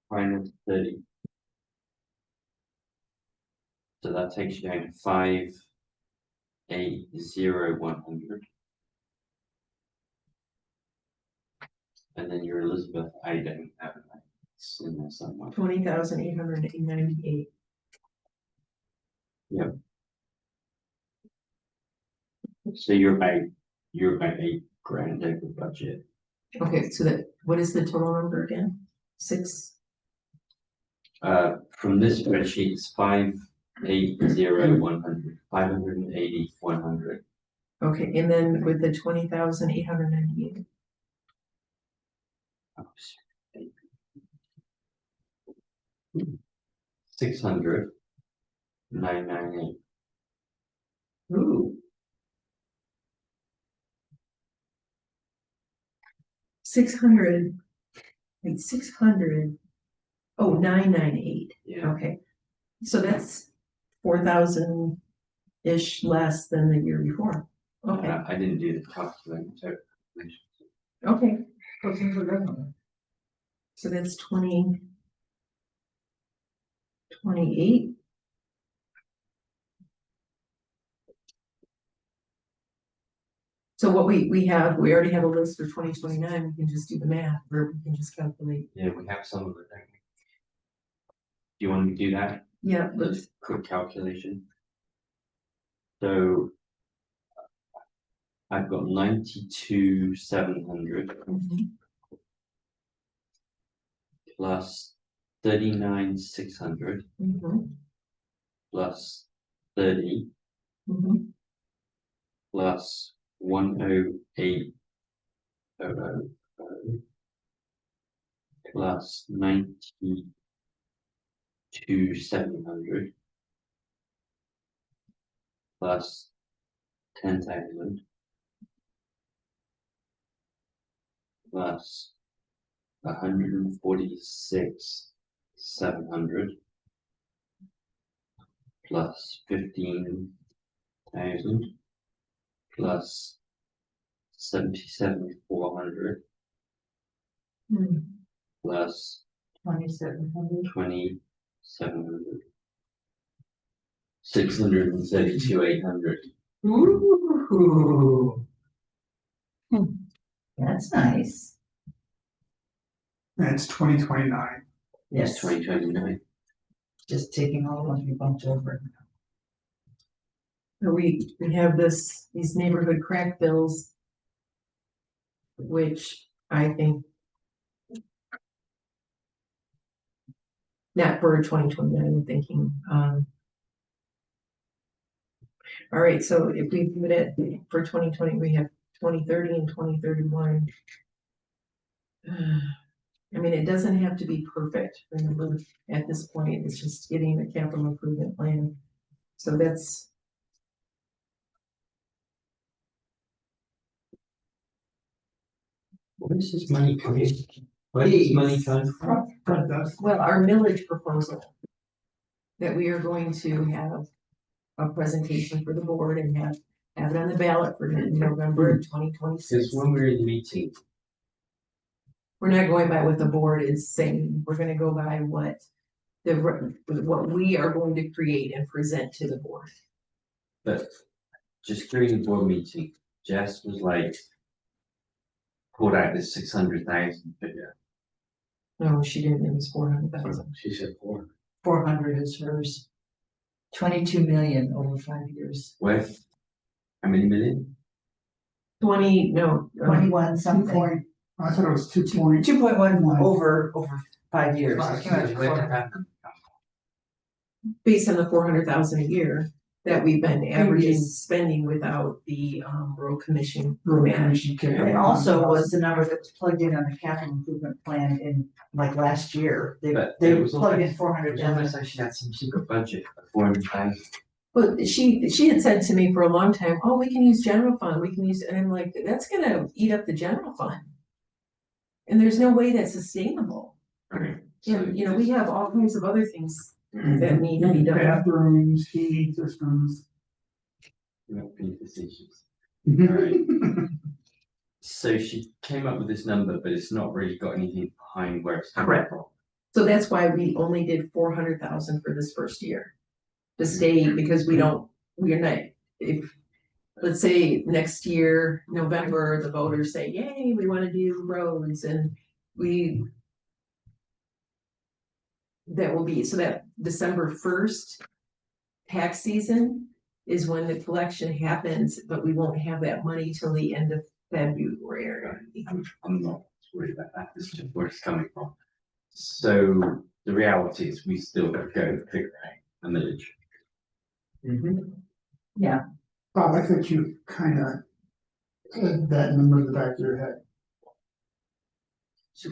minus 30. So that takes you down to 5,80100. And then your Elizabeth, I don't have it. It's in there somewhere. 20,898. So you're about $8,000 over budget. Okay, so that, what is the total number again? 6? From this spreadsheet, it's 5,80100, 580,100. Okay, and then with the 20,898. 600, 998. Ooh. 600, like 600. Oh, 998. Yeah. Okay, so that's 4,000-ish less than the year before. Okay, I didn't do the calculation. okay, What's in the revenue? so that's 2028. So what we already have a list for 2029, we can just do the math, or we can just calculate. Yeah, we have some of it. Don't we? Do you want me to do that? Yeah, let's, Just quick calculation. So I've got 92,700 plus 39,600 plus 30 plus 108,000 plus 92,700 plus 10,000 plus 146,700 plus 15,000 plus 77,400 plus 2,700. 2,700 632,800. Ooh. That's nice. That's 2029. It's 2029. Just taking all of you bumped over. so we have these neighborhood crack bills, which I think not for 2029, I'm thinking, all right, so if we put it for 2020, we have 2030 and 2031. I mean, it doesn't have to be perfect, remember, at this point, it's just getting the capital improvement plan. So that's, Where is this money coming? Where is this money coming from? well, our millage proposal that we are going to have a presentation for the board and have it on the ballot for November 2026. Because when we were in the meeting, We're not going by what the board is saying, we're gonna go by what we are going to create and present to the board. but just during the board meeting, Jess was like, pulled out this 600,000 figure. No, she didn't, it was 400,000. She said 4. 400 is hers. 22 million over 5 years. With how many million? 21 something. I thought it was 2 point. 2.1 over 5 years. Five It came out years. to 400. Based on the 400,000 a year, that we've been averaging spending without the, road commission Road match. commission kick. And it also was the number that was plugged in on the capital improvement plan in like last year. They It was plugged in almost- 400,000. like she had some secret budget of 400,000. But she had said to me for a long time, oh, we can use general fund, we can use, and I'm like, that's gonna eat up the general fund. And there's no way that's sustainable. Right. And, you know, we have all kinds of other things that need to be done. Bathrooms, heating systems. Not being facetious. Right. So she came up with this number, but it's not really got anything behind where it's coming Correct. from. So that's why we only did 400,000 for this first year. To stay, because we're not, if, let's say next year, November, the voters say, yay, we wanna do roads and that will be, so that December 1st tax season is when the collection happens, but we won't have that money till the end of February. I'm not worried about that. It's just where it's coming from. So the reality is we still got to go figure out a millage. Yeah, Bob, I think you kind of had that number in the back of your head.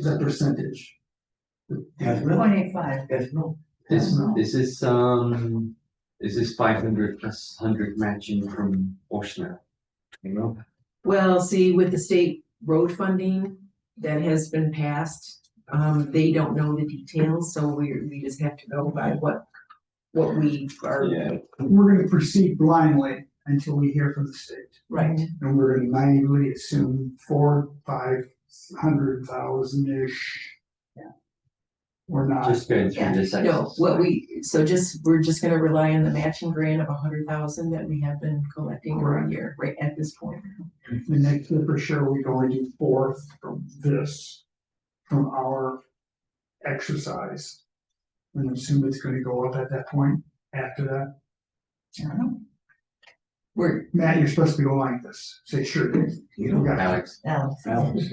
That percentage. Half mil, 0.85. half mil. Is this 500 plus 100 matching from Oshner? You know? Well, see, with the state road funding that has been passed, they don't know the details, so we just have to go by what we are. Yeah. We're gonna proceed blindly until we hear from the state. Right, And we're gonna naively assume 400,000-500,000-ish. Yeah. We're not. Just going through Yeah. this no, exercise. we're just gonna rely on the matching grant of 100,000 that we have been collecting every year, right at this point. And next year for sure, we're going to do fourth from this, from our exercise. And assume it's gonna go up at that point after that. Matt, you're supposed to be going like this. Say, sure. You don't got Alex, Alex. Alex.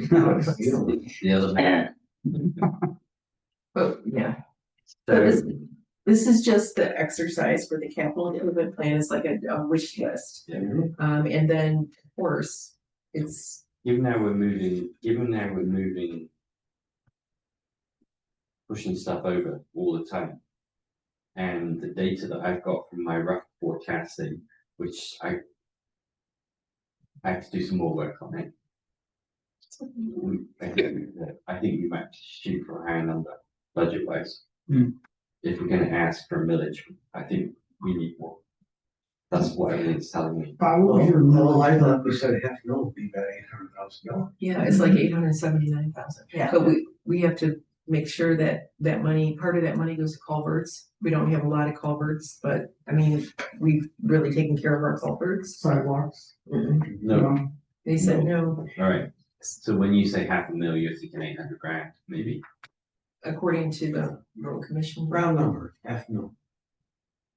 You don't. the other man. But yeah, So this is just the exercise for the capital improvement plan. It's like a wish list. yeah, And then, of course, it's, given now we're moving, pushing stuff over all the time. And the data that I've got from my rough forecasting, which I have to do some more work on it. I think we might shoot for a higher number budget wise. If we're gonna ask for a millage, I think we need more. That's what everything's telling me. Bob, what was your Well, I millage? thought we said half mil would be about $800,000. yeah, it's like 879,000. Yeah. But we have to make sure that part of that money goes to culverts. We don't have a lot of culverts, but I mean, we've really taken care of our culverts. Sidewalks. No, They said no, alright, so when you say $500,000, you're thinking 800 grand, maybe? according to the road commission. Round number, half mil.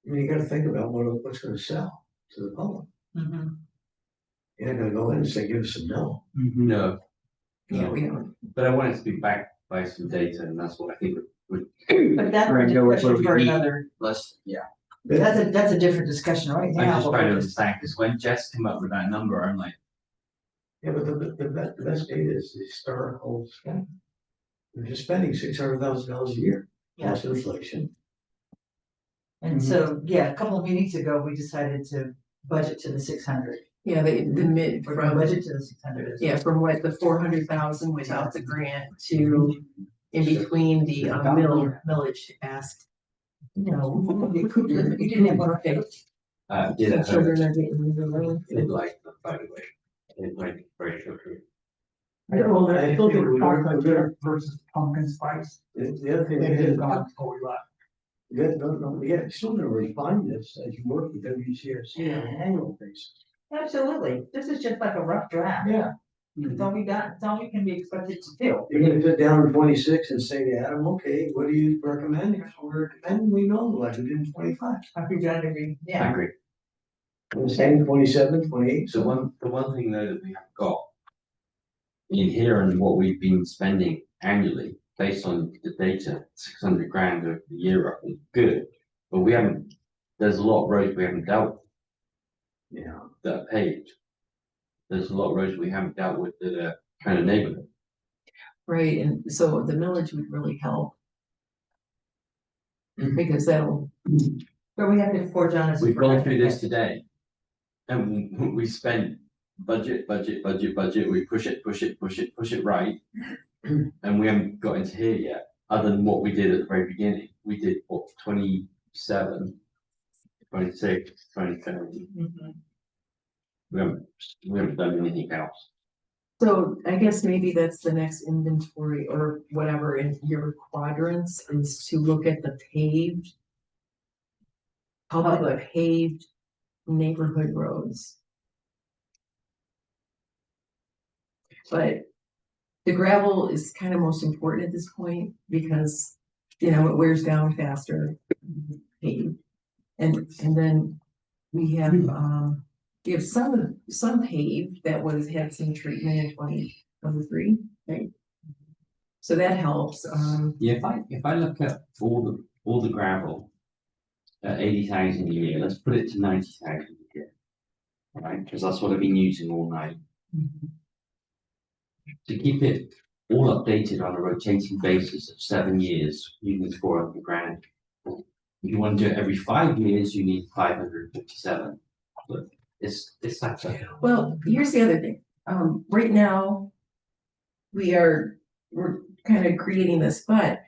I mean, you gotta think about what's gonna sell to the public. Mhm. You're not gonna go in and say, give us a mil. No. Yeah, we don't. But I want it to be backed by some data, and that's what I think would. But that's a Right, no, it's what discussion for we need. another, Yeah. that's a different discussion right now. I'm just but trying to we're just- understand, because when Jess came up with that number, I'm like, Yeah, but the best data is the historical spend. We're just spending $600,000 a year, plus inflation. And so, yeah, a couple of meetings ago, we decided to budget to the 600. Yeah, the mid We're gonna from, budget to the 600. yeah, from what the 400,000 without the grant to in between the millage ask. No, you didn't have one, okay. did it hurt? Children are getting the road. Did like, by the way, it went very quickly. Well, I I still think think we're talking we're- about bitter versus pumpkin spice. The other thing They did is, gone before we left. you're still gonna refine this as you work with WCRC on an annual basis. Absolutely. This is just like a rough draft. Yeah. It's all we got, it's all we can be expected to do. You're gonna sit down in 26 and say to Adam, okay, what do you recommend? Here's what we recommend, we know, like we did in 25. I think I agree, I yeah. agree. And the same 27, 28, So the one thing though that we have got in here and what we've been spending annually, based on the data, 600 grand over the year roughly, good. But there's a lot of roads we haven't dealt with. you know, that are paved. There's a lot of roads we haven't dealt with that are kind of neighborhood. Right, and so the millage would really help. Because that'll, But we have to forge on as. We've gone through this today. And we spent budget, we push it right. And we haven't got into here yet, other than what we did at the very beginning. We did what, 27, 26, 27. Mhm. We haven't done anything else. so I guess maybe that's the next inventory or whatever in your quadrants is to look at the paved. Public paved neighborhood roads. But the gravel is kind of most important at this point because, you know, it wears down faster. Paved. And then we have some paved that had some treatment in 2023, right? So that helps, Yeah, if I look at all the gravel at 80,000 a year, let's put it to 90,000 a year. Right, because that's what I've been using all night. To keep it all updated on a rotating basis of 7 years, you need 400 grand. If you want to do it every 5 years, you need 557. But it's that simple. well, here's the other thing, right now. We're kind of creating this, but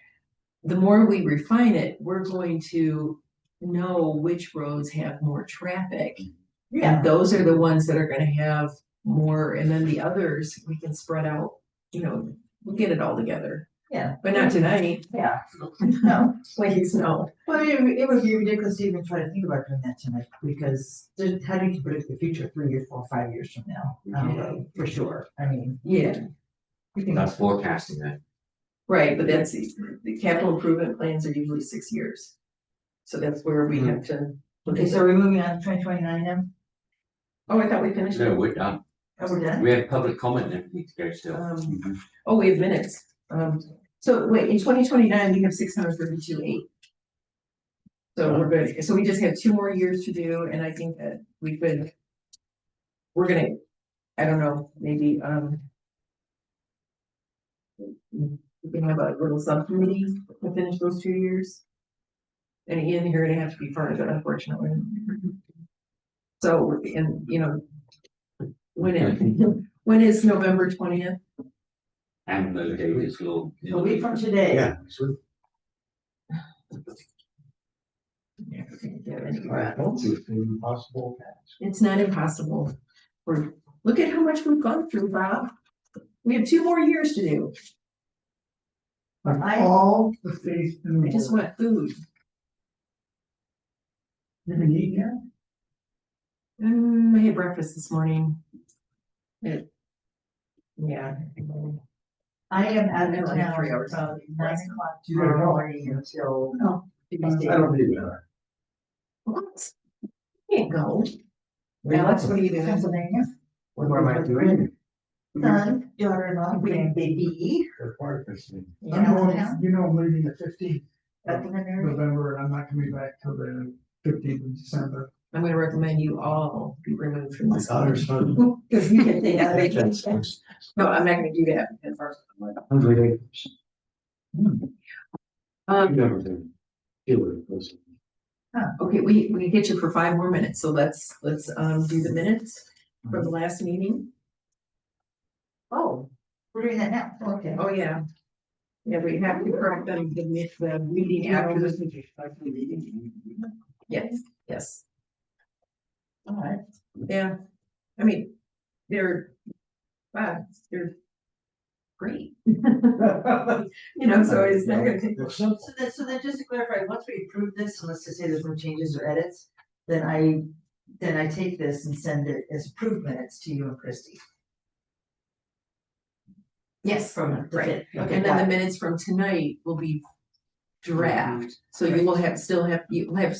the more we refine it, we're going to know which roads have more traffic. Yeah, And those are the ones that are gonna have more, and then the others, we can spread out, you know, we'll get it all together, yeah, but not tonight. yeah, no. Please, no. Well, it would be ridiculous to even try to think about doing that tonight, because how do you predict the future 3 years, 4, 5 years from now? For sure, I mean. Yeah. We can- That's forecasting then. Right, but that's, the capital improvement plans are usually 6 years. So that's where we have to. look Okay, at so the- we're moving on to 2029 now? Oh, I thought we finished. No, we're done. Oh, we're done? We have public comment and everything to go still. Oh, we have minutes. So wait, in 2029, we have 632.8. So we're good. So we just have 2 more years to do, and I think that we're gonna, I don't know, maybe, we can have a little subcommittee to finish those 2 years. And Ian, you're gonna have to be part of it, unfortunately. So, and, you know, when is November 20th? And the date is little. A week from today. Yeah. So it's impossible. It's not impossible. Look at how much we've gone through, Bob. We have 2 more years to do. All the faith in the I just world. want food. You can eat yet? I had breakfast this morning. Yeah. I am out I of only have town 3 hours. from 9 o'clock You gotta tomorrow go. morning until. Oh, Tuesday. I don't need that. What? Can't go. Alex, what are you doing? Pennsylvania. What am I doing? Son, daughter-in-law, grandbaby. For part of this thing. You I'm know, going, town. you know, I'm leaving the 15th of Veterinary. November, and I'm not coming back till the 15th of December. I'm gonna recommend you all be removed from My this. daughter's son. Because you can take out vacation. No, I'm not gonna do that because our. 100 acres. You Um, never do. Kill it, listen. okay, we get you for 5 more minutes, so let's do the minutes from the last meeting. Oh, we're doing that now, okay. Oh, yeah. Yeah, we have to correct them, the meeting after this. Yes, yes, All right. yeah. I mean, they're, wow, they're great. You know, so it's not gonna take. Well, some- So then just to clarify, once we approve this, and let's just say there's no changes or edits, then I take this and send it as approved minutes to you and Christie. Yes, From, right. okay, And then got the it. minutes from tonight will be draft, so you will have, you'll have.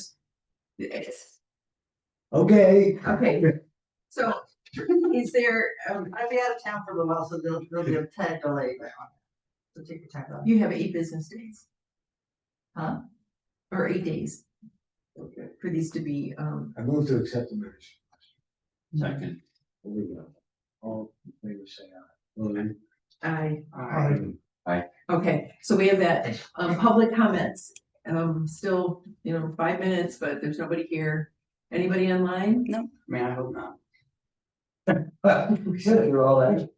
Okay. Okay, so is there, I'll be out of town for a little while, so there'll be a time delay, but so take your time on it. you have 8 business days, Huh? or 8 days Okay. for these to be, I move to accept the minutes. Second. There we go. All in favor, say aye. Okay, so we have that, public comments, still, 5 minutes, but there's nobody here. Anybody online? I mean, I hope not. We said through all that.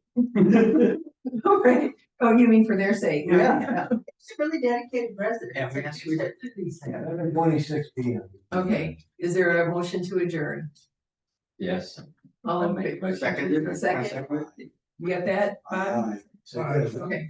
All right, oh, you mean for their sake? Yeah. It's a really dedicated resident. Yeah, we have to do These things. 26 P.M. Okay, is there a motion to adjourn? Yes. All in favor? Seconded. Second, you got that, Bob? Aye. Okay.